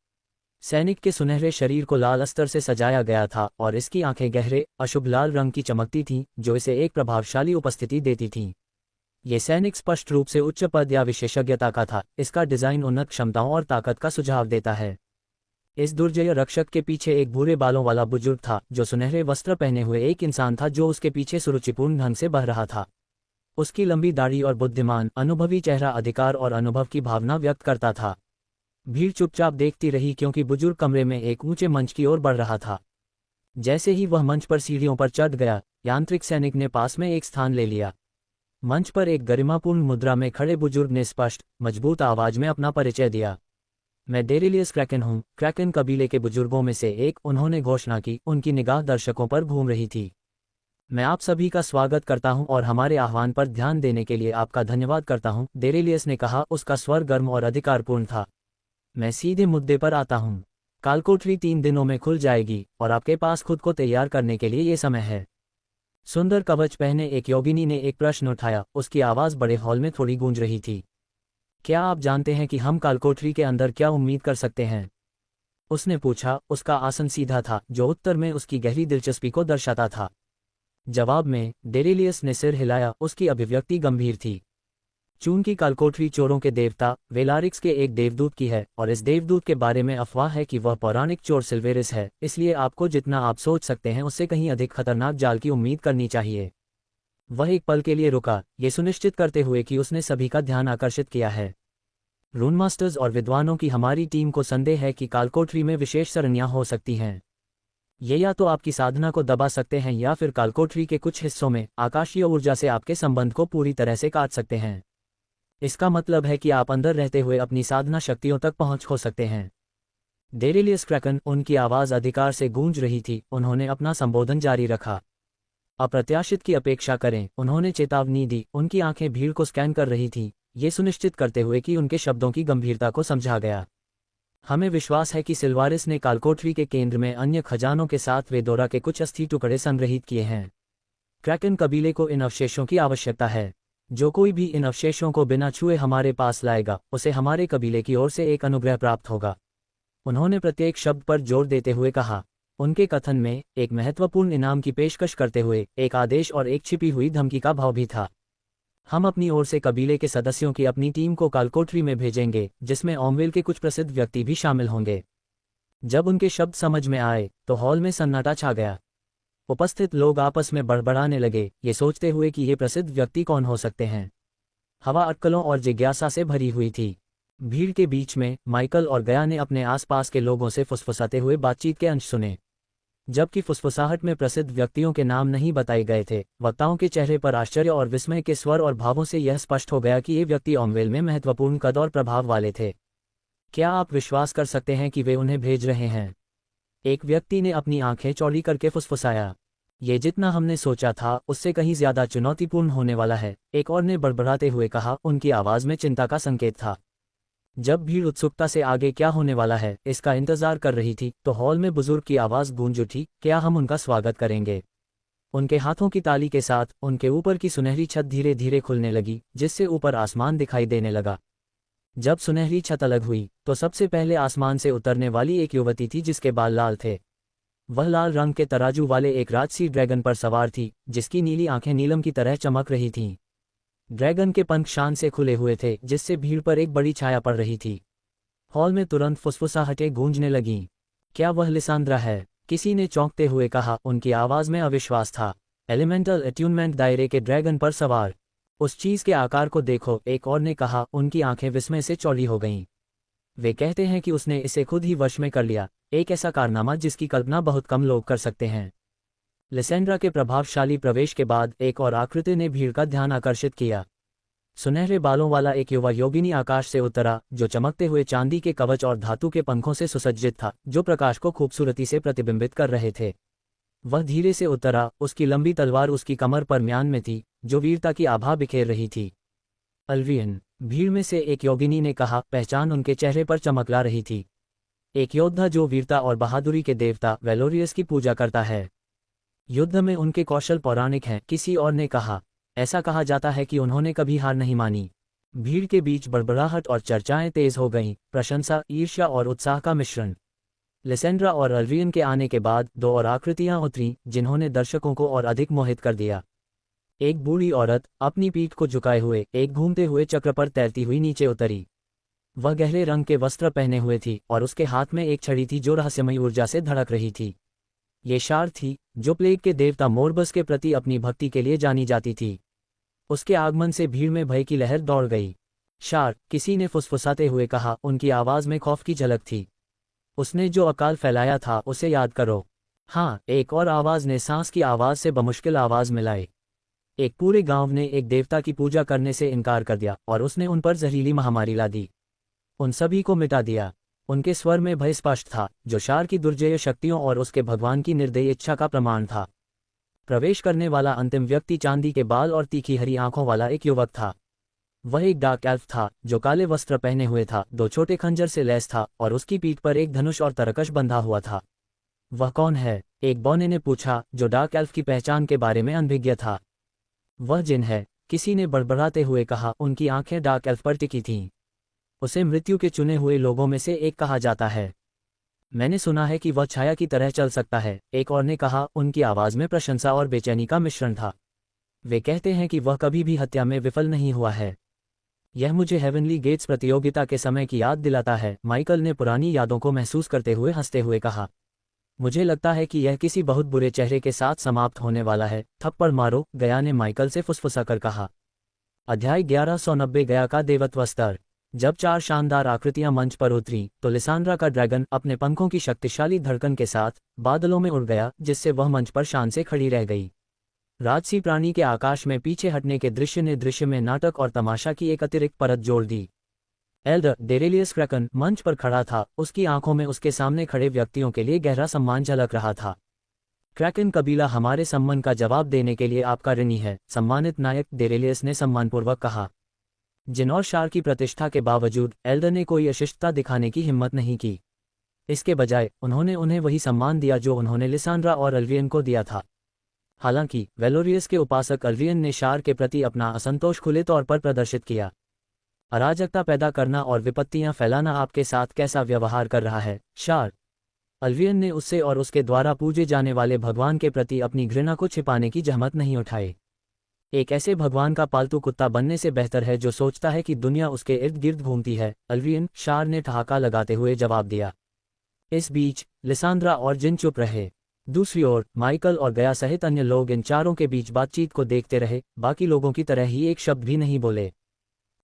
सैनिक के सुनहरे शरीर को लाल अस्तर से सजाया गया था और इसकी आंखें गहरे, अशुभ लाल रंग की चमकती थीं, जो इसे एक प्रभावशाली उपस्थिति देती थीं। ये सैनिक स्पष्ट रूप से उच्च पद या विशेषज्ञता का था। इसका डिज़ाइन उन्नत क्षमताओं और ताकत का सुझाव देता है। इस दुर्जय रक्षक के पीछे एक भूरे बालों वाला बुजुर्ग था, जो सुनहरे वस्त्र पहने हुए एक इंसान था जो उसके पीछे सुरुचिपूर्ण ढंग से बह रहा था। उसकी लंबी दाढ़ी और बुद्धिमान, अनुभवी चेहरा अधिकार और अनुभव की भावना व्यक्त करता था। भीड़ चुपचाप देखती रही, क्योंकि बुजुर्ग कमरे में एक ऊंचे मंच की ओर बढ़ रहा था। जैसे ही वह मंच पर सीढ़ियों पर चढ़ गया, यांत्रिक सैनिक ने पास में एक स्थान ले लिया। मंच पर एक गरिमापूर्ण मुद्रा में खड़े बुजुर्ग ने स्पष्ट, मजबूत आवाज में अपना परिचय दिया। मैं डेरेलियस क्रैकन हूँ, क्रैकन कबीले के बुजुर्गों में से एक, उन्होंने घोषणा की। उनकी निगाह दर्शकों पर घूम रही थी। मैं आप सभी का स्वागत करता हूं और हमारे आह्वान पर ध्यान देने के लिए आपका धन्यवाद करता हूं, डेरेलियस ने कहा। उसका स्वर गर्म और अधिकारपूर्ण था। मैं सीधे मुद्दे पर आता हूं। कालकोठरी 3 दिनों में खुल जाएगी और आपके पास खुद को तैयार करने के लिए ये समय है। सुंदर कवच पहने एक योगिनी ने एक प्रश्न उठाया। उसकी आवाज़ बड़े हॉल में थोड़ी गूंज रही थी। क्या आप जानते हैं कि हम कालकोठरी के अंदर क्या उम्मीद कर सकते हैं? उसने पूछा। उसका आसन सीधा था, जो उत्तर में उसकी गहरी दिलचस्पी को दर्शाता था। जवाब में डेरेलियस ने सिर हिलाया, उसकी अभिव्यक्ति गंभीर थी। चून की कालकोठरी चोरों के देवता वेलारिक्स के एक देवदूत की है, और इस देवदूत के बारे में अफवाह है कि वह पौराणिक चोर सिल्वेरिस है, इसलिए आपको जितना आप सोच सकते हैं उससे कहीं अधिक खतरनाक जाल की उम्मीद करनी चाहिए। वह एक पल के लिए रुका, ये सुनिश्चित करते हुए कि उसने सभी का ध्यान आकर्षित किया है। रूनमास्टर्स और विद्वानों की हमारी टीम को संदेह है कि कालकोठरी में विशेष सरनियां हो सकती हैं। ये या तो आपकी साधना को दबा सकते हैं या फिर कालकोठरी के कुछ हिस्सों में आकाशीय ऊर्जा से आपके संबंध को पूरी तरह से काट सकते हैं। इसका मतलब है कि आप अंदर रहते हुए अपनी साधना शक्तियों तक पहुंच हो सकते हैं। डेरेलियस क्रैकन, उनकी आवाज़ अधिकार से गूंज रही थी। उन्होंने अपना संबोधन जारी रखा। अप्रत्याशित की अपेक्षा करें, उन्होंने चेतावनी दी। उनकी आंखें भीड़ को स्कैन कर रही थीं, ये सुनिश्चित करते हुए कि उनके शब्दों की गंभीरता को समझा गया। हमें विश्वास है कि सिल्वारिस ने कालकोठरी के केंद्र में अन्य खजानों के साथ वेदोरा के कुछ अस्थि टुकड़े संग्रहित किए हैं। क्रैकन कबीले को इन अवशेषों की आवश्यकता है। जो कोई भी इन अवशेषों को बिना छुए हमारे पास लाएगा, उसे हमारे कबीले की ओर से एक अनुग्रह प्राप्त होगा। उन्होंने प्रत्येक शब्द पर जोर देते हुए कहा। उनके कथन में एक महत्वपूर्ण इनाम की पेशकश करते हुए एक आदेश और एक छिपी हुई धमकी का भाव भी था। हम अपनी ओर से कबीले के सदस्यों की अपनी टीम को कालकोठरी में भेजेंगे, जिसमें ओमवेल के कुछ प्रसिद्ध व्यक्ति भी शामिल होंगे। जब उनके शब्द समझ में आए तो हॉल में सन्नाटा छा गया। उपस्थित लोग आपस में बड़बड़ाने लगे, ये सोचते हुए कि ये प्रसिद्ध व्यक्ति कौन हो सकते हैं। हवा अटकलों और जिज्ञासा से भरी हुई थी। भीड़ के बीच में माइकल और गया ने अपने आसपास के लोगों से फुसफुसाते हुए बातचीत के अंश सुने। जबकि फुसफुसाहट में प्रसिद्ध व्यक्तियों के नाम नहीं बताए गए थे, वक्ताओं के चेहरे पर आश्चर्य और विस्मय के स्वर और भावों से यह स्पष्ट हो गया कि ये व्यक्ति ओमवेल में महत्वपूर्ण कद और प्रभाव वाले थे। क्या आप विश्वास कर सकते हैं कि वे उन्हें भेज रहे हैं? एक व्यक्ति ने अपनी आंखें चौड़ी करके फुसफुसाया। ये जितना हमने सोचा था उससे कहीं ज्यादा चुनौतीपूर्ण होने वाला है, एक और ने बड़बड़ाते हुए कहा। उनकी आवाज में चिंता का संकेत था। जब भीड़ उत्सुकता से आगे क्या होने वाला है इसका इंतजार कर रही थी, तो हॉल में बुजुर्ग की आवाज गूंज उठी। क्या हम उनका स्वागत करेंगे? उनके हाथों की ताली के साथ उनके ऊपर की सुनहरी छत धीरे धीरे खुलने लगी, जिससे ऊपर आसमान दिखाई देने लगा। जब सुनहरी छत अलग हुई तो सबसे पहले आसमान से उतरने वाली एक युवती थी जिसके बाल लाल थे। वह लाल रंग के तराजू वाले एक राजसी ड्रैगन पर सवार थी, जिसकी नीली आंखें नीलम की तरह चमक रही थीं। ड्रैगन के पंख शान से खुले हुए थे, जिससे भीड़ पर एक बड़ी छाया पड़ रही थी। हॉल में तुरंत फुसफुसाहटें गूंजने लगीं। क्या वह लिसांद्रा है? किसी ने चौंकते हुए कहा। उनकी आवाज में अविश्वास था। एलिमेंटल अट्यूनमेंट दायरे के ड्रैगन पर सवार। उस चीज के आकार को देखो, एक और ने कहा। उनकी आंखें विस्मय से चौड़ी हो गईं। वे कहते हैं कि उसने इसे खुद ही वश में कर लिया, एक ऐसा कारनामा जिसकी कल्पना बहुत कम लोग कर सकते हैं। लिसेंड्रा के प्रभावशाली प्रवेश के बाद एक और आकृति ने भीड़ का ध्यान आकर्षित किया। सुनहरे बालों वाला एक युवा योगिनी आकाश से उतरा, जो चमकते हुए चांदी के कवच और धातु के पंखों से सुसज्जित था, जो प्रकाश को खूबसूरती से प्रतिबिंबित कर रहे थे। वह धीरे से उतरा, उसकी लंबी तलवार उसकी कमर पर म्यान में थी, जो वीरता की आभा बिखेर रही थी। अल्वियन, भीड़ में से एक योगिनी ने कहा। पहचान उनके चेहरे पर चमक ला रही थी। एक योद्धा जो वीरता और बहादुरी के देवता वेलोरियस की पूजा करता है। युद्ध में उनके कौशल पौराणिक हैं, किसी और ने कहा। ऐसा कहा जाता है कि उन्होंने कभी हार नहीं मानी। भीड़ के बीच बड़बड़ाहट और चर्चाएं तेज हो गईं, प्रशंसा, ईर्ष्या और उत्साह का मिश्रण। लिसेंड्रा और अल्वियन के आने के बाद दो और आकृतियां उतरीं, जिन्होंने दर्शकों को और अधिक मोहित कर दिया। एक बूढ़ी औरत अपनी पीठ को झुकाए हुए एक घूमते हुए चक्र पर तैरती हुई नीचे उतरी। वह गहरे रंग के वस्त्र पहने हुए थी और उसके हाथ में एक छड़ी थी जो रहस्यमयी ऊर्जा से धड़क रही थी। ये शार थी, जो प्लेग के देवता मोरबस के प्रति अपनी भक्ति के लिए जानी जाती थी। उसके आगमन से भीड़ में भय की लहर दौड़ गई। शार, किसी ने फुसफुसाते हुए कहा। उनकी आवाज में खौफ की झलक थी। उसने जो अकाल फैलाया था उसे याद करो। हाँ, एक और आवाज ने सांस की आवाज से बमुश्किल आवाज मिलाई। एक पूरे गांव ने एक देवता की पूजा करने से इनकार कर दिया और उसने उन पर जहरीली महामारी ला दी, उन सभी को मिटा दिया। उनके स्वर में भय स्पष्ट था, जो शार की दुर्जय शक्तियों और उसके भगवान की निर्दयी इच्छा का प्रमाण था। प्रवेश करने वाला अंतिम व्यक्ति चांदी के बाल और तीखी हरी आंखों वाला एक युवक था। वह एक डार्क एल्फ था, जो काले वस्त्र पहने हुए था, दो छोटे खंजर से लैस था और उसकी पीठ पर एक धनुष और तरकश बंधा हुआ था। वह कौन है? एक बौने ने पूछा, जो डार्क एल्फ की पहचान के बारे में अनभिज्ञ था। वह जिन है, किसी ने बड़बड़ाते हुए कहा। उनकी आंखें डार्क एल्फ पर टिकी थीं। उसे मृत्यु के चुने हुए लोगों में से एक कहा जाता है। मैंने सुना है कि वह छाया की तरह चल सकता है, एक और ने कहा। उनकी आवाज़ में प्रशंसा और बेचैनी का मिश्रण था। वे कहते हैं कि वह कभी भी हत्या में विफल नहीं हुआ है। यह मुझे हेवनली गेट्स प्रतियोगिता के समय की याद दिलाता है, माइकल ने पुरानी यादों को महसूस करते हुए हंसते हुए कहा। मुझे लगता है कि यह किसी बहुत बुरे चेहरे के साथ समाप्त होने वाला है। थप्पड़ मारो, गया ने माइकल से फुसफुसाकर कहा। अध्याय 1190 गया का देवत्व स्तर। जब 4 शानदार आकृतियां मंच पर उतरी तो लिसांड्रा का ड्रैगन अपने पंखों की शक्तिशाली धड़कन के साथ बादलों में उड़ गया, जिससे वह मंच पर शान से खड़ी रह गई। राजसी प्राणी के आकाश में पीछे हटने के दृश्य ने दृश्य में नाटक और तमाशा की एक अतिरिक्त परत जोड़ दी। एल्डर डेरेलियस क्रैकन मंच पर खड़ा था, उसकी आंखों में उसके सामने खड़े व्यक्तियों के लिए गहरा सम्मान झलक रहा था। क्रैकन कबीला हमारे सम्मान का जवाब देने के लिए आपका ऋणी है, सम्मानित नायक, डेरेलियस ने सम्मानपूर्वक कहा। जिन और शार की प्रतिष्ठा के बावजूद एल्डर ने कोई अशिष्टता दिखाने की हिम्मत नहीं की। इसके बजाय उन्होंने उन्हें वही सम्मान दिया जो उन्होंने लिसांड्रा और अल्वियन को दिया था। हालांकि वेलोरियस के उपासक अल्वियन ने शार के प्रति अपना असंतोष खुले तौर पर प्रदर्शित किया। अराजकता पैदा करना और विपत्तियां फैलाना आपके साथ कैसा व्यवहार कर रहा है, शार? अल्वियन ने उससे और उसके द्वारा पूजे जाने वाले भगवान के प्रति अपनी घृणा को छिपाने की जहमत नहीं उठाई। एक ऐसे भगवान का पालतू कुत्ता बनने से बेहतर है जो सोचता है कि दुनिया उसके इर्द गिर्द घूमती है, अल्वियन, शार ने ठहाका लगाते हुए जवाब दिया। इस बीच लिसांड्रा और जिन चुप रहे। दूसरी ओर माइकल और गया सहित अन्य लोग इन चारों के बीच बातचीत को देखते रहे, बाकी लोगों की तरह ही एक शब्द भी नहीं बोले।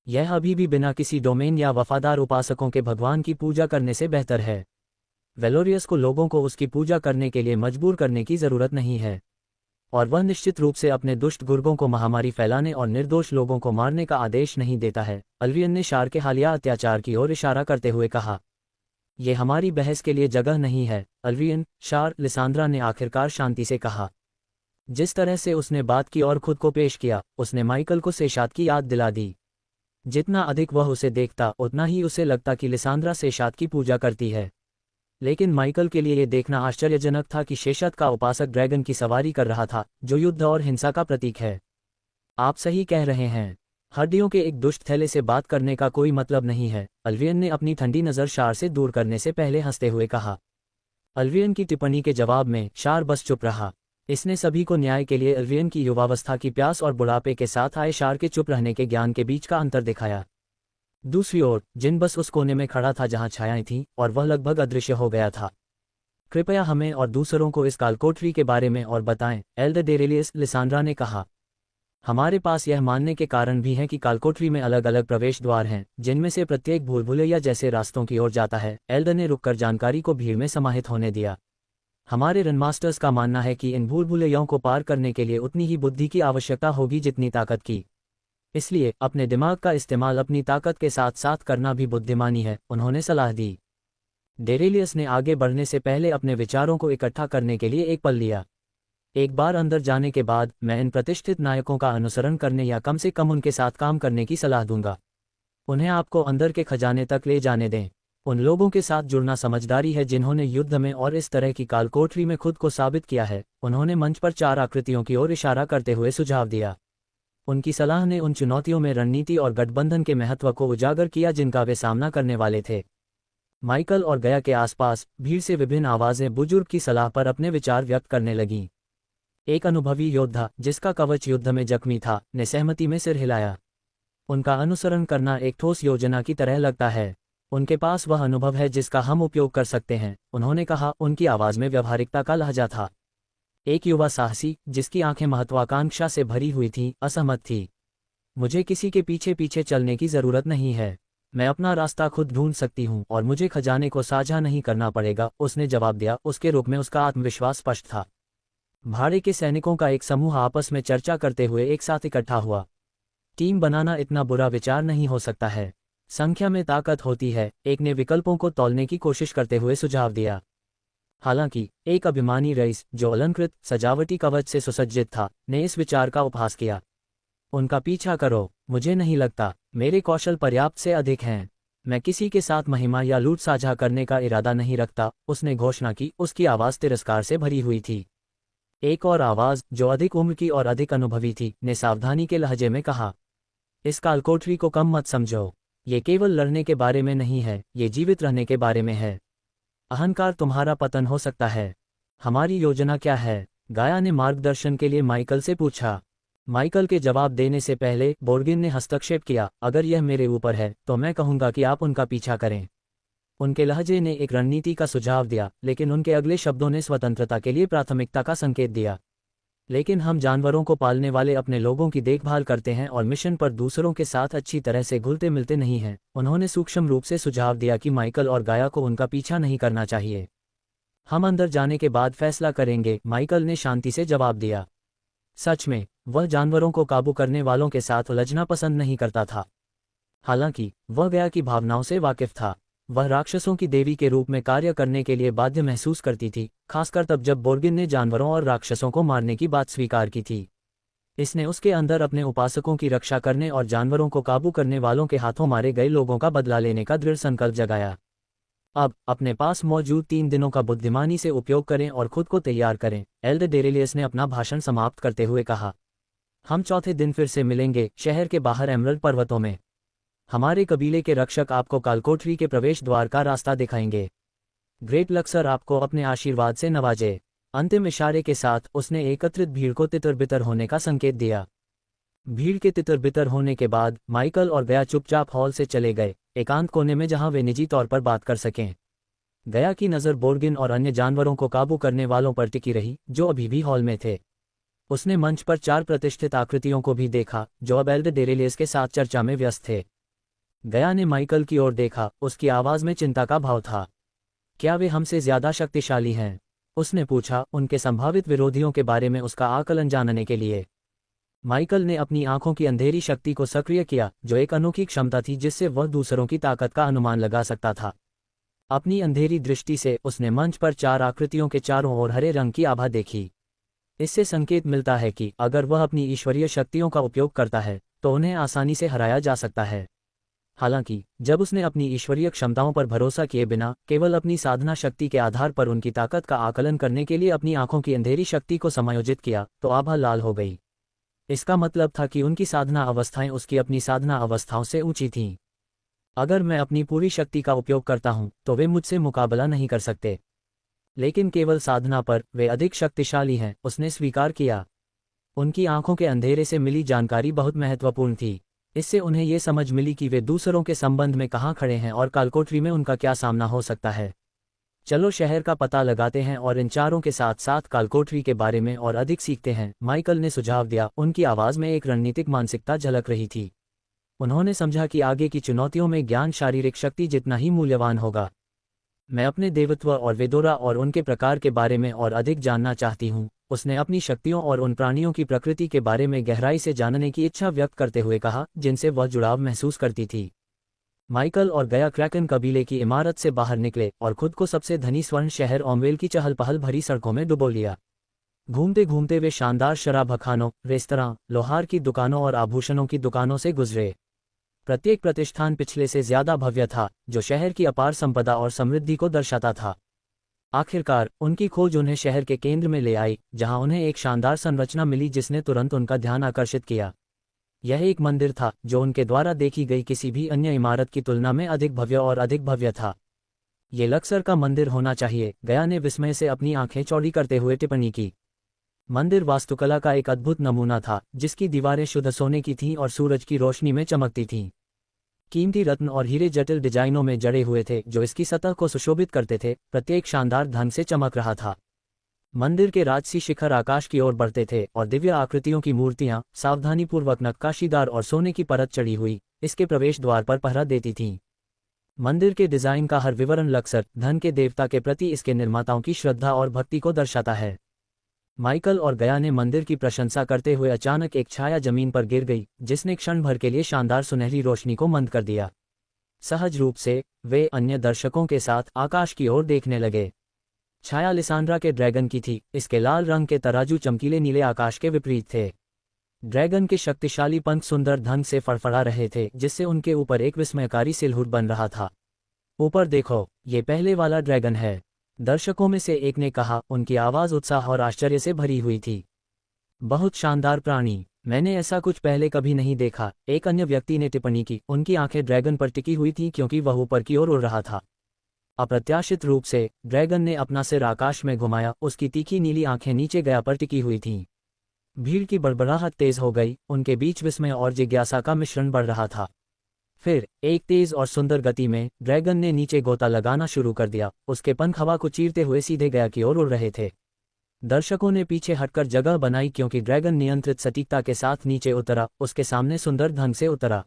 यह अभी भी बिना किसी डोमेन या वफादार उपासकों के भगवान की पूजा करने से बेहतर है। वेलोरियस को लोगों को उसकी पूजा करने के लिए मजबूर करने की जरूरत नहीं है, और वह निश्चित रूप से अपने दुष्ट गुर्गों को महामारी फैलाने और निर्दोष लोगों को मारने का आदेश नहीं देता है, अल्वियन ने शार के हालिया अत्याचार की ओर इशारा करते हुए कहा। यह हमारी बहस के लिए जगह नहीं है, अल्वियन, शार, लिसांड्रा ने आखिरकार शांति से कहा। जिस तरह से उसने बात की और खुद को पेश किया, उसने माइकल को सेशात की याद दिला दी। जितना अधिक वह उसे देखता उतना ही उसे लगता कि लिसांड्रा सेशात की पूजा करती है। लेकिन माइकल के लिए यह देखना आश्चर्यजनक था कि शेषत का उपासक ड्रैगन की सवारी कर रहा था, जो युद्ध और हिंसा का प्रतीक है। आप सही कह रहे हैं, हड्डियों के एक दुष्ट थैले से बात करने का कोई मतलब नहीं है, अल्वियन ने अपनी ठंडी नज़र शार से दूर करने से पहले हंसते हुए कहा। अल्वियन की टिप्पणी के जवाब में शार बस चुप रहा। इसने सभी को न्याय के लिए अल्वियन की युवावस्था की प्यास और बुढ़ापे के साथ आए शार के चुप रहने के ज्ञान के बीच का अंतर दिखाया। दूसरी ओर जिन बस उस कोने में खड़ा था जहां छायाएं थीं, और वह लगभग अदृश्य हो गया था। कृपया हमें और दूसरों को इस कालकोठरी के बारे में और बताएं, एल्डर डेरेलियस, लिसांड्रा ने कहा। हमारे पास यह मानने के कारण भी हैं कि कालकोठरी में अलग अलग प्रवेश द्वार हैं, जिनमें से प्रत्येक भूलभुलैया जैसे रास्तों की ओर जाता है। एल्डर ने रुककर जानकारी को भीड़ में समाहित होने दिया। हमारे रनमास्टर्स का मानना है कि इन भूलभुलैयाओं को पार करने के लिए उतनी ही बुद्धि की आवश्यकता होगी जितनी ताकत की। इसलिए अपने दिमाग का इस्तेमाल अपनी ताकत के साथ साथ करना भी बुद्धिमानी है, उन्होंने सलाह दी। डेरेलियस ने आगे बढ़ने से पहले अपने विचारों को इकट्ठा करने के लिए एक पल लिया। एक बार अंदर जाने के बाद मैं इन प्रतिष्ठित नायकों का अनुसरण करने या कम से कम उनके साथ काम करने की सलाह दूंगा। उन्हें आपको अंदर के खजाने तक ले जाने दें। उन लोगों के साथ जुड़ना समझदारी है जिन्होंने युद्ध में और इस तरह की कालकोठरी में खुद को साबित किया है, उन्होंने मंच पर 4 आकृतियों की ओर इशारा करते हुए सुझाव दिया। उनकी सलाह ने उन चुनौतियों में रणनीति और गठबंधन के महत्व को उजागर किया जिनका वे सामना करने वाले थे। माइकल और गया के आसपास भीड़ से विभिन्न आवाजें बुजुर्ग की सलाह पर अपने विचार व्यक्त करने लगीं। एक अनुभवी योद्धा, जिसका कवच युद्ध में जख्मी था, ने सहमति में सिर हिलाया। उनका अनुसरण करना एक ठोस योजना की तरह लगता है। उनके पास वह अनुभव है जिसका हम उपयोग कर सकते हैं, उन्होंने कहा। उनकी आवाज में व्यावहारिकता का लहजा था। एक युवा साहसी, जिसकी आंखें महत्वाकांक्षा से भरी हुई थीं, असहमत थी। मुझे किसी के पीछे पीछे चलने की जरूरत नहीं है, मैं अपना रास्ता खुद ढूंढ सकती हूँ और मुझे खजाने को साझा नहीं करना पड़ेगा, उसने जवाब दिया। उसके रूप में उसका आत्मविश्वास स्पष्ट था। भाड़े के सैनिकों का एक समूह आपस में चर्चा करते हुए एक साथ इकट्ठा हुआ। टीम बनाना इतना बुरा विचार नहीं हो सकता है, संख्या में ताकत होती है, एक ने विकल्पों को तौलने की कोशिश करते हुए सुझाव दिया। हालांकि एक अभिमानी रईस, जो अलंकृत सजावटी कवच से सुसज्जित था, ने इस विचार का उपहास किया। उनका पीछा करो, मुझे नहीं लगता मेरे कौशल पर्याप्त से अधिक हैं, मैं किसी के साथ महिमा या लूट साझा करने का इरादा नहीं रखता, उसने घोषणा की। उसकी आवाज़ तिरस्कार से भरी हुई थी। एक और आवाज़, जो अधिक उम्र की और अधिक अनुभवी थी, ने सावधानी के लहजे में कहा, इस कालकोठरी को कम मत समझो, ये केवल लड़ने के बारे में नहीं है, ये जीवित रहने के बारे में है। अहंकार तुम्हारा पतन हो सकता है। हमारी योजना क्या है? गाया ने मार्गदर्शन के लिए माइकल से पूछा। माइकल के जवाब देने से पहले बोर्गिन ने हस्तक्षेप किया, अगर यह मेरे ऊपर है तो मैं कहूंगा कि आप उनका पीछा करें। उनके लहजे ने एक रणनीति का सुझाव दिया, लेकिन उनके अगले शब्दों ने स्वतंत्रता के लिए प्राथमिकता का संकेत दिया। लेकिन हम जानवरों को पालने वाले अपने लोगों की देखभाल करते हैं और मिशन पर दूसरों के साथ अच्छी तरह से घुलते मिलते नहीं हैं। उन्होंने सूक्ष्म रूप से सुझाव दिया कि माइकल और गाया को उनका पीछा नहीं करना चाहिए। हम अंदर जाने के बाद फैसला करेंगे, माइकल ने शांति से जवाब दिया। सच में, वह जानवरों को काबू करने वालों के साथ उलझना पसंद नहीं करता था। हालांकि वह गाया की भावनाओं से वाकिफ था। वह राक्षसों की देवी के रूप में कार्य करने के लिए बाध्य महसूस करती थी, खासकर तब जब बोर्गिन ने जानवरों और राक्षसों को मारने की बात स्वीकार की थी। इसने उसके अंदर अपने उपासकों की रक्षा करने और जानवरों को काबू करने वालों के हाथों मारे गए लोगों का बदला लेने का दृढ़ संकल्प जगाया। अब अपने पास मौजूद 3 दिनों का बुद्धिमानी से उपयोग करें और खुद को तैयार करें, एल्डर डेरेलियस ने अपना भाषण समाप्त करते हुए कहा। हम चौथे दिन फिर से मिलेंगे, शहर के बाहर एमरल्ड पर्वतों में। हमारे कबीले के रक्षक आपको कालकोठरी के प्रवेश द्वार का रास्ता दिखाएंगे। ग्रेट लक्सर आपको अपने आशीर्वाद से नवाजे। अंतिम इशारे के साथ उसने एकत्रित भीड़ को तितर-बितर होने का संकेत दिया। भीड़ के तितर-बितर होने के बाद माइकल और गया चुपचाप हॉल से चले गए, एकांत कोने में जहां वे निजी तौर पर बात कर सकें। गया की नज़र बोर्गिन और अन्य जानवरों को काबू करने वालों पर टिकी रही, जो अभी भी हॉल में थे। उसने मंच पर 4 प्रतिष्ठित आकृतियों को भी देखा, जो अब एल्डर डेरेलियस के साथ चर्चा में व्यस्त थे। गया ने माइकल की ओर देखा, उसकी आवाज़ में चिंता का भाव था। क्या वे हमसे ज्यादा शक्तिशाली हैं? उसने पूछा, उनके संभावित विरोधियों के बारे में उसका आकलन जानने के लिए। माइकल ने अपनी आंखों की अंधेरी शक्ति को सक्रिय किया, जो एक अनोखी क्षमता थी जिससे वह दूसरों की ताकत का अनुमान लगा सकता था। अपनी अंधेरी दृष्टि से उसने मंच पर 4 आकृतियों के चारों ओर हरे रंग की आभा देखी। इससे संकेत मिलता है कि अगर वह अपनी ईश्वरीय शक्तियों का उपयोग करता है तो उन्हें आसानी से हराया जा सकता है। हालांकि जब उसने अपनी ईश्वरीय क्षमताओं पर भरोसा किए बिना केवल अपनी साधना शक्ति के आधार पर उनकी ताकत का आकलन करने के लिए अपनी आंखों की अंधेरी शक्ति को समायोजित किया, तो आभा लाल हो गई। इसका मतलब था कि उनकी साधना अवस्थाएं उसकी अपनी साधना अवस्थाओं से ऊंची थीं। अगर मैं अपनी पूरी शक्ति का उपयोग करता हूं तो वे मुझसे मुकाबला नहीं कर सकते, लेकिन केवल साधना पर वे अधिक शक्तिशाली हैं, उसने स्वीकार किया। उनकी आंखों के अंधेरे से मिली जानकारी बहुत महत्वपूर्ण थी। इससे उन्हें ये समझ मिली कि वे दूसरों के संबंध में कहाँ खड़े हैं और कालकोठरी में उनका क्या सामना हो सकता है। चलो शहर का पता लगाते हैं और इन चारों के साथ साथ कालकोठरी के बारे में और अधिक सीखते हैं, माइकल ने सुझाव दिया। उनकी आवाज़ में एक रणनीतिक मानसिकता झलक रही थी। उन्होंने समझा कि आगे की चुनौतियों में ज्ञान शारीरिक शक्ति जितना ही मूल्यवान होगा। मैं अपने देवत्व और वेदोरा और उनके प्रकार के बारे में और अधिक जानना चाहती हूँ, उसने अपनी शक्तियों और उन प्राणियों की प्रकृति के बारे में गहराई से जानने की इच्छा व्यक्त करते हुए कहा, जिनसे वह जुड़ाव महसूस करती थी। माइकल और गया क्रैकन कबीले की इमारत से बाहर निकले और खुद को सबसे धनी स्वर्ण शहर ओमवेल की चहल पहल भरी सड़कों में डुबो लिया। घूमते घूमते वे शानदार शराबखानों, रेस्तरां, लोहार की दुकानों और आभूषणों की दुकानों से गुजरे। प्रत्येक प्रतिष्ठान पिछले से ज्यादा भव्य था, जो शहर की अपार संपदा और समृद्धि को दर्शाता था। आखिरकार उनकी खोज उन्हें शहर के केंद्र में ले आई, जहां उन्हें एक शानदार संरचना मिली जिसने तुरंत उनका ध्यान आकर्षित किया। यह एक मंदिर था जो उनके द्वारा देखी गई किसी भी अन्य इमारत की तुलना में अधिक भव्य और अधिक भव्य था। ये लक्सर का मंदिर होना चाहिए, गया ने विस्मय से अपनी आंखें चौड़ी करते हुए टिप्पणी की। मंदिर वास्तुकला का एक अद्भुत नमूना था, जिसकी दीवारें शुद्ध सोने की थीं और सूरज की रोशनी में चमकती थीं। कीमती रत्न और हीरे जटिल डिजाइनों में जड़े हुए थे, जो इसकी सतह को सुशोभित करते थे। प्रत्येक शानदार ढंग से चमक रहा था। मंदिर के राजसी शिखर आकाश की ओर बढ़ते थे और दिव्य आकृतियों की मूर्तियां, सावधानीपूर्वक नक्काशीदार और सोने की परत चढ़ी हुई, इसके प्रवेश द्वार पर पहरा देती थीं। मंदिर के डिजाइन का हर विवरण लक्सर, धन के देवता के प्रति इसके निर्माताओं की श्रद्धा और भक्ति को दर्शाता है। माइकल और गया ने मंदिर की प्रशंसा करते हुए अचानक एक छाया जमीन पर गिर गई, जिसने क्षण भर के लिए शानदार सुनहरी रोशनी को मंद कर दिया। सहज रूप से वे अन्य दर्शकों के साथ आकाश की ओर देखने लगे। छाया लिसांड्रा के ड्रैगन की थी, इसके लाल रंग के तराजू चमकीले नीले आकाश के विपरीत थे। ड्रैगन के शक्तिशाली पंख सुंदर ढंग से फड़फड़ा रहे थे, जिससे उनके ऊपर एक विस्मयकारी सिलहुट बन रहा था। ऊपर देखो, ये पहले वाला ड्रैगन है, दर्शकों में से एक ने कहा, उनकी आवाज़ उत्साह और आश्चर्य से भरी हुई थी। बहुत शानदार प्राणी, मैंने ऐसा कुछ पहले कभी नहीं देखा, एक अन्य व्यक्ति ने टिप्पणी की। उनकी आंखें ड्रैगन पर टिकी हुई थीं क्योंकि वह ऊपर की ओर उड़ रहा था। अप्रत्याशित रूप से ड्रैगन ने अपना सिर आकाश में घुमाया, उसकी तीखी नीली आंखें नीचे गया पर टिकी हुई थीं। भीड़ की बड़बड़ाहट तेज हो गई, उनके बीच विस्मय और जिज्ञासा का मिश्रण बढ़ रहा था। फिर एक तेज और सुंदर गति में ड्रैगन ने नीचे गोता लगाना शुरू कर दिया, उसके पंख हवा को चीरते हुए सीधे गया की ओर उड़ रहे थे। दर्शकों ने पीछे हटकर जगह बनाई क्योंकि ड्रैगन नियंत्रित सटीकता के साथ नीचे उतरा, उसके सामने सुंदर ढंग से उतरा।